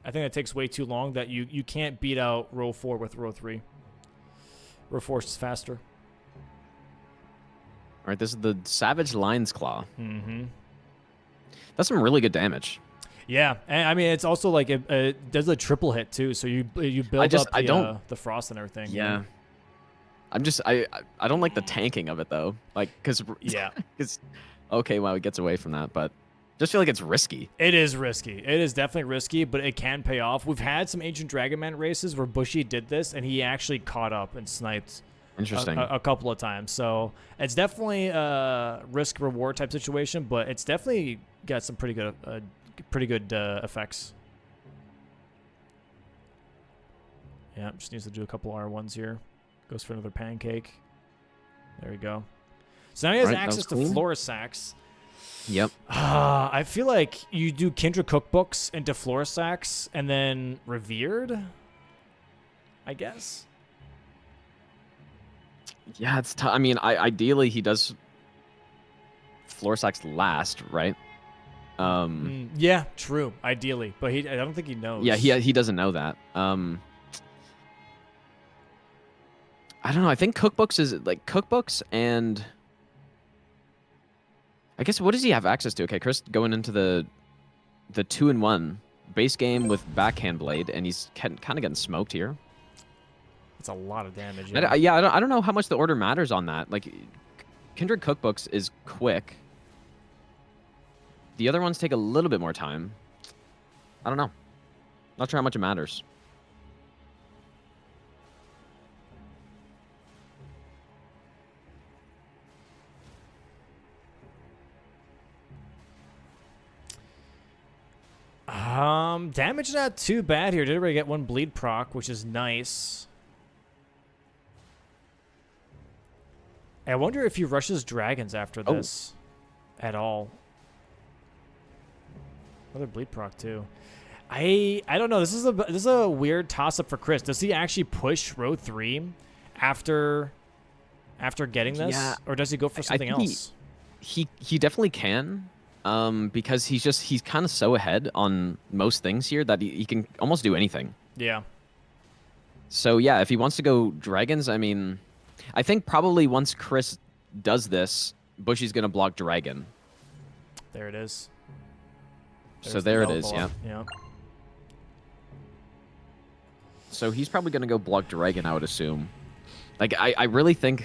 I think that takes way too long that you can't beat out row 4 with row 3. Row 4 is faster. All right, this is the Savage Lion's Claw. Mm-hmm. That's some really good damage. Yeah, and I mean it's also like it does a triple hit too, so you build up the frost and everything. Yeah, I don't like the tanking of it though, like because okay, well, it gets away from that, but just feel like it's risky. It is risky. It is definitely risky, but it can pay off. We've had some Ancient Dragon Man races where Bushy did this, and he actually caught up and sniped. Interesting. A couple of times, so it's definitely a risk reward type situation, but it's definitely got some pretty good effects. Yeah, just needs to do a couple R1s here. Goes for another pancake. There we go. So now he has access to floor sacks. Yep. I feel like you do Kindred cookbooks into floor sacks and then revered, I guess. Yeah, it's tough. I mean, ideally he does floor sacks last, right? Yeah, true. Ideally, but I don't think he knows. Yeah, he doesn't know that. I don't know. I think cookbooks is like cookbooks and I guess what does he have access to? Okay, Chris going into the 2-in-1 base game with backhand blade, and he's kind of getting smoked here. It's a lot of damage. Yeah, I don't know how much the order matters on that. Like, Kindred cookbooks is quick. The other ones take a little bit more time. I don't know. Not sure how much it matters. Damage not too bad here. Did already get 1 bleed proc, which is nice. I wonder if he rushes dragons after this at all. Another bleed proc too. I don't know. This is a weird toss up for Chris. Does he actually push row 3 after getting this, or does he go for something else? He definitely can, because he's kind of so ahead on most things here that he can almost do anything. Yeah. So yeah, if he wants to go dragons, I mean, I think probably once Chris does this, Bushy's gonna block dragon. There it is. So there it is. Yeah. Yeah. So he's probably gonna go block dragon, I would assume. Like I really think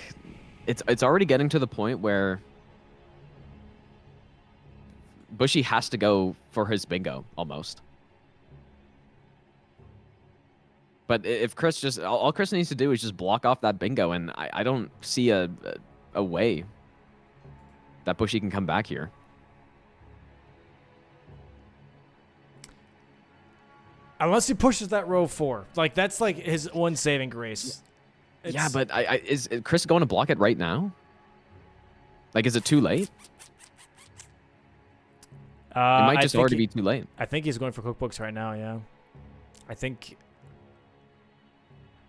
it's already getting to the point where Bushy has to go for his bingo almost. But if Chris just all Chris needs to do is just block off that bingo, and I don't see a way that Bushy can come back here. Unless he pushes that row 4. Like, that's like his one saving grace. Yeah, but is Chris going to block it right now? Like, is it too late? It might just already be too late. I think he's going for cookbooks right now, yeah. I think...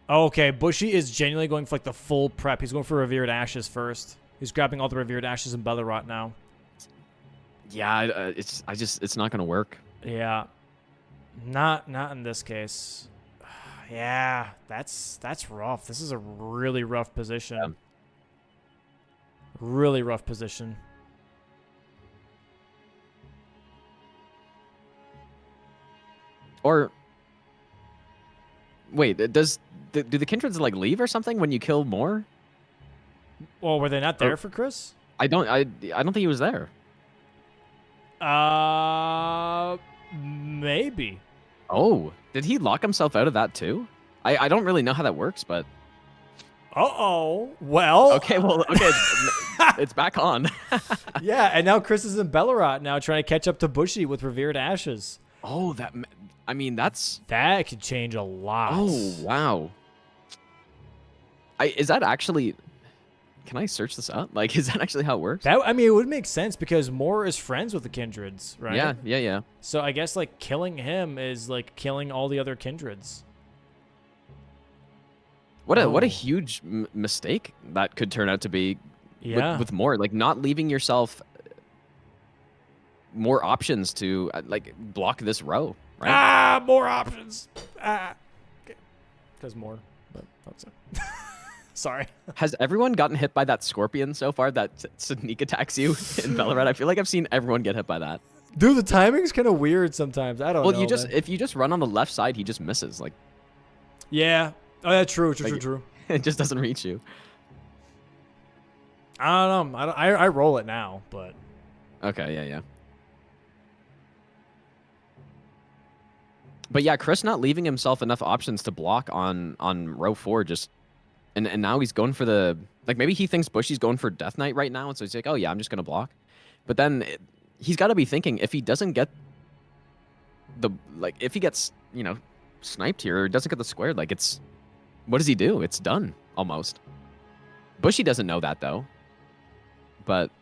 Oh, okay, Bushy is genuinely going for, like, the full prep. He's going for Revered Ashes first. He's grabbing all the Revered Ashes and Bellerot now. Yeah, it's not going to work. Yeah. Not in this case. Yeah, that's rough. This is a really rough position. Yeah. Really rough position. Or wait, do the Kindreds like leave or something when you kill more? Well, were they not there for Chris? I don't think he was there. Maybe. Oh, did he lock himself out of that too? I don't really know how that works, but... Uh-oh. Well... Okay, it's back on. Yeah, and now Chris is in Bellerot now trying to catch up to Bushy with Revered Ashes. Oh, I mean, that's... That could change a lot. Oh, wow. Is that actually... Can I search this up? Like, is that actually how it works? I mean, it would make sense because Moore is friends with the Kindreds, right? Yeah. So I guess, like, killing him is, like, killing all the other Kindreds. What a huge mistake that could turn out to be with Moore. Like, not leaving yourself more options to, like, block this row, right? More options. Because more, but that's it. Sorry. Has everyone gotten hit by that scorpion so far that sneak attacks you in Bellerot? I feel like I've seen everyone get hit by that. Dude, the timing's kind of weird sometimes. I don't know. Well, if you just run on the left side, he just misses. Like, yeah. Oh, yeah, true. It just doesn't reach you. I don't know. I roll it now, but... Okay, yeah. But yeah, Chris not leaving himself enough options to block on row 4 just... And now he's going for the... Like, maybe he thinks Bushy's going for Death Knight right now, and so he's like, oh, yeah, I'm just going to block. But then he's got to be thinking, if he doesn't get the... Like, if he gets, sniped here, or doesn't get the squared, like, it's... What does he do? It's done, almost. Bushy doesn't know that, though. But...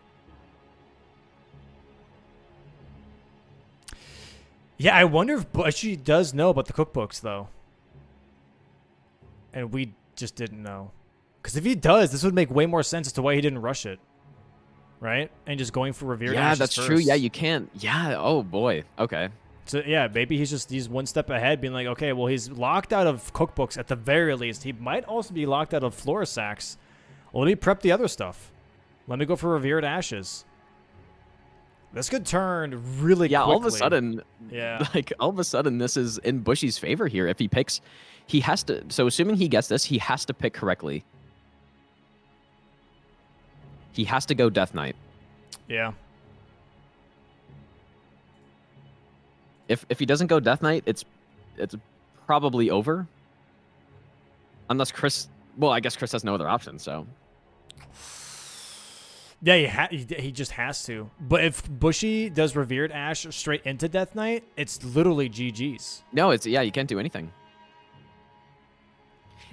Yeah, I wonder if Bushy does know about the cookbooks, though. And we just didn't know. Because if he does, this would make way more sense as to why he didn't rush it. Right? And just going for Revered Ashes. Yeah, that's true. Yeah, you can't. Yeah, oh boy. Okay. So, yeah, maybe he's one step ahead, being like, okay, well, he's locked out of cookbooks at the very least. He might also be locked out of floor sacks. Well, let me prep the other stuff. Let me go for Revered Ashes. This could turn really quickly. All of a sudden, all of a sudden, this is in Bushy's favor here. If he picks, he has to. So assuming he gets this, he has to pick correctly. He has to go Death Knight. Yeah. If he doesn't go Death Knight, it's probably over. Unless Chris. Well, I guess Chris has no other option. So. Yeah, he just has to. But if Bushy does Revered Ash straight into Death Knight, it's literally GG's. No, you can't do anything.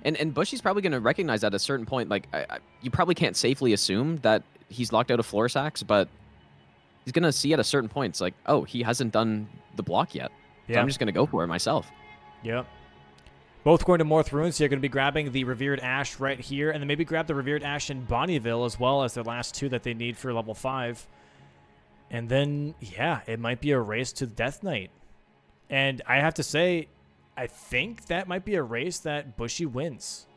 And Bushy's probably going to recognize that at a certain point. Like, you probably can't safely assume that he's locked out of floor sacks, but he's going to see at a certain point, it's like, oh, he hasn't done the block yet. So I'm just going to go for it myself. Yep. Both going to Morth Ruins, so you're going to be grabbing the Revered Ash right here, and then maybe grab the Revered Ash in Bonneville as well as their last 2 that they need for level 5. And then, yeah, it might be a race to Death Knight. And I have to say, I think that might be a race that Bushy wins.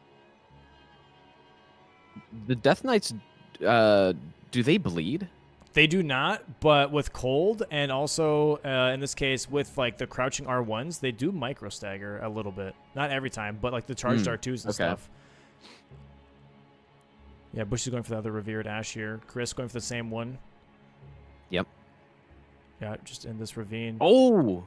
The Death Knights, do they bleed? They do not, but with cold and also, in this case, with like the crouching R1s, they do micro stagger a little bit. Not every time, but like the charged R2s and stuff. Yeah, Bushy's going for the other Revered Ash here. Chris going for the same one. Yep. Yeah, just in this ravine. Oh!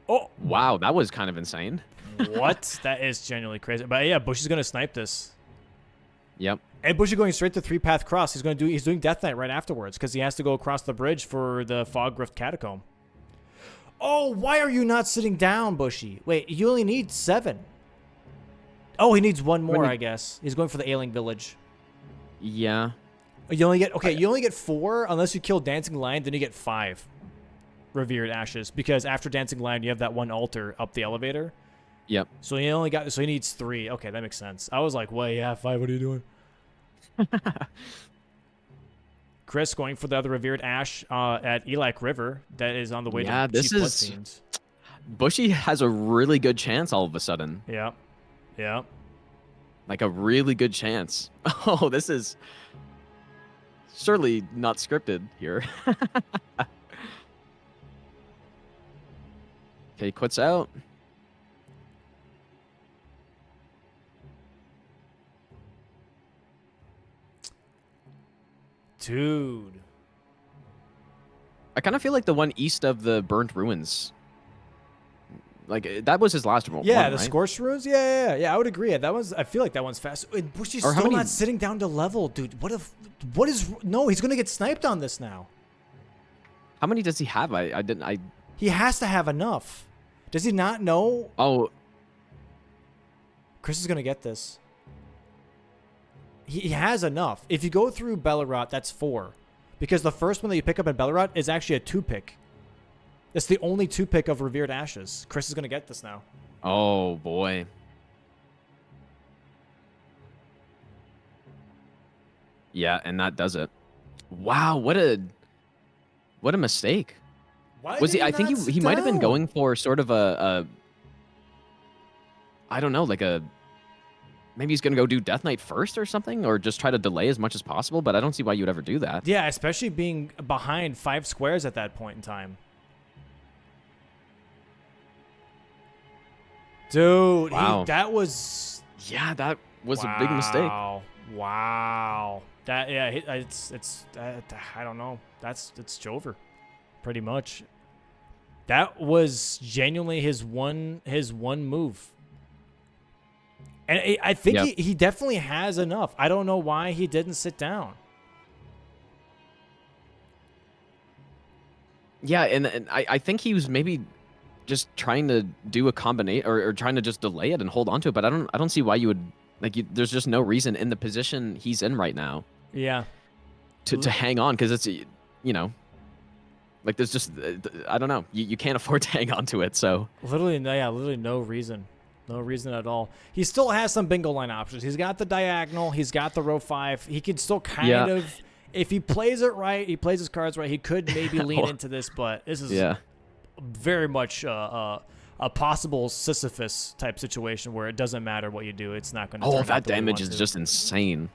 Oh! Wow, that was kind of insane. What? That is genuinely crazy. But yeah, Bushy's going to snipe this. Yep. And Bushy going straight to 3-path cross. He's doing Death Knight right afterwards because he has to go across the bridge for the Fog Rift Catacomb. Oh, why are you not sitting down, Bushy? Wait, you only need 7. Oh, he needs 1 more, I guess. He's going for the Ailing Village. Yeah. You only get 4 unless you kill Dancing Lion. Then you get 5 Revered Ashes because after Dancing Lion you have that one altar up the elevator. Yep. So he needs 3. Okay, that makes sense. I was like, wait, yeah, 5. What are you doing? Chris going for the other Revered Ash at Elak River that is on the way to this is Bloodfiends. Bushy has a really good chance all of a sudden. Yeah. Yeah. Like a really good chance. Oh, this is surely not scripted here. Okay, quits out. Dude. I kind of feel like the one east of the Burnt Ruins. Like, that was his last one, Yeah, the right? Scorched Ruins? Yeah, I would agree. I feel like that one's fast. And Bushy's still not sitting down to level, dude. No, he's going to get sniped on this now. How many does he have? He has to have enough. Does he not know? Oh. Chris is going to get this. He has enough. If you go through Bellerot, that's 4. Because the first one that you pick up in Bellerot is actually a 2-pick. It's the only 2-pick of Revered Ashes. Chris is going to get this now. Oh, boy. Yeah, and that does it. Wow, what a mistake. Why was he? I think he might have been going for sort of a I don't know, like maybe he's gonna go do Death Knight first or something, or just try to delay as much as possible. But I don't see why you would ever do that. Yeah, especially being behind 5 squares at that point in time. Dude, wow. that was a big mistake. Wow. That it's I don't know. It's over, pretty much. That was genuinely his one move. And I think he definitely has enough. I don't know why he didn't sit down. Yeah, and I think he was maybe just trying to do a combination or trying to just delay it and hold on to it. But I don't see why you would there's just no reason in the position he's in right now. Yeah. To hang on because it's like there's just I don't know you can't afford to hang on to it. So literally no reason. No reason at all. He still has some bingo line options. He's got the diagonal. He's got the row 5. He could still kind of, if he plays it right, he plays his cards right, he could maybe lean into this, but this is very much a possible Sisyphus type situation where it doesn't matter what you do. It's not going to turn out that the way you damage want is to. just insane.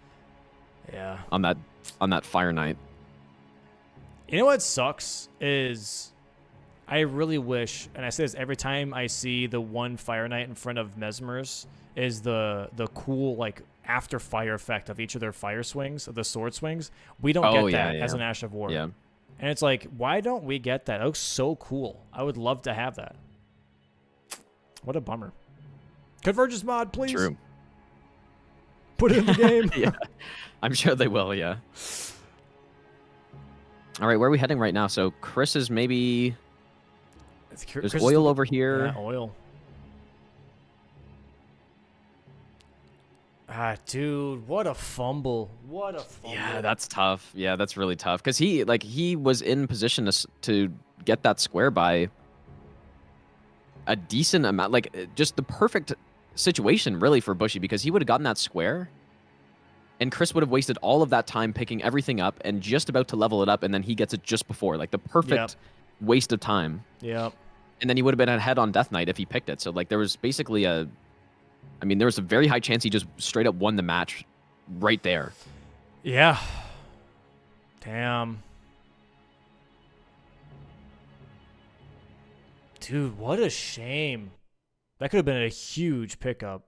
Yeah. On that Fire Knight. You know what sucks is I really wish, and I say this every time I see the one Fire Knight in front of Mesmer's, is the cool like after fire effect of each of their fire swings, of the sword swings. We don't get that as an Ash of War. Yeah. And it's like, why don't we get that? It looks so cool. I would love to have that. What a bummer. Convergence mod, please. True. Put it in the game. Yeah. I'm sure they will, yeah. All right, where are we heading right now? So Chris is maybe... There's oil over here. Yeah, oil. Ah, dude, what a fumble. What a fumble. Yeah, that's tough. Yeah, that's really tough because he was in position to get that square by a decent amount, like just the perfect situation really for Bushy, because he would have gotten that square and Chris would have wasted all of that time picking everything up and just about to level it up, and then he gets it just before, like the perfect waste of time. Yep. And then he would have been ahead on Death Knight if he picked it. So like there was basically there was a very high chance he just straight up won the match right there. Yeah. Damn. Dude, what a shame. That could have been a huge pickup.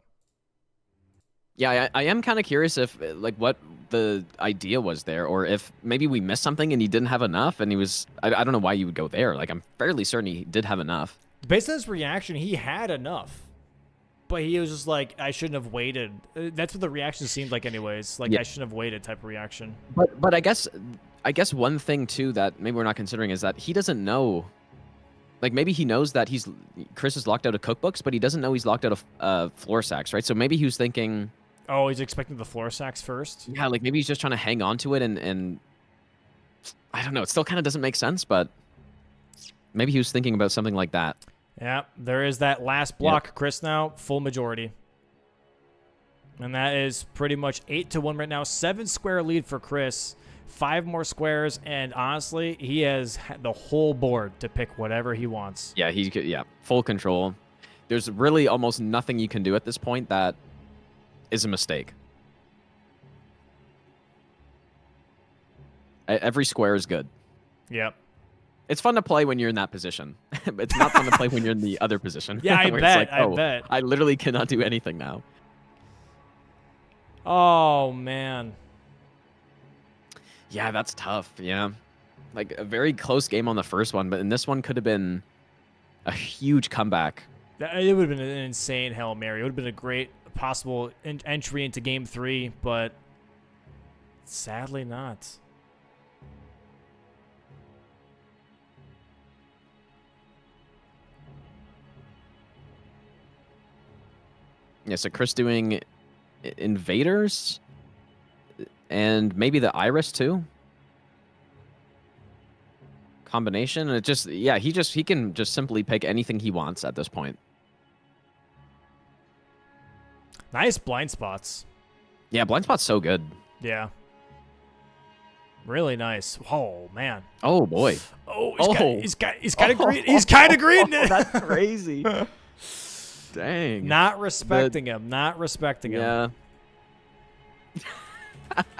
Yeah, I am kind of curious if like what the idea was there, or if maybe we missed something and he didn't have enough, and he was I don't know why you would go there. Like I'm fairly certain he did have enough. Based on his reaction, he had enough. But he was just like, I shouldn't have waited. That's what the reaction seemed like anyways. Like, I shouldn't have waited type of reaction. But I guess one thing too that maybe we're not considering is that he doesn't know. Like maybe he knows that Chris is locked out of cookbooks, but he doesn't know he's locked out of floor sacks, right? So maybe he was thinking, oh, he's expecting the floor sacks first? Yeah, like maybe he's just trying to hang on to it and I don't know. It still kind of doesn't make sense, but maybe he was thinking about something like that. Yeah, there is that last block. Chris now, full majority. And that is pretty much 8-1 right now. 7 square lead for Chris. 5 more squares, and honestly, he has the whole board to pick whatever he wants. Yeah, full control. There's really almost nothing you can do at this point that is a mistake. Every square is good. Yep. It's fun to play when you're in that position. It's not fun to play when you're in the other position. Yeah, I bet. I bet. I literally cannot do anything now. Oh, man. Yeah, that's tough. Yeah. Like a very close game on the first one, but in this one could have been a huge comeback. It would have been an insane Hail Mary. It would have been a great possible entry into Game 3, but sadly not. Yeah, so Chris doing invaders and maybe the iris too. Combination, and it just he can just simply pick anything he wants at this point. Nice blind spots. Yeah, blind spot's so good. Yeah. Really nice. Oh man. Oh boy. Oh, he's kind of green. He's kind of green. That's crazy. Dang. Not respecting him. Not respecting him. Yeah.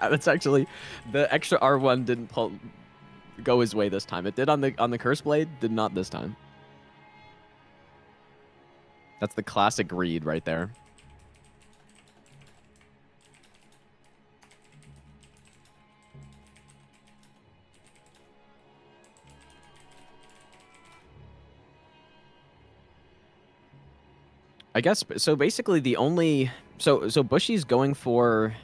That's actually the extra R1 didn't go his way this time. It did on the curse blade, did not this time. That's the classic greed right there. I guess so. Basically, the only so Bushy's going for.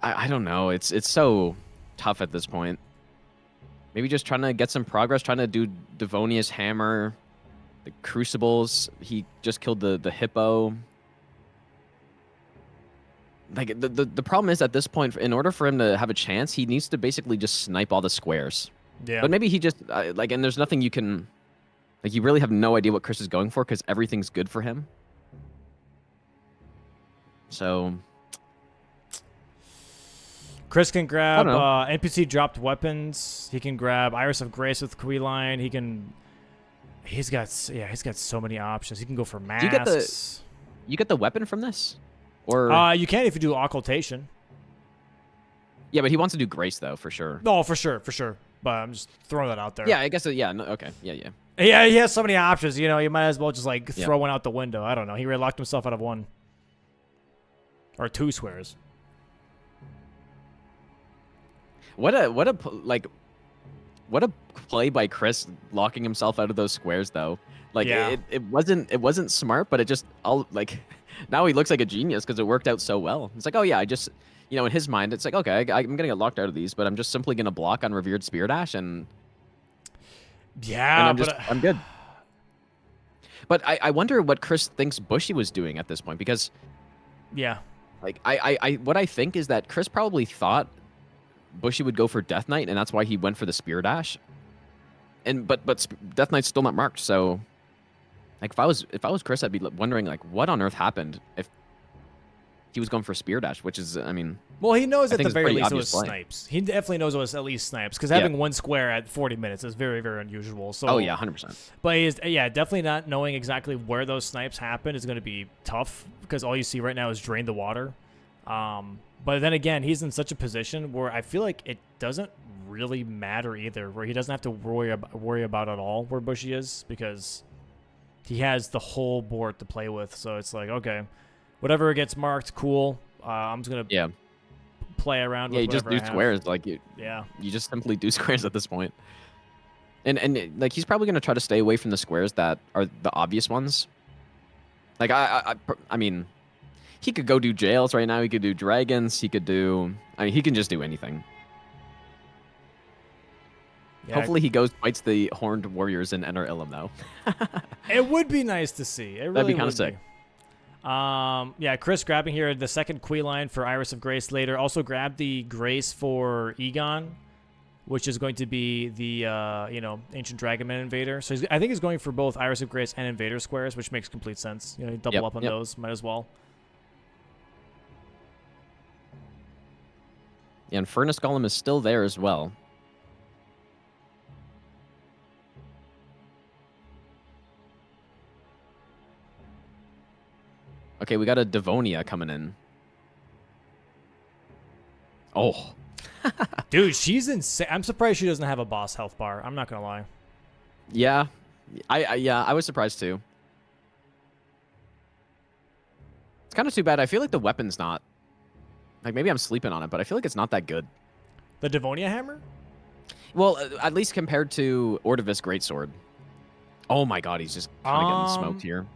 I don't know. It's so tough at this point. Maybe just trying to get some progress, trying to do Devonia's hammer, the crucibles. He just killed the hippo. Like the problem is at this point, in order for him to have a chance, he needs to basically just snipe all the squares. Yeah. But maybe he just like, and there's nothing you can. Like, you really have no idea what Chris is going for because everything's good for him. So... Chris can grab NPC dropped weapons. He can grab Iris of Grace with Queeline. He can... He's got so many options. He can go for masks. You get the weapon from this? Or you can if you do occultation. Yeah, but he wants to do Grace, though, for sure. No, for sure. But I'm just throwing that out there. Yeah, I guess, yeah, no, okay. Yeah. Yeah, he has so many options. You know, you might as well just, like, throw one out the window. I don't know. He already locked himself out of 1. Or 2 swears. What a play by Chris locking himself out of those squares, though. Like, it wasn't smart, but it just, now he looks like a genius because it worked out so well. It's like, oh, yeah, I just... You know, in his mind, it's like, okay, I'm going to get locked out of these, but I'm just simply going to block on Revered Spear Dash, and... Yeah, and I'm good. But I wonder what Chris thinks Bushy was doing at this point, because Yeah. Like what I think is that Chris probably thought Bushy would go for Death Knight, and that's why he went for the Spear Dash. And but Death Knight's still not marked, so like if I was Chris, I'd be wondering like what on earth happened if he was going for Spear Dash, which is, I mean, Well, he knows I at think the it's very pretty least it obvious was play. snipes. He definitely knows it was at least snipes because Yeah. having one square at 40 minutes is very, very unusual. So, oh yeah, 100%. but definitely not knowing exactly where those snipes happen is going to be tough because all you see right now is drain the water. But then again, he's in such a position where I feel like it doesn't really matter either, where he doesn't have to worry about at all where Bushy is because he has the whole board to play with. So it's like, okay, whatever gets marked, cool. I'm just gonna play around. Yeah, with you just do squares. Like you just simply do squares at this point. And like he's probably gonna try to stay away from the squares that are the obvious ones. Like I mean, he could go do jails right now. He could do dragons. He could do. I mean, he can just do anything. Yeah, Hopefully, he goes fights the horned warriors in Enter Ilum though. it would be nice to see. It really That'd be kind would of sick. Yeah, Chris grabbing here the second Queen line for Iris of Grace later. Also grabbed the Grace for Egon, which is going to be the Ancient Dragonman Invader. So I think he's going for both Iris of Grace and Invader squares, which makes complete sense. Double up on those, might as well. Yeah, and Furnace Golem is still there as well. Okay, we got a Devonia coming in. Oh. Dude, she's insane. I'm surprised she doesn't have a boss health bar. I'm not going to lie. Yeah. I was surprised too. It's kind of too bad. I feel like the weapon's not. Like, maybe I'm sleeping on it, but I feel like it's not that good. The Devonia hammer? Well, at least compared to Ordovis Greatsword. Oh my god, he's just kind of getting smoked here.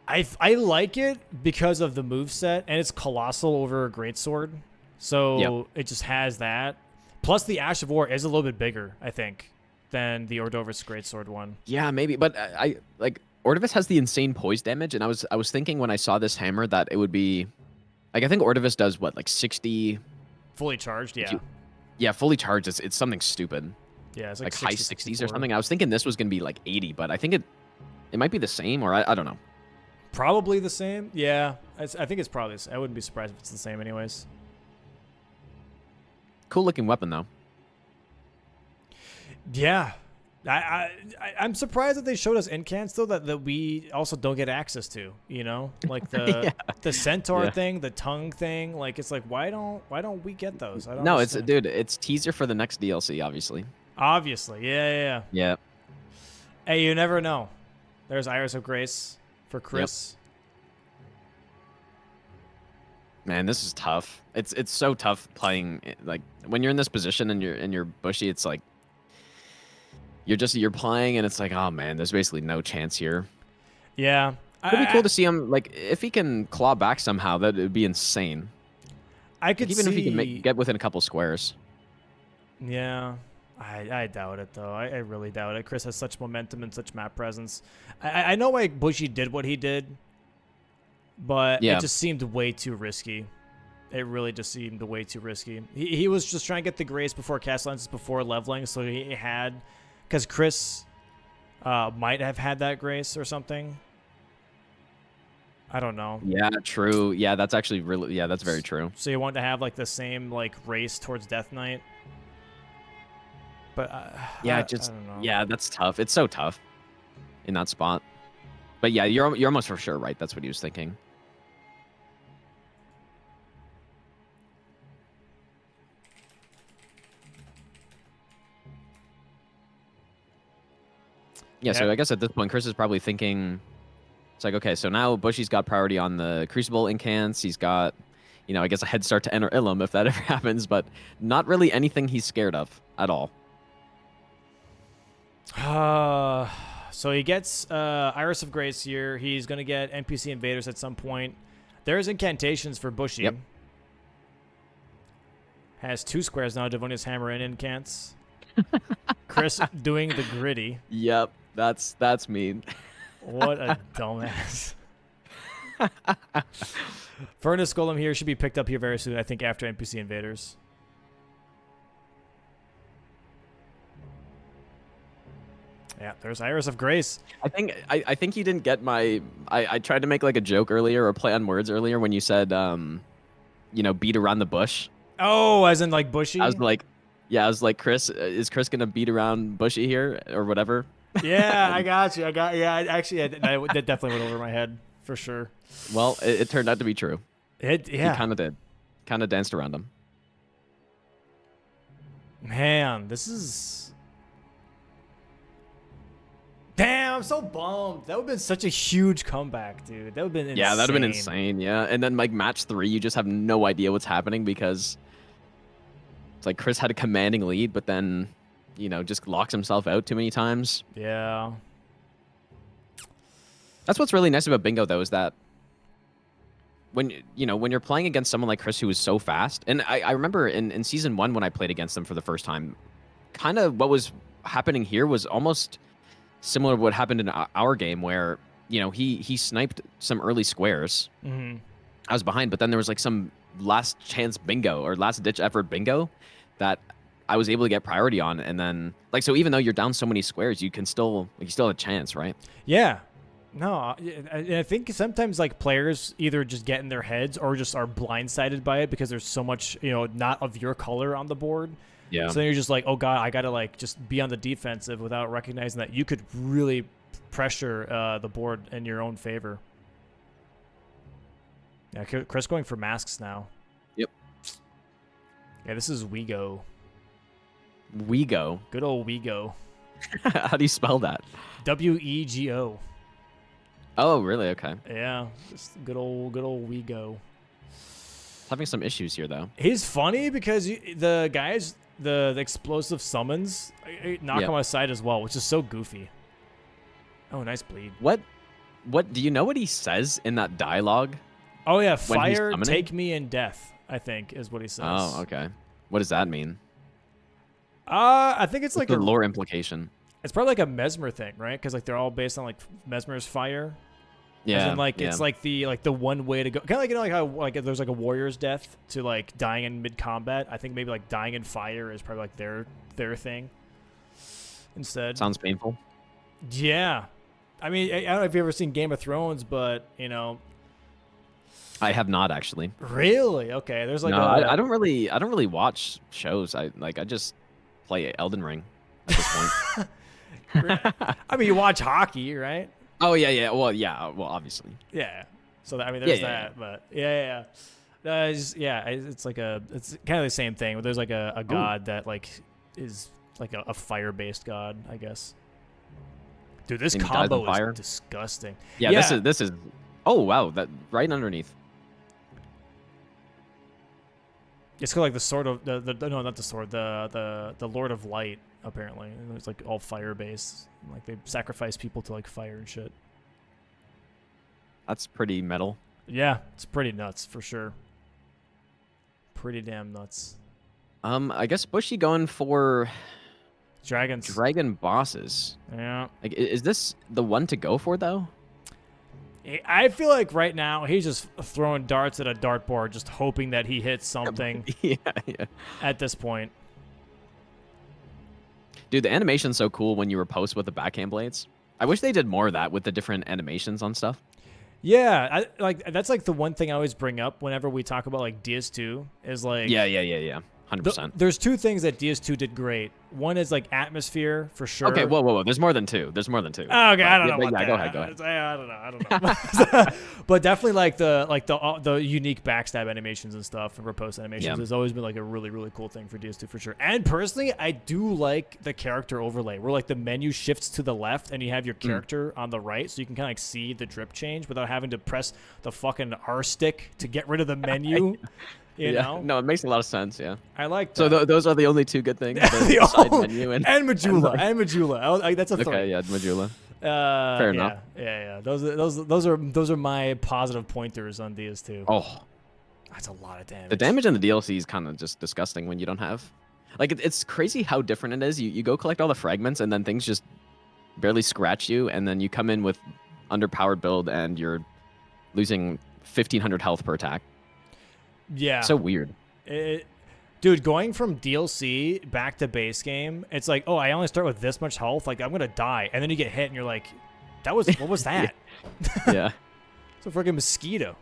I like it because of the moveset, and it's colossal over a greatsword. So it just has that. Plus, the Ash of War is a little bit bigger, I think, than the Ordovis greatsword one. Yeah, maybe, but I like Ordovis has the insane poise damage, and I was thinking when I saw this hammer that it would be like I think Ordovis does what, like 60 fully charged, yeah. Yeah, fully charged. It's something stupid. Yeah, it's like 60, high 60s 64. or something. I was thinking this was gonna be like 80, but I think it might be the same, or I don't know. Probably the same. Yeah, I think it's probably. I wouldn't be surprised if it's the same, anyways. Cool looking weapon though. Yeah, I'm surprised that they showed us incants though that we also don't get access to. Like the the centaur thing, the tongue thing. Like it's like why don't we get those? I don't. No, understand. it's teaser for the next DLC, obviously. Obviously, yeah. Hey, you never know. There's Iris of Grace for Chris. Man, this is tough. It's so tough playing like when you're in this position and you're Bushy. It's like you're playing and it's like, oh man, there's basically no chance here. Yeah, It'd be cool to see him like if he can claw back somehow. That would be insane. I could even see... if he can get within a couple squares. Yeah, I doubt it though. I really doubt it. Chris has such momentum and such map presence. I know why Bushy did what he did, but it just seemed way too risky. It really just seemed way too risky. He was just trying to get the Grace before cast lenses, before leveling, so he had... Because Chris might have had that Grace or something. I don't know. Yeah, true. Yeah, that's actually really... Yeah, that's very true. So you want to have like the same like race towards Death Knight. But yeah, I don't know. Yeah, that's tough. It's so tough in that spot. But yeah, you're almost for sure right. That's what he was thinking. Yeah, so I guess at this point, Chris is probably thinking, it's like, okay, so now Bushy's got priority on the Crucible incants. He's got, I guess a head start to enter Ilum if that ever happens, but not really anything he's scared of at all. So he gets Iris of Grace here. He's going to get NPC Invaders at some point. There's incantations for Bushy. Yep. Has 2 squares now. Devonia's Hammer and incants. Chris doing the gritty. Yep, that's mean. What a dumbass. Furnace Golem here should be picked up here very soon, I think, after NPC Invaders. Yeah, there's Iris of Grace. I think you didn't get my. I tried to make like a joke earlier or play on words earlier when you said beat around the bush. Oh, as in like Bushy? I was like, Chris, is Chris gonna beat around Bushy here or whatever? Yeah, I got you. That definitely went over my head for sure. Well, it turned out to be true. He kind of did. Kind of danced around him. Man, this is... Damn, I'm so bummed. That would have been such a huge comeback, dude. That would have been insane. Yeah, that would have been insane, yeah. And then, like, match 3, you just have no idea what's happening because it's like Chris had a commanding lead, but then, just locks himself out too many times. Yeah. That's what's really nice about Bingo, though, is that when you're playing against someone like Chris who is so fast, and I remember in Season 1 when I played against them for the first time, kind of what was happening here was almost similar to what happened in our game where, he sniped some early squares. Mm-hmm. I was behind, but then there was like some last chance bingo or last ditch effort bingo that I was able to get priority on. And then so even though you're down so many squares, you still have a chance, right? Yeah. No, I think sometimes like players either just get in their heads or just are blindsided by it because there's so much, not of your color on the board. Yeah. So then you're just like, oh God, I got to like just be on the defensive without recognizing that you could really pressure the board in your own favor. Yeah, Chris going for masks now. Yep. Yeah, this is Wego. Wego. Good old Wego. How do you spell that? W-E-G-O. Oh, really? Okay. Yeah, just good old Wego. Having some issues here, though. He's funny because the guys, the explosive summons knock him aside as well, which is so goofy. Oh, nice bleed. What do you know what he says in that dialogue? Oh yeah, fire, take me in death, I think is what he says. Oh, okay. What does that mean? I think it's like a lore implication. It's probably like a Mesmer thing, right? Because like they're all based on like Mesmer's fire. Yeah. And like it's like the one way to go. Kind of like how like there's like a warrior's death to like dying in mid combat. I think maybe like dying in fire is probably like their thing. Instead. Sounds painful. Yeah. I mean, I don't know if you've ever seen Game of Thrones, but I have not actually. Really? Okay. There's like I don't really watch shows. I just play Elden Ring at this point. I mean, you watch hockey, right? Oh yeah. Well, obviously. Yeah. So there's that, but yeah. It's like it's kind of the same thing. But there's like a god that like is like a fire-based god, I guess. Dude, this combo is disgusting. Yeah, this is. Oh wow, that right underneath. It's called like the sword of no, not the sword. The Lord of Light. Apparently, it's like all fire based. Like they sacrifice people to like fire and shit. That's pretty metal. Yeah, it's pretty nuts for sure. Pretty damn nuts. I guess Bushy going for dragons. Dragon bosses. Yeah. Like, is this the one to go for though? I feel like right now he's just throwing darts at a dartboard, just hoping that he hits something. Yeah. At this point. Dude, the animation's so cool when you repulse with the backhand blades. I wish they did more of that with the different animations on stuff. Yeah, that's like the one thing I always bring up whenever we talk about like DS2 is like 100%. There's two things that DS2 did great. One is like atmosphere for sure. Okay, whoa. There's more than two. Oh, okay, I don't know. Yeah, go ahead. I don't know. But definitely like the unique backstab animations and stuff and riposte animations has always been like a really, really cool thing for DS2 for sure. And personally, I do like the character overlay where like the menu shifts to the left and you have your character on the right, so you can kind of like see the drip change without having to press the fucking R stick to get rid of the menu. You know? No, it makes a lot of sense. Yeah, I like that. So those are the only two good things. The side menu and Majula. That's a three. Okay, yeah, Majula. Fair enough. Yeah. Those are my positive pointers on DS2. Oh, that's a lot of damage. The damage in the DLC is kind of just disgusting when you don't have, like, it's crazy how different it is. You go collect all the fragments and then things just barely scratch you, and then you come in with underpowered build and you're losing 1,500 health per attack. Yeah. So weird. Dude, going from DLC back to base game, it's like, oh, I only start with this much health. Like, I'm going to die. And then you get hit and you're like, what was that? Yeah. It's a freaking mosquito.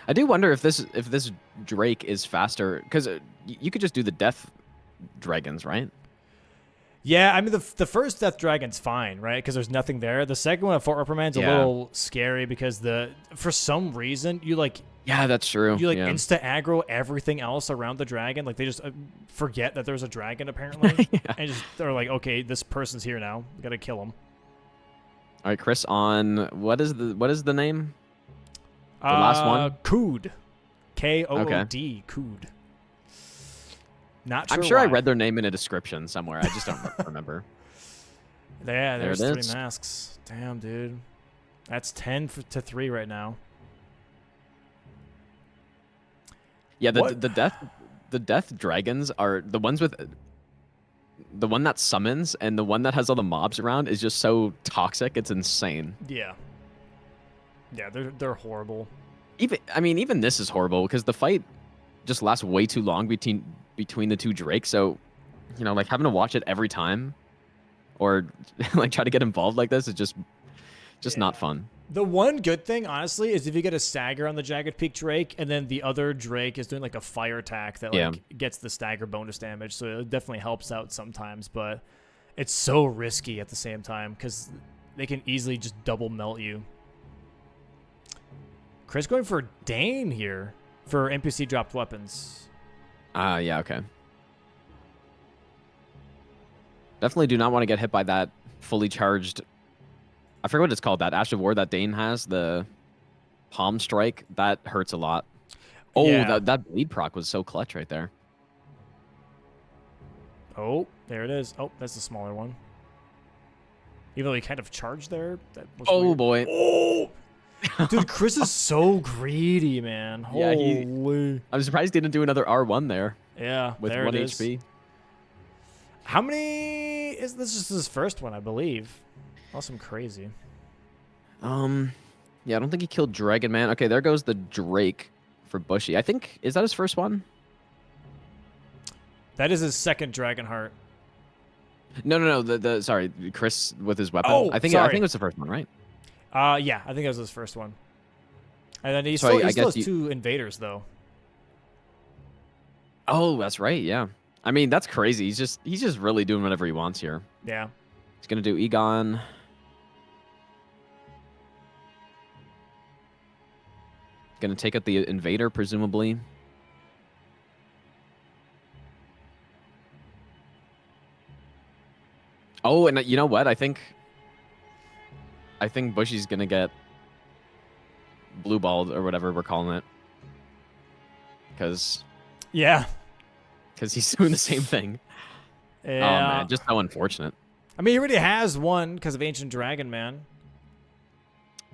I do wonder if this Drake is faster, because you could just do the death dragons, right? Yeah, I mean, the first Death Dragon's fine, right? Because there's nothing there. The second one, at Fort Reprimand's a little scary because for some reason, Yeah, that's true. You yeah. insta aggro everything else around the dragon. Like they just forget that there's a dragon apparently, and they're like, okay, this person's here now. We gotta kill him. All right, Chris. On what is the name? The last one. Kood, Kood. Kood. Not sure. I'm sure why. I read their name in a description somewhere. I just don't remember. Yeah, there's there it 3 is. masks. Damn, dude. That's 10 to 3 right now. Yeah, the death dragons are the ones with the one that summons and the one that has all the mobs around is just so toxic. It's insane. Yeah. Yeah, they're horrible. Even this is horrible because the fight just lasts way too long between the two Drakes. So, like having to watch it every time or like try to get involved like this is just not fun. The one good thing, honestly, is if you get a stagger on the Jagged Peak Drake, and then the other Drake is doing like a fire attack that gets the stagger bonus damage, so it definitely helps out sometimes. But it's so risky at the same time because they can easily just double melt you. Chris going for Dane here for NPC dropped weapons. Yeah, okay. Definitely do not want to get hit by that fully charged. I forget what it's called. That Ash of War that Dane has, the palm strike, that hurts a lot. Oh, Yeah. that bleed proc was so clutch right there. Oh, there it is. Oh, that's the smaller one. Even though he kind of charged there. That was Oh weird. boy. Oh, dude, Chris is so greedy, man. Yeah, Holy. I'm surprised he didn't do another R1 there Yeah, with there 1 it is. HP. How many is this? Just his first one, I believe. Awesome, crazy. Yeah, I don't think he killed Dragon Man. Okay, there goes the Drake for Bushy. I think, is that his first one? That is his second Dragon Heart. No. The sorry, Chris with his weapon. Oh, I think sorry. it was the first one, right? Yeah, I think that was his first one. And then he So still, I he still guess has 2 invaders though. Oh, that's right. Yeah. I mean, that's crazy. He's just really doing whatever he wants here. Yeah. He's gonna do Egon. Gonna take out the invader, presumably. Oh, and you know what? I think Bushy's gonna get blue balled or whatever we're calling it. Because he's doing the same thing. Yeah. Oh man, just so unfortunate. I mean, he already has one because of Ancient Dragon Man.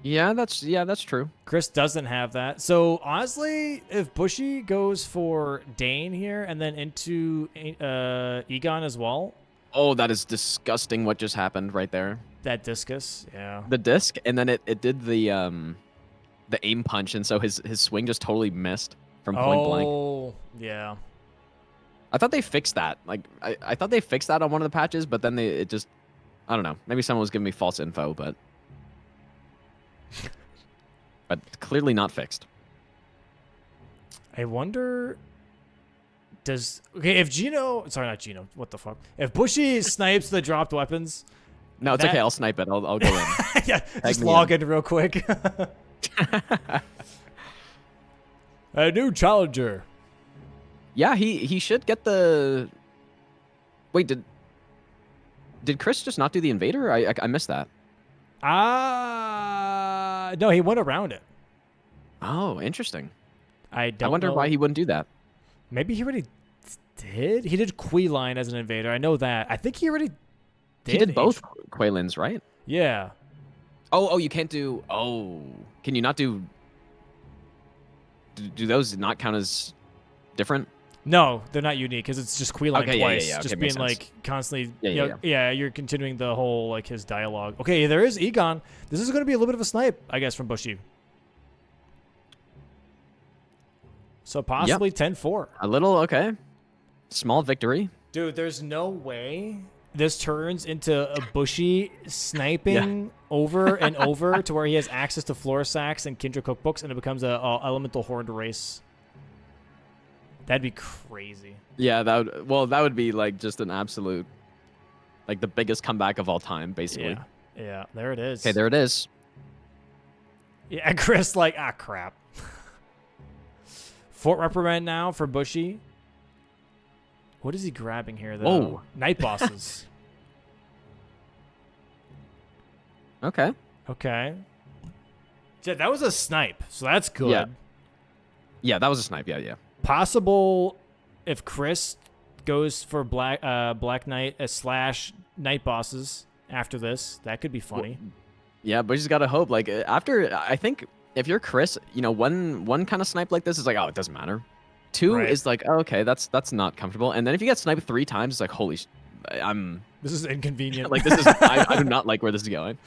Yeah, that's true. Chris doesn't have that. So honestly, if Bushy goes for Dane here and then into Egon as well. Oh, that is disgusting what just happened right there. That discus, yeah. The disc, and then it did the aim punch, and so his swing just totally missed from point blank. Oh, yeah. I thought they fixed that. Like I thought they fixed that on one of the patches, but then I don't know. Maybe someone was giving me false info, but clearly not fixed. I wonder. If Gino, sorry, not Gino. What the fuck? If Bushy snipes the dropped weapons. No, it's okay. I'll snipe it. I'll go in. Yeah, just log in real quick. A new challenger. Yeah, he should get the. Wait, did Chris just not do the invader? I missed that. No, he went around it. Oh, interesting. I wonder why he wouldn't do that. Maybe he already did. He did Queeline as an invader. I know that. I think he already did. He did both Quailins, right? Yeah. Oh, you can't do. Oh, can you not do? Do those not count as different? No, they're not unique because it's just Queeline Okay, twice. yeah. Okay, just makes being sense. like constantly. Yeah. Yeah, you're continuing the whole like his dialogue. Okay, there is Egon. This is going to be a little bit of a snipe, I guess, from Bushy. So possibly 10-4. A little, okay. Small victory. Dude, there's no way this turns into a Bushy sniping over and over to where he has access to floor sacks and Kindred cookbooks, and it becomes a elemental horned race. That'd be crazy. Yeah, that would be like just an absolute, like the biggest comeback of all time, basically. Yeah, there it is. Okay, there it is. Yeah, Chris like, crap. Fort reprimand now for Bushy. What is he grabbing here, though? Oh. Night bosses. Okay. Okay. Yeah, that was a snipe, so that's good. Yeah, that was a snipe. Yeah. Possible if Chris goes for Black Knight / Night bosses after this, that could be funny. Yeah, but you just gotta hope. Like after, I think if you're Chris, one kind of snipe like this is like, oh, it doesn't matter. Two is like, oh, okay, that's not comfortable. And then if you get sniped 3 times, it's like, holy, This is inconvenient. like this is I do not like where this is going.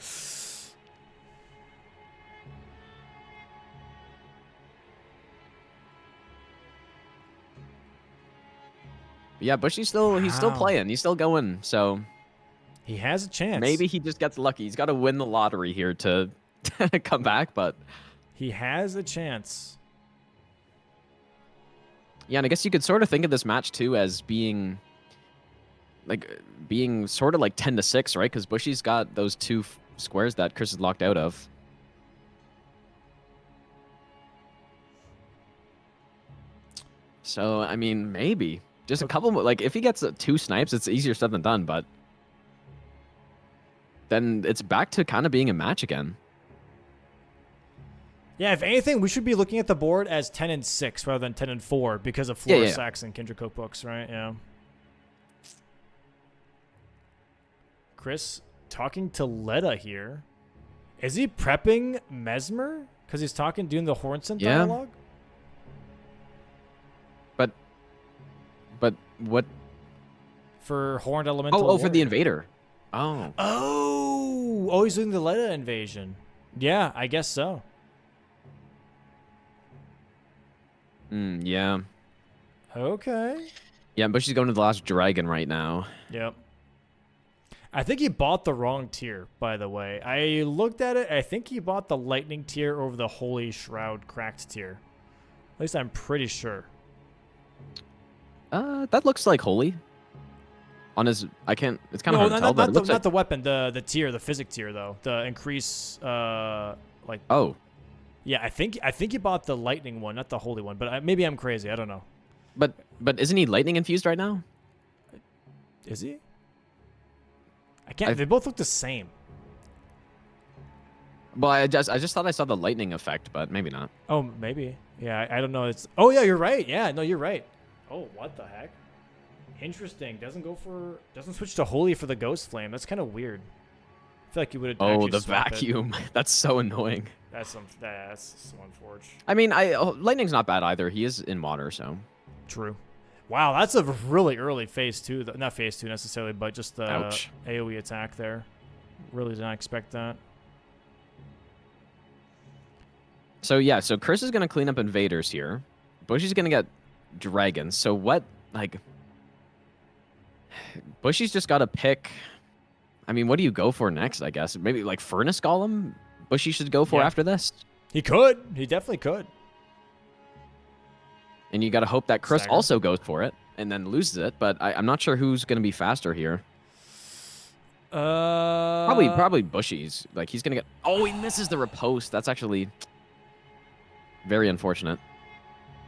Yeah, but he's still playing. He's still going. So he has a chance. Maybe he just gets lucky. He's got to win the lottery here to come back, but he has a chance. Yeah, and I guess you could sort of think of this match too as being sort of like 10-6, right? Because Bushy's got those 2 squares that Chris is locked out of. So I mean, maybe just a couple. Like if he gets 2 snipes, it's easier said than done. But then it's back to kind of being a match again. Yeah, if anything, we should be looking at the board as 10-6 rather than 10-4 because of floor sacks and Kindred cookbooks, right? Yeah. Chris talking to Letta here. Is he prepping Mesmer? Because he's doing the Hornsent dialogue? But what? For Horned Elemental Oh, for the Invader. Oh, he's doing the Letta invasion. Yeah, I guess so. Yeah. Okay. Yeah, but she's going to the last dragon right now. Yep. I think he bought the wrong tier, by the way. I looked at it. I think he bought the Lightning tier over the Holy Shroud Cracked tier. At least I'm pretty sure. That looks like Holy. On his, I can't. It's kind of hard to tell, but it looks not like the weapon. The tier, the physic tier though. The increase, like. Oh. Yeah, I think he bought the lightning one, not the holy one. But maybe I'm crazy. I don't know. But isn't he lightning infused right now? Is he? I can't. They both look the same. Well, I just thought I saw the lightning effect, but maybe not. Oh, maybe. Yeah, I don't know. It's. Oh yeah, you're right. Yeah, no, you're right. Oh, what the heck? Interesting. Doesn't switch to holy for the ghost flame. That's kind of weird. I feel like you would have. Oh, the vacuum. That's so annoying. That's some unfortunate. I mean, lightning's not bad either. He is in water, so. True. Wow, that's a really early phase 2. Not phase 2 necessarily, but just the AoE attack there. Really did not expect that. So yeah, so Chris is gonna clean up invaders here. Bushy's gonna get dragons. So what, like, Bushy's just got to pick. I mean, what do you go for next? I guess maybe like Furnace Golem. Bushy should go for after this. He could. He definitely could. And you got to hope that Chris also goes for it and then loses it. But I'm not sure who's gonna be faster here. Probably Bushy's. Like he's gonna get. Oh, he misses the riposte. That's actually very unfortunate.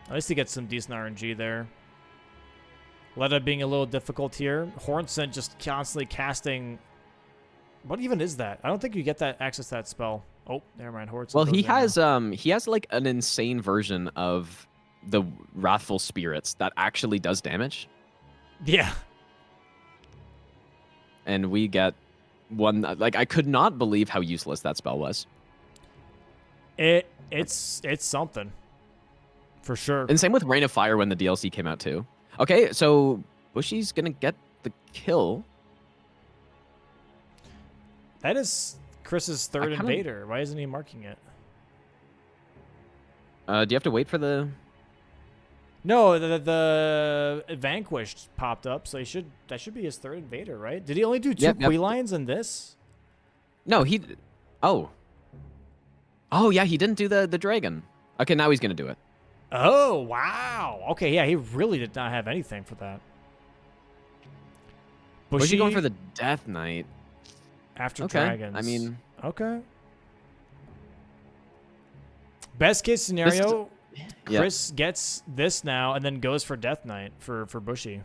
At least he gets some decent RNG there. Letta being a little difficult here. Hornsent just constantly casting. What even is that? I don't think you get that access to that spell. Oh, never mind. Hornsent. Well, he has like an insane version of the Wrathful Spirits that actually does damage. Yeah. And we get one. Like I could not believe how useless that spell was. It's something. For sure. And same with Rain of Fire when the DLC came out too. Okay, so Bushy's gonna get the kill. That is Chris's third invader. Why isn't he marking it? Do you have to wait for the? No, the Vanquished popped up, so that should be his third invader, right? Did he only do two Queen lines in this? No, he. Oh. Oh yeah, he didn't do the dragon. Okay, now he's gonna do it. Oh wow. Okay, yeah, he really did not have anything for that. Was he going for the Death Knight? After dragons. I mean, okay. Best case scenario, Chris gets this now and then goes for Death Knight for Bushy.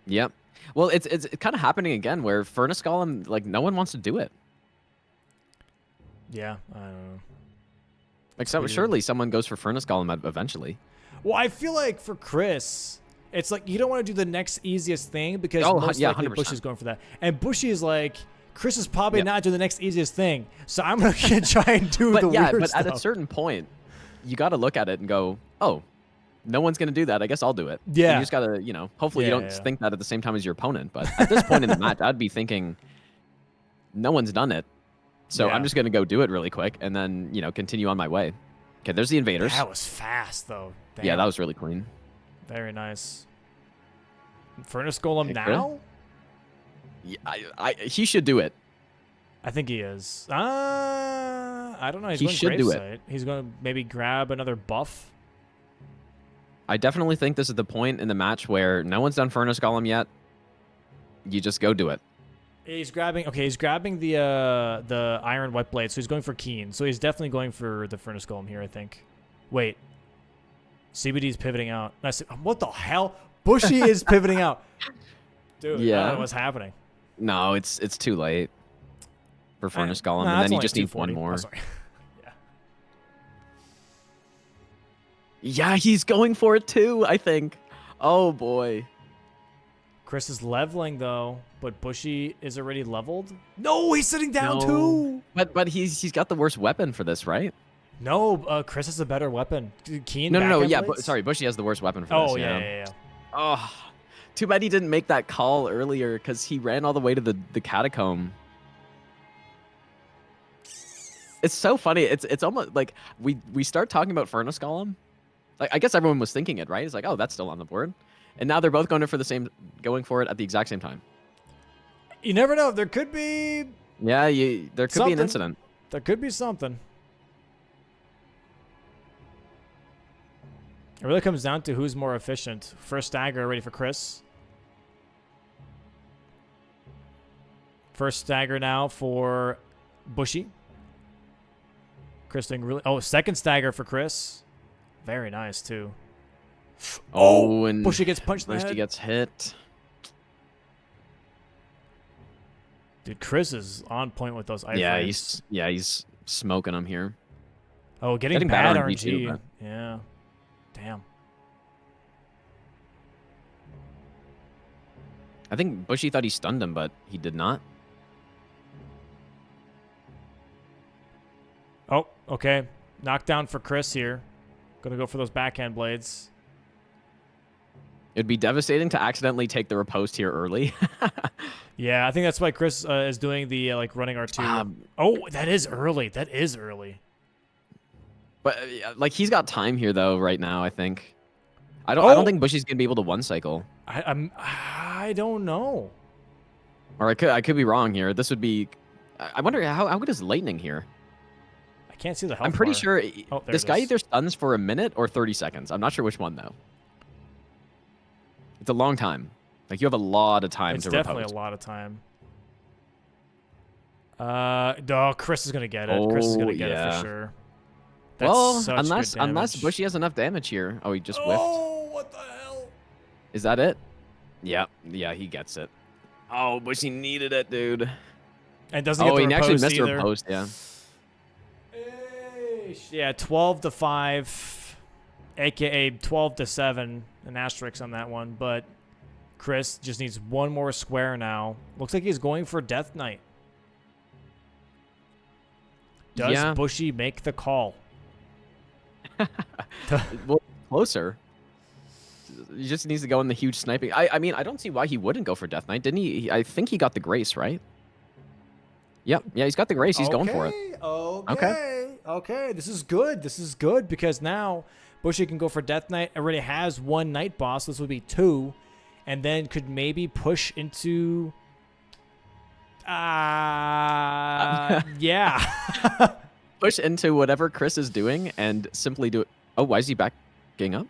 Yep. Well, it's kind of happening again where Furnace Golem, like, no one wants to do it. Yeah, I don't know. Like, surely someone goes for Furnace Golem eventually. Well, I feel like for Chris, it's like you don't want to do the next easiest thing because most likely 100%. Bushy's going for that. And Bushy is like, Chris is probably not doing the next easiest thing, so I'm going to try and do the weird stuff. But at a certain point, you got to look at it and go, oh, no one's going to do that. I guess I'll do it. Yeah. And you just got to, hopefully you don't think that at the same time as your opponent. But at this point in the match, I'd be thinking, no one's done it. So I'm just going to go do it really quick and then, continue on my way. Okay, there's the invaders. That was fast, though. Damn. Yeah, that was really clean. Very nice. Furnace Golem now? Yeah, he should do it. I think he is. I don't know. He should do it. Site. He's going to maybe grab another buff. I definitely think this is the point in the match where no one's done Furnace Golem yet. You just go do it. He's grabbing. Okay, he's grabbing the Iron Wet Blade, so he's going for Keen. So he's definitely going for the Furnace Golem here, I think. Wait. CBD's pivoting out. What the hell? Bushy is pivoting out. Dude, I don't know what's happening. No, it's too late for Furnace Golem, and then he just needs one more. Oh, sorry. Yeah, he's going for it too, I think. Oh, boy. Chris is leveling, though, but Bushy is already leveled. No, he's sitting down, too. But he's got the worst weapon for this, right? No, Chris has a better weapon. Keen. No. Yeah, sorry, Bushy has the worst weapon for this. Oh, yeah. Oh, too bad he didn't make that call earlier because he ran all the way to the catacomb. It's so funny. It's almost like we start talking about Furnace Golem. Like, I guess everyone was thinking it, right? It's like, oh, that's still on the board. And now they're both going for it at the exact same time. You never know. There could be... Yeah, there could be an incident. There could be something. It really comes down to who's more efficient. First stagger ready for Chris. First stagger now for Bushy. Chris doing really... Oh, second stagger for Chris. Very nice, too. Oh, and Bushy gets punched in the head. Bushy gets hit. Dude, Chris is on point with those iframes. He's smoking them here. Oh, getting bad RNG. Too, yeah. Damn. I think Bushy thought he stunned him, but he did not. Oh, okay. Knockdown for Chris here. Gonna go for those backhand blades. It'd be devastating to accidentally take the riposte here early. Yeah, I think that's why Chris is doing the running R2. Oh, that is early. That is early. But like he's got time here though right now. I think. I don't think Bushy's gonna be able to one cycle. I don't know. Or I could be wrong here. This would be. I wonder how good is lightning here. I can't see the health I'm pretty bar. sure this guy is. either stuns for a minute or 30 seconds. I'm not sure which one though. It's a long time. Like you have a lot of time to riposte. It's definitely a lot of time. No, Chris is gonna get it. Chris is gonna get it for sure. That's unless Bushy has enough damage here. Oh, he just whiffed. Oh, what the hell? Is that it? Yeah, he gets it. Oh, Bushy needed it, dude. And doesn't get the riposte actually missed either. the riposte, yeah. Yeah, 12-5, aka 12-7, an asterisk on that one. But Chris just needs one more square now. Looks like he's going for Death Knight. Does Bushy make the call? Well, closer. just needs to go in the huge sniping. I mean, I don't see why he wouldn't go for Death Knight. Didn't he? I think he got the Grace, right? Yep. Yeah, he's got the Grace. He's going for it. Okay. This is good. This is good because now Bushy can go for Death Knight. Already has 1 Night Boss. This would be 2. And then could maybe push into... yeah. Push into whatever Chris is doing and simply do it. Oh, why is he backing up?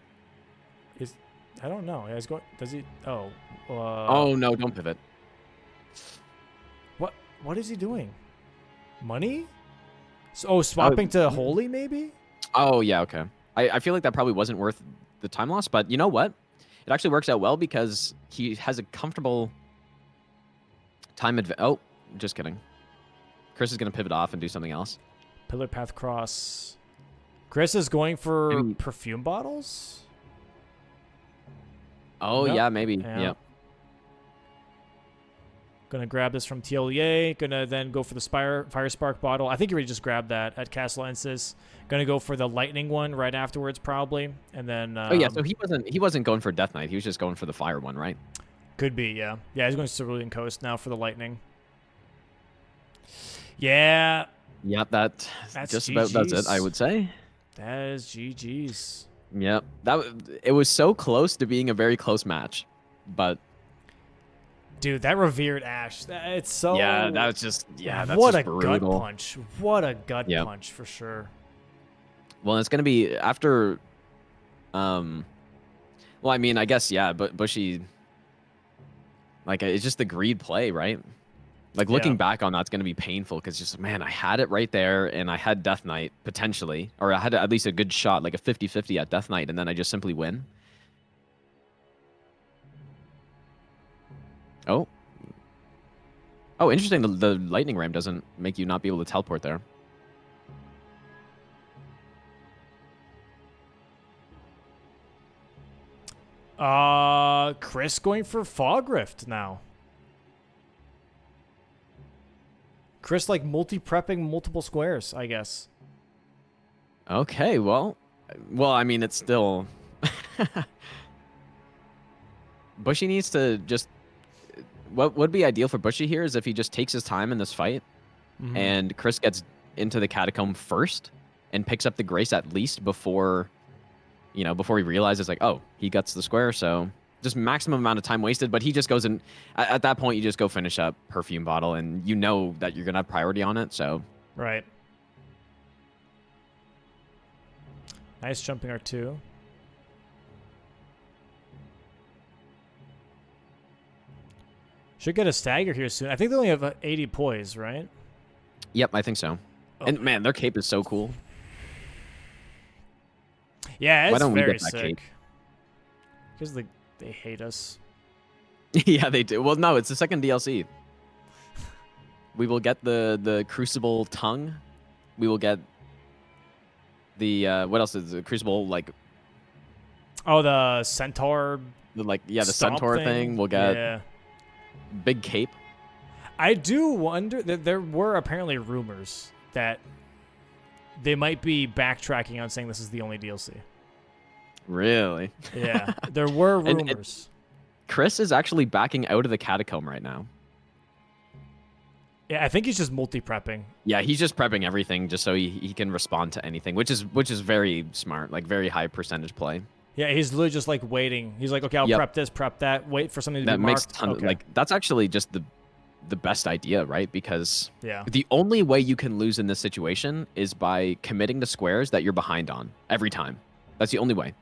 I don't know. Yeah, he's going... Does he... Oh. Oh, no, don't pivot. What is he doing? Money? So, swapping to Holy, maybe? Oh, yeah, okay. I feel like that probably wasn't worth the time loss, but you know what? It actually works out well because he has a comfortable time advantage. Oh, just kidding. Chris is going to pivot off and do something else. Pillar Path Cross. Chris is going for perfume bottles? Oh, nope. Yeah, maybe. Yeah. Yep. Gonna grab this from TLEA. Gonna then go for the Fire Spark bottle. I think you already just grabbed that at Castle Ensis. Gonna go for the Lightning one right afterwards, probably, and then. Oh yeah, so he wasn't going for Death Knight. He was just going for the Fire one, right? Could be, yeah. Yeah, he's going to Cerulean Coast now for the Lightning. Yeah. Yep, that's just GG's. about does it, I would say. That is GG's. Yep, it was so close to being a very close match, but. Dude, that revered Ashe. It's so... Yeah, that's just... Yeah, that's what just a brutal. gut punch. What a gut punch, for sure. Well, it's going to be after... Well, I mean, I guess, yeah, but Bushy... Like, it's just the greed play, right? Like, looking back on that's going to be painful because just, man, I had it right there, and I had Death Knight, potentially. Or I had at least a good shot, like a 50-50 at Death Knight, and then I just simply win. Oh. Oh, interesting. The lightning ram doesn't make you not be able to teleport there. Chris going for Fog Rift now. Chris like multi-prepping multiple squares, I guess. Okay, well, I mean, it's still... Bushy needs to just... What would be ideal for Bushy here is if he just takes his time in this fight, and Chris gets into the catacomb first and picks up the Grace at least before, before he realizes like, oh, he gets the square. So just maximum amount of time wasted. But he just goes and at that point you just go finish up perfume bottle, and you know that you're gonna have priority on it. So right. Nice jumping R2. Should get a stagger here soon. I think they only have 80 poise, right? Yep, I think so. Oh. And man, their cape is so cool. Yeah, it's very get that sick. cape? Because they hate us. Yeah, they do. Well, no, it's the second DLC. We will get the Crucible tongue. We will get the what else is the Crucible like? Oh, the Centaur. The Centaur thing. We'll get big cape. I do wonder that there were apparently rumors that they might be backtracking on saying this is the only DLC. Really? Yeah, there were rumors. Chris is actually backing out of the catacomb right now. Yeah, I think he's just multi-prepping. Yeah, he's just prepping everything just so he can respond to anything, which is very smart, like very high percentage play. Yeah, he's literally just like waiting. He's like, okay, I'll prep this, prep that, wait for something to be marked. That makes like that's actually just the best idea, right? Because yeah, the only way you can lose in this situation is by committing to squares that you're behind on every time. That's the only way.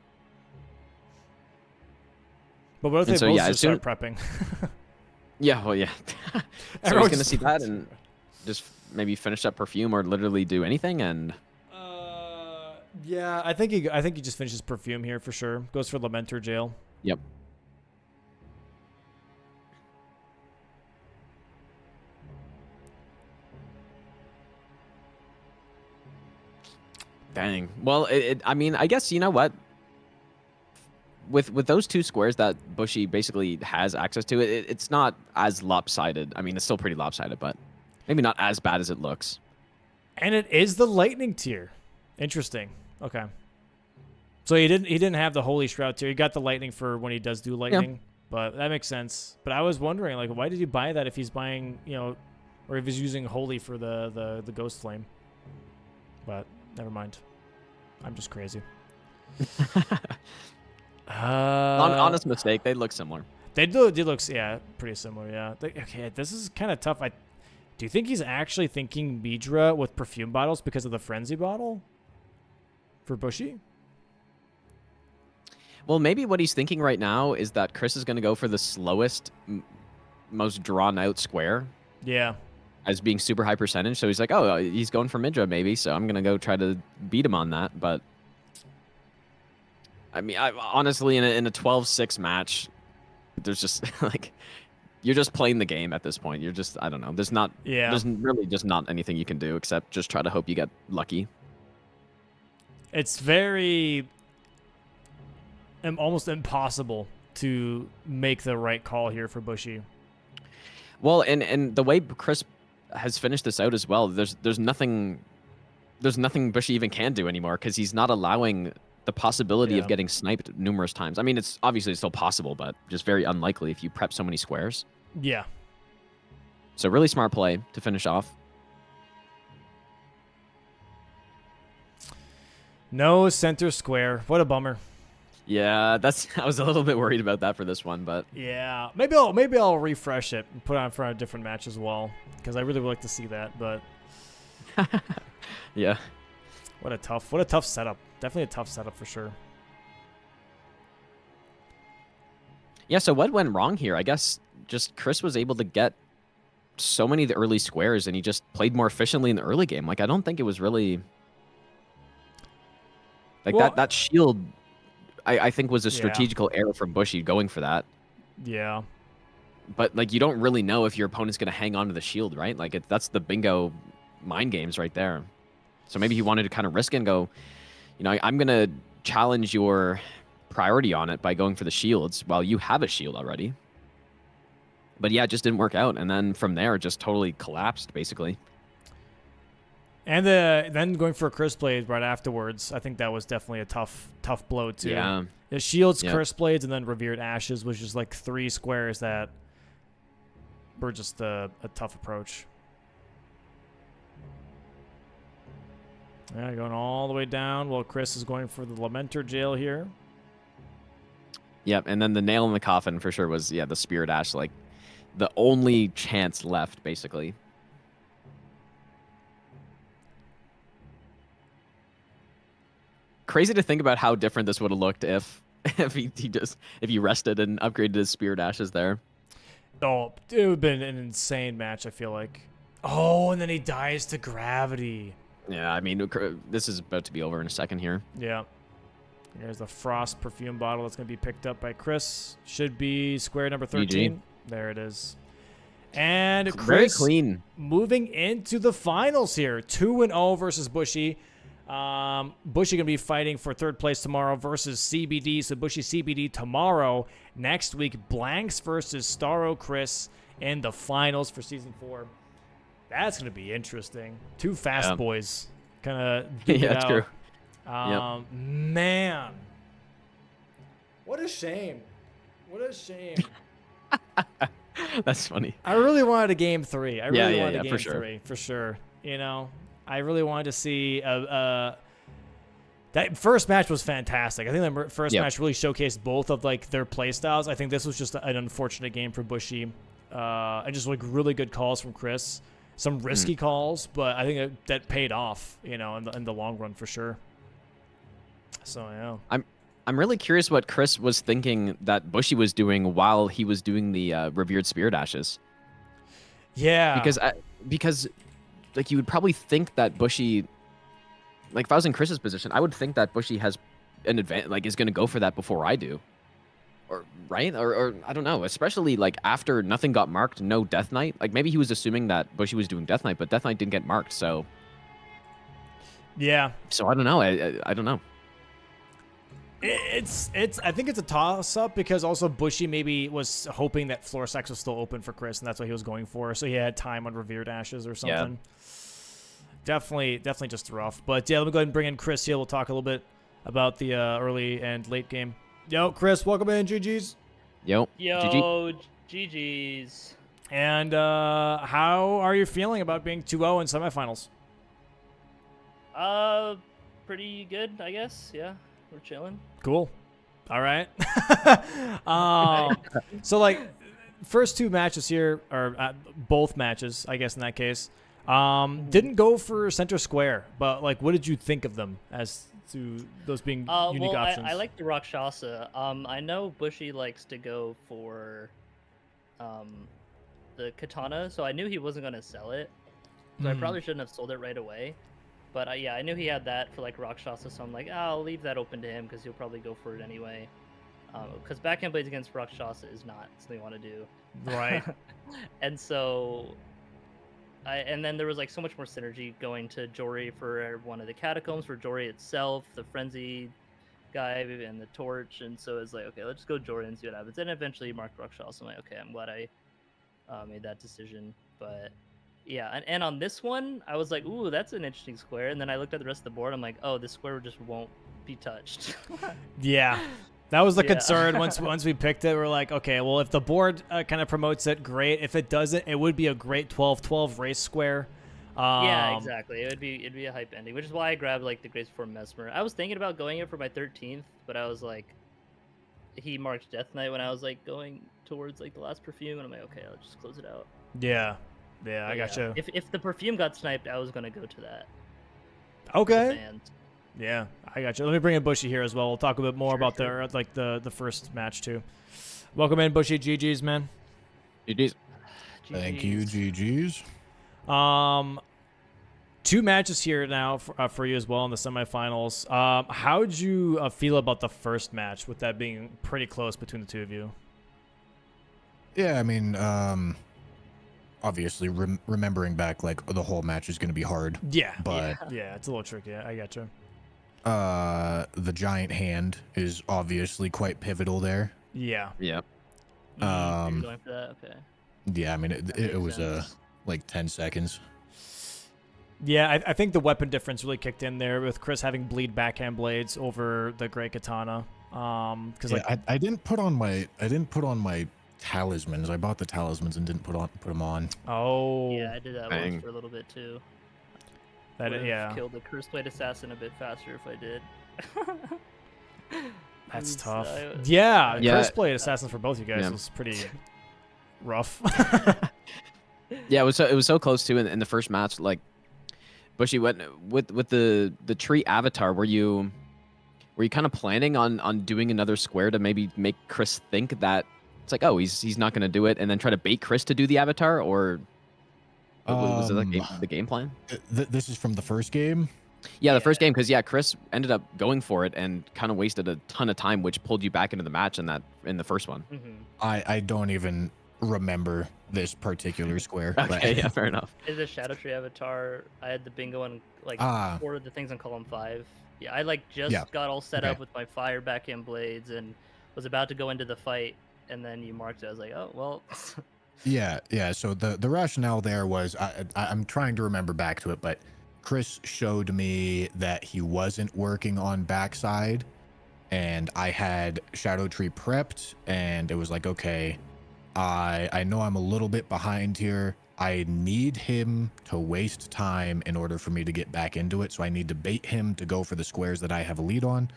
But what if they both just start prepping? Yeah, well, yeah. So he's going to see that and just maybe finish up perfume or literally do anything and... Yeah, I think he just finishes perfume here for sure. Goes for Lamenter Jail. Yep. Dang. Well, I mean, I guess, you know what? With those two squares that Bushy basically has access to, it's not as lopsided. I mean, it's still pretty lopsided, but maybe not as bad as it looks. And it is the lightning tier. Interesting. Okay. So he didn't have the Holy Shroud tier. He got the Lightning for when he does do Lightning, but that makes sense. But I was wondering, like, why did he buy that if he's buying, or if he's using Holy for the Ghost Flame? But never mind. I'm just crazy. Honest mistake. They look similar. They look, yeah, pretty similar, yeah. Okay, this is kind of tough. Do you think he's actually thinking Midra with perfume bottles because of the Frenzy bottle for Bushy? Well, maybe what he's thinking right now is that Chris is going to go for the slowest, most drawn-out square. Yeah. As being super high percentage. So he's like, oh, he's going for Midra maybe, so I'm going to go try to beat him on that. But, I mean, honestly, in a 12-6 match, there's just, like, you're just playing the game at this point. You're just, I don't know. There's really just not anything you can do except just try to hope you get lucky. It's very... almost impossible to make the right call here for Bushy. Well, and the way Chris has finished this out as well, there's nothing Bushy even can do anymore because he's not allowing the possibility of getting sniped numerous times. I mean, it's obviously still possible, but just very unlikely if you prep so many squares. Yeah. So really smart play to finish off. No center square. What a bummer. Yeah, I was a little bit worried about that for this one, but yeah, maybe I'll refresh it and put it on for a different match as well because I really would like to see that. But yeah, what a tough setup. Definitely a tough setup for sure. Yeah. So what went wrong here? I guess just Chris was able to get so many of the early squares, and he just played more efficiently in the early game. Like I don't think it was really like that shield. I think was a strategical error from Bushy going for that. Yeah. But like you don't really know if your opponent's going to hang on to the shield, right? Like that's the bingo mind games right there. So maybe he wanted to kind of risk it and go, I'm going to challenge your priority on it by going for the shields while you have a shield already. But yeah, it just didn't work out. And then from there, it just totally collapsed, basically. And then going for a Curse Blade right afterwards, I think that was definitely a tough blow too. Yeah. The Shields, Curse Blades, and then Revered Ashes was just like 3 squares that were just a tough approach. Yeah, going all the way down while Chris is going for the Lamenter Jail here. Yep, and then the nail in the coffin for sure was, the Spirit Ash, like the only chance left, basically. Crazy to think about how different this would have looked if he rested and upgraded his Spirit Ashes there. Oh, it would have been an insane match, I feel like. Oh, and then he dies to gravity. Yeah, I mean, this is about to be over in a second here. Yeah. Here's the Frost perfume bottle that's going to be picked up by Chris. Should be square number 13. GG. There it is. And Chris very clean. Moving into the finals here. 2-0 versus Bushy. Bushy going to be fighting for 3rd place tomorrow versus CBD. So Bushy CBD tomorrow. Next week, Blanks versus Star0chris in the finals for Season 4. That's going to be interesting. 2 fast boys kind of duke it out. True. Man. What a shame. What a shame. That's funny. I really wanted a game 3. I really wanted a game for sure. 3, for sure. I really wanted to see that first match was fantastic. I think that first match really showcased both of like their play styles. I think this was just an unfortunate game for Bushy. And just like really good calls from Chris. Some risky calls, but I think that paid off, in the long run for sure. So yeah. I'm really curious what Chris was thinking that Bushy was doing while he was doing the Revered Spirit Ashes. Yeah. Because like you would probably think that Bushy, like if I was in Chris's position, I would think that Bushy has an advantage, like is going to go for that before I do, or right, or I don't know. Especially like after nothing got marked, no Death Knight. Like maybe he was assuming that Bushy was doing Death Knight, but Death Knight didn't get marked, so yeah. So I don't know. I don't know. I think it's a toss-up because also Bushy maybe was hoping that Floor Sex was still open for Chris, and that's what he was going for. So he had time on Revered Ashes or something. Yeah. Definitely just rough. But yeah, let me go ahead and bring in Chris here. We'll talk a little bit about the early and late game. Yo, Chris, welcome in, GG's. Yo, Yo, GG's. And how are you feeling about being 2-0 in semifinals? Pretty good, I guess. Yeah, we're chilling. Cool. All right. So like, first two matches here, or both matches, I guess in that case, didn't go for center square. But like, what did you think of them as to those being unique options? I like the Rakshasa. I know Bushy likes to go for the katana, so I knew he wasn't gonna sell it. So I probably shouldn't have sold it right away. But yeah, I knew he had that for like Rakshasa, so I'm like, I'll leave that open to him because he'll probably go for it anyway. Because backhand blades against Rakshasa is not something you want to do. Right. And so, and then there was like so much more synergy going to Jory for one of the catacombs, for Jory itself, the frenzy guy, and the torch. And so it's like, okay, let's just go Jory and see what happens. And eventually marked Rakshasa. I'm like, okay, I'm glad I made that decision. But yeah, and on this one, I was like, ooh, that's an interesting square. And then I looked at the rest of the board. I'm like, oh, this square just won't be touched. Yeah. That was the concern once we picked it. We're like, okay, well, if the board kind of promotes it, great. If it doesn't, it would be a great 12-12 race square. Yeah, exactly. It'd be a hype ending, which is why I grabbed like the Grace before Mesmer. I was thinking about going it for my 13th, but I was like, he marked Death Knight when I was like going towards like the last perfume, and I'm like, okay, I'll just close it out. Yeah, I gotcha. If the perfume got sniped, I was gonna go to that. Okay. Yeah, I got you. Let me bring in Bushy here as well. We'll talk a bit more about the first match too. Welcome in, Bushy. GG's, man. GG's. Thank you, GG's. Two matches here now for you as well in the semifinals. How'd you feel about the first match, with that being pretty close between the two of you? Yeah, I mean, obviously remembering back, like the whole match is going to be hard. Yeah, but yeah, it's a little tricky. I gotcha. The giant hand is obviously quite pivotal there. Yeah. Yep. You're going for that? Okay. Yeah, I mean, it was like 10 seconds. Yeah, I think the weapon difference really kicked in there with Chris having bleed backhand blades over the great katana. Because I didn't put on my talismans. I bought the talismans and didn't put them on. Oh. Yeah, I did that once for a little bit too. Yeah. Killed the Curse Blade Assassin a bit faster if I did. That's tough. Yeah, Curse Blade Assassin for both you guys was pretty rough. Yeah, it was so close too in the first match. Like, Bushy went with the tree avatar. Were you kind of planning on doing another square to maybe make Chris think that it's like, oh, he's not going to do it, and then try to bait Chris to do the avatar, or was it like the game plan? This is from the first game? Yeah, the first game, because Chris ended up going for it and kind of wasted a ton of time, which pulled you back into the match in the first one. Mm-hmm. I don't even remember this particular square. Okay, yeah, fair enough. Is a Shadow Tree avatar. I had the bingo and like 4 of the things on column 5. Yeah, I like just got all set up with my fire backhand blades and was about to go into the fight, and then you marked it. I was like, oh well. Yeah. So the rationale there was I'm trying to remember back to it, but Chris showed me that he wasn't working on backside, and I had Shadow Tree prepped, and it was like, okay, I know I'm a little bit behind here. I need him to waste time in order for me to get back into it, so I need to bait him to go for the squares that I have a lead on.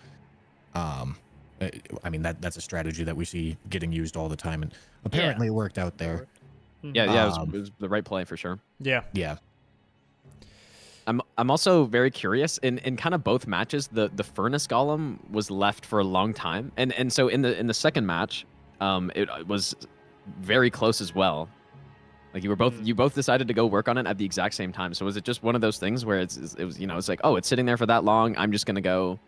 I mean, that's a strategy that we see getting used all the time, and apparently it worked out there. Yeah, it was the right play for sure. Yeah. I'm also very curious in kind of both matches. The furnace golem was left for a long time, and so in the second match, it was very close as well. Like you both decided to go work on it at the exact same time. So was it just one of those things where it was it's like, oh, it's sitting there for that long, I'm just gonna go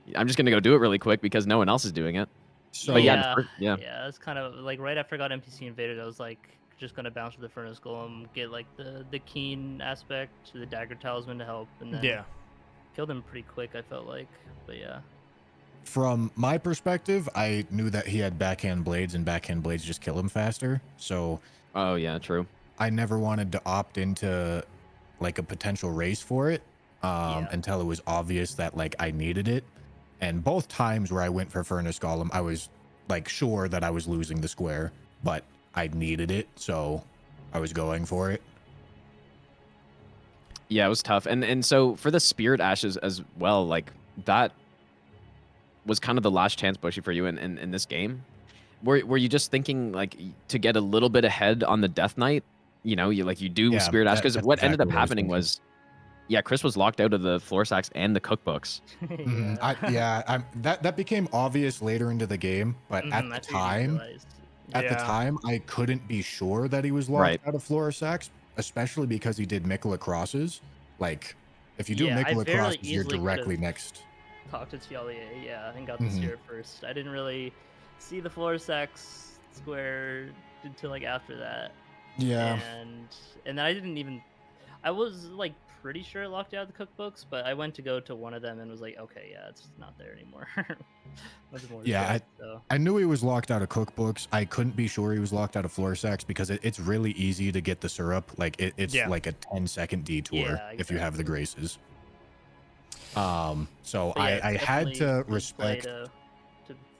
do it really quick because no one else is doing it. So but yeah, it's kind of like right after I got MTC invaded, I was like just gonna bounce with the furnace golem, get like the keen aspect to the dagger talisman to help, and then killed him pretty quick, I felt like. But yeah. From my perspective, I knew that he had backhand blades, and backhand blades just kill him faster. So oh yeah, true. I never wanted to opt into like a potential race for it until it was obvious that like I needed it. And both times where I went for Furnace Golem, I was like sure that I was losing the square, but I needed it, so I was going for it. Yeah, it was tough. And so for the Spirit Ashes as well, like that was kind of the last chance, Bushy, for you in this game. Were you just thinking like to get a little bit ahead on the Death Knight? You know, you do Yeah, Spirit Ash, because that's what ended exactly up what I was happening thinking. was, yeah, Chris was locked out of the floor sacks and the cookbooks. Yeah. That became obvious later into the game, but at the I figured you time, realized. I couldn't be sure that he was locked Right. out of floor sacks, especially because he did Mikola crosses. Like, if you do Yeah, I Mikola fairly crosses, you're easily directly could've next. talked to Tialia, yeah, and got the Mhm. Seer first. I didn't really see the floor sacks square until like after that. Yeah. And then I didn't even, I was like pretty sure it locked out the cookbooks, but I went to go to one of them and was like, okay, yeah, it's not there anymore. Nothing more to Yeah, check, so. I knew he was locked out of cookbooks. I couldn't be sure he was locked out of floor sacks because it's really easy to get the syrup. Like it's Yeah. like a 10-second detour Yeah, if you have the exactly. graces. So But yeah, I it's had definitely to good play respect. to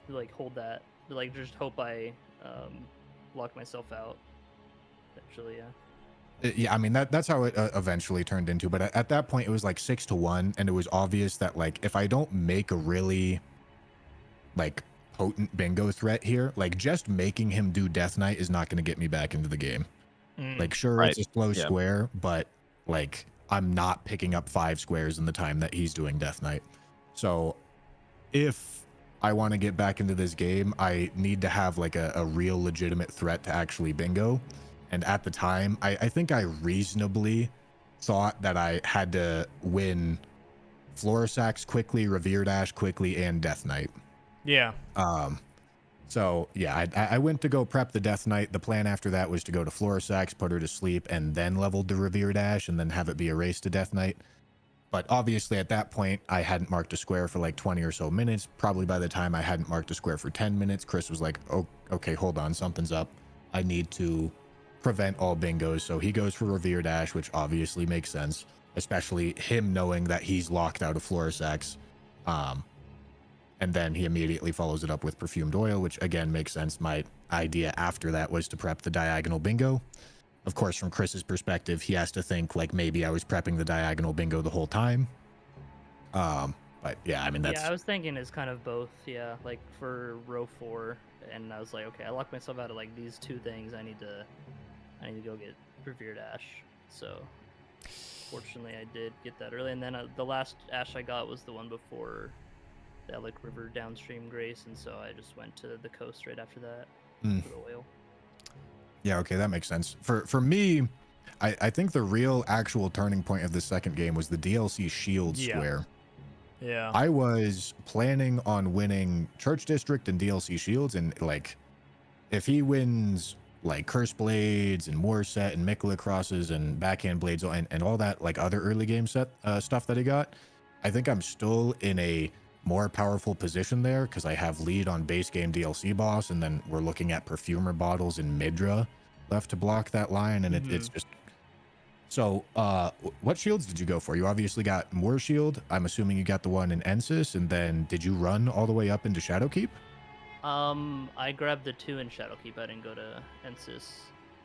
like hold that, to, like just hope I lock myself out. Actually, yeah. Yeah, I mean that's how it eventually turned into. But at that point, it was like 6-1, and it was obvious that like if I don't make a really like potent bingo threat here, like just making him do Death Knight is not going to get me back into the game. Like sure, Right. it's a slow Yeah. square, but like I'm not picking up 5 squares in the time that he's doing Death Knight. So if I want to get back into this game, I need to have like a real legitimate threat to actually bingo. And at the time, I think I reasonably thought that I had to win Floor Sacks quickly, Revere Dash quickly, and Death Knight. Yeah. So yeah, I went to go prep the Death Knight. The plan after that was to go to Floor Sacks, put her to sleep, and then leveled the Revere Dash, and then have it be a race to Death Knight. But obviously at that point, I hadn't marked a square for like 20 or so minutes. Probably by the time I hadn't marked a square for 10 minutes, Chris was like, oh, okay, hold on, something's up. I need to prevent all bingos. So he goes for Revere Dash, which obviously makes sense, especially him knowing that he's locked out of Floor Sacks. And then he immediately follows it up with Perfumed Oil, which again makes sense. My idea after that was to prep the diagonal bingo. Of course, from Chris's perspective, he has to think like maybe I was prepping the diagonal bingo the whole time. But yeah, I mean that's Yeah, I was thinking it's kind of both. Yeah, like for row 4, and I was like, okay, I locked myself out of like these 2 things. I need to go get Revered Ash. So fortunately, I did get that early, and then the last Ash I got was the one before the Alec River downstream Grace, and so I just went to the coast right after that for the oil. Yeah, okay, that makes sense. For me, I think the real actual turning point of the second game was the DLC Shield square. Yeah. I was planning on winning Church District and DLC Shields, and like if he wins like Curse Blades and War Set and Mikola Crosses and Backhand Blades and all that like other early game set stuff that he got, I think I'm still in a more powerful position there because I have lead on base game DLC boss, and then we're looking at Perfumer bottles and Midra left to block that line, and it's just so. What shields did you go for? You obviously got Moor Shield. I'm assuming you got the one in Ensis, and then did you run all the way up into Shadowkeep? I grabbed the 2 in Shadowkeep. I didn't go to Ensis.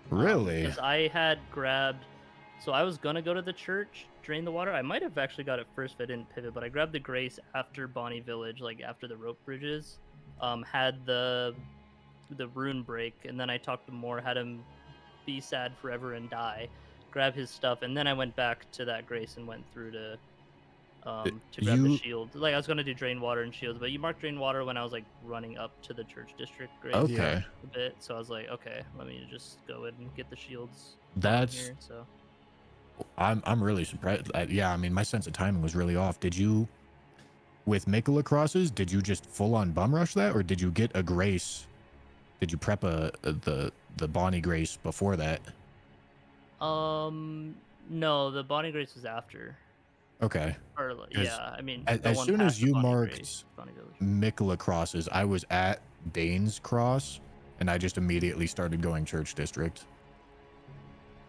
Really? Because I had grabbed, so I was gonna go to the church, drain the water. I might have actually got it first if I didn't pivot, but I grabbed the Grace after Bonnie Village, like after the rope bridges. Had the rune break, and then I talked to Moore, had him be sad forever and die, grab his stuff, and then I went back to that Grace and went through to grab the shield. Like I was gonna do drain water and shields, but you marked drain water when I was like running up to the church district Grace Okay. a bit, so I was like, okay, let me just go ahead and get the shields. That's Here, so. I'm really surprised. Yeah, I mean my sense of timing was really off. Did you, with Mikola Crosses, did you just full on bum rush that, or did you get a Grace? Did you prep the Bonnie Grace before that? No, the Bonnie Grace was after. Okay. Or yeah, I mean, the As one soon past as the you Bonnie marked Grace, Bonnie Village. Mikola Crosses, I was at Dane's Cross, and I just immediately started going Church District.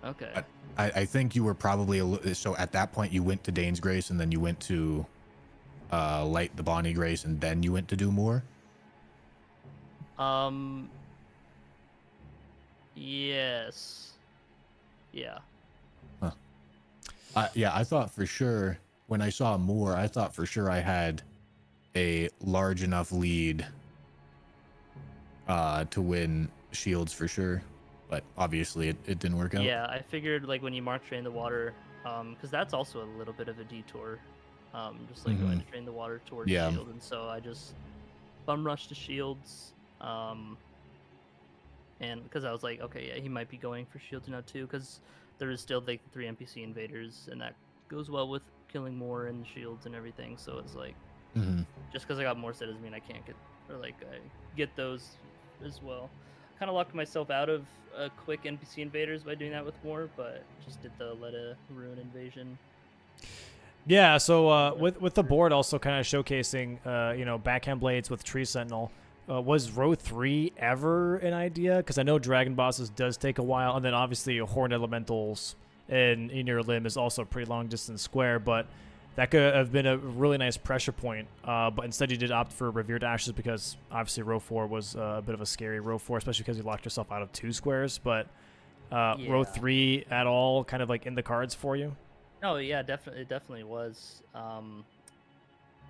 Okay. I think you were probably so at that point you went to Dane's Grace, and then you went to light the Bonnie Grace and then you went to do more? Yes. Yeah. Yeah, I thought for sure when I saw more, I thought for sure I had a large enough lead to win shields for sure, but obviously it didn't work out. Yeah, I figured like when you mark drain the water, because that's also a little bit of a detour, just like going to drain the water towards shield, and so I just bum rushed to shields, and because I was like, okay, yeah, he might be going for shields now too, because there is still like 3 NPC invaders, and that goes well with killing more and shields and everything. So it's like, just because I got more set doesn't mean I can't get, or like I get those as well. Kind of locked myself out of quick NPC invaders by doing that with more, but just did the let a ruin invasion. Yeah, so with the board also kind of showcasing, you know, backhand blades with Tree Sentinel. Was row 3 ever an idea? Because I know Dragon Bosses does take a while, and then obviously Horned Elementals in your limb is also a pretty long distance square, but that could have been a really nice pressure point. But instead you did opt for Revered Ashes because obviously row 4 was a bit of a scary row 4, especially because you locked yourself out of 2 squares. But row 3 at all kind of like in the cards for you? Oh yeah, definitely, it definitely was.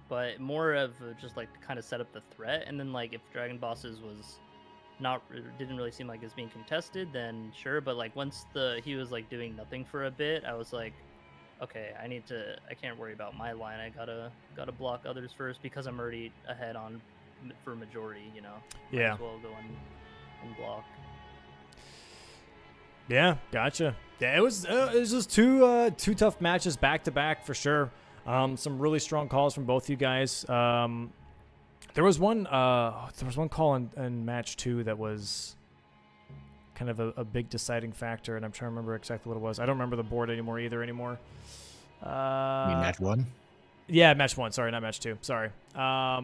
But more of just like to kind of set up the threat, and then like if Dragon Bosses was didn't really seem like it was being contested, then sure. But like once he was like doing nothing for a bit, I was like, okay, I can't worry about my line. I gotta block others first because I'm already ahead for majority, you know. Yeah. Might as well go and block. Yeah, gotcha. Yeah, it was just two tough matches back to back for sure. Some really strong calls from both you guys. There was one call in match 2 that was kind of a big deciding factor, and I'm trying to remember exactly what it was. I don't remember the board anymore. You mean match 1? Yeah, match 1. Sorry, not match 2. Sorry. Let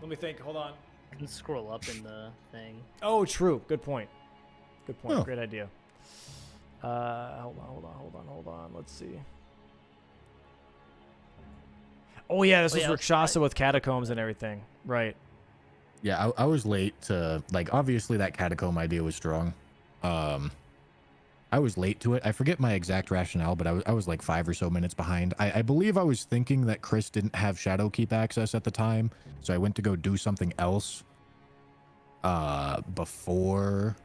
me think. Hold on. You can scroll up in the thing. Oh, true. Good point. Good point. Oh. Great idea. Hold on. Let's see. Oh yeah, this was Rakshasa with Catacombs and everything. Right. Yeah, I was late to, like, obviously that Catacomb idea was strong. I was late to it. I forget my exact rationale, but I was like 5 or so minutes behind. I believe I was thinking that Chris didn't have Shadowkeep access at the time, so I went to go do something else before.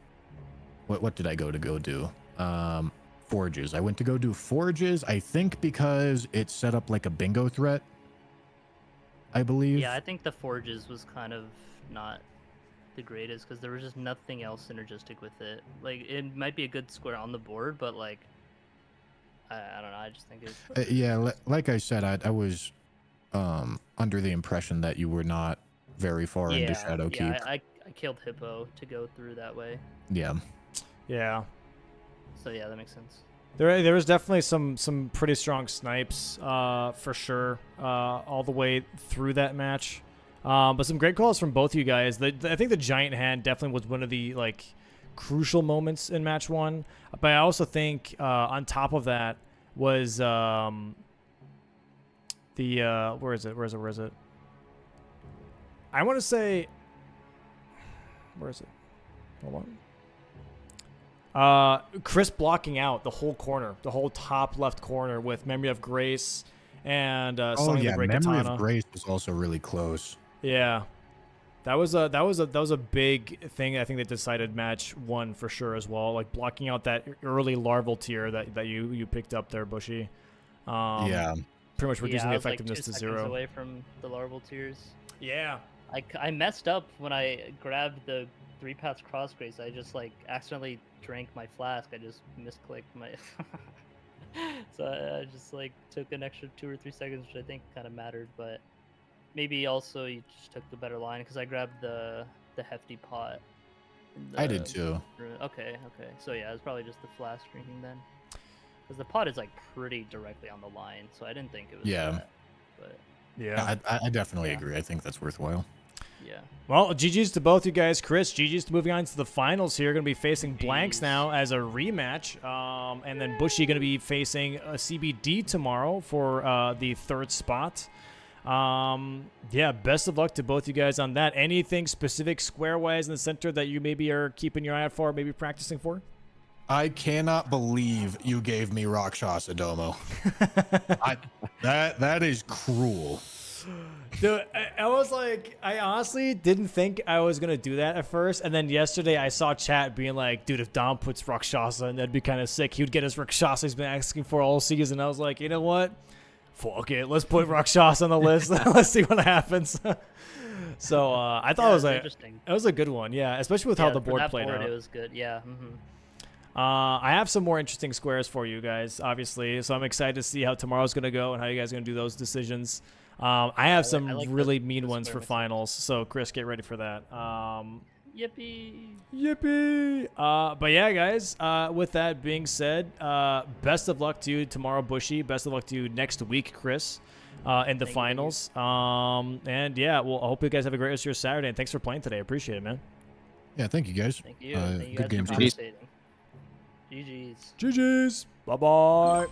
What did I go do? Forges. I went to go do Forges, I think because it set up like a bingo threat, I believe. Yeah, I think the Forges was kind of not the greatest because there was just nothing else synergistic with it. Like, it might be a good square on the board, but like, I don't know. I just think it's... yeah, like I said, I was under the impression that you were not very far into Shadowkeep. Yeah, I killed Hippo to go through that way. Yeah. Yeah. So yeah, that makes sense. There was definitely some pretty strong snipes for sure all the way through that match. But some great calls from both you guys. I think the Giant Hand definitely was one of the like crucial moments in match 1. But I also think on top of that was the where is it? I want to say where is it? Hold on. Chris blocking out the whole corner, the whole top left corner with Memory of Grace and Song the Great Memory Katana. of Grace was also really close. Yeah, that was a big thing. I think that decided match 1 for sure as well. Like blocking out that early larval tier that you picked up there, Bushy. Yeah, pretty much reducing the like effectiveness 2 to seconds 0. away from the larval tiers. Yeah, I messed up when I grabbed the 3 paths cross grace. I just like accidentally drank my flask. I just misclicked my so I just like took an extra 2 or 3 seconds, which I think kind of mattered, but maybe also you just took the better line because I grabbed the hefty pot. I did too. Okay. So yeah, it's probably just the flask drinking then, because the pot is like pretty directly on the line, so I didn't think it was that, but yeah, I definitely agree. I think that's worthwhile. yeah. Well, GG's to both you guys. Chris, GG's to moving on to the finals here. Going to be facing Blanks now as a rematch. And then Bushy going to be facing a CBD tomorrow for the 3rd spot. Yeah, best of luck to both you guys on that. Anything specific square-wise in the center that you maybe are keeping your eye out for, maybe practicing for? I cannot believe you gave me Rakshasa Domo. That is cruel. Dude, I was like, I honestly didn't think I was gonna do that at first, and then yesterday I saw chat being like, dude, if Dom puts Rakshasa, and that'd be kind of sick. He would get his Rakshasa he's been asking for all season. I was like, you know what? Fuck it, let's put Rakshasa on the list. Let's see what happens. So I thought it was interesting. It was a good one, yeah, especially with how the for board that played board, out. It was good, yeah. I have some more interesting squares for you guys, obviously. So I'm excited to see how tomorrow's gonna go and how you guys are gonna do those decisions. I have some I like really the mean ones square for mix. finals. So Chris, get ready for that. Yippee! Yippee! But yeah, guys. With that being said, best of luck to you tomorrow, Bushy. Best of luck to you next week, Chris, in the Thank finals. And yeah, well, I hope you guys have a great rest of your Saturday. And thanks for playing today. I appreciate it, man. Yeah, thank you guys. Thank you. Thank you good guys games. for GGs. commentating. GG's. GG's. Bye bye.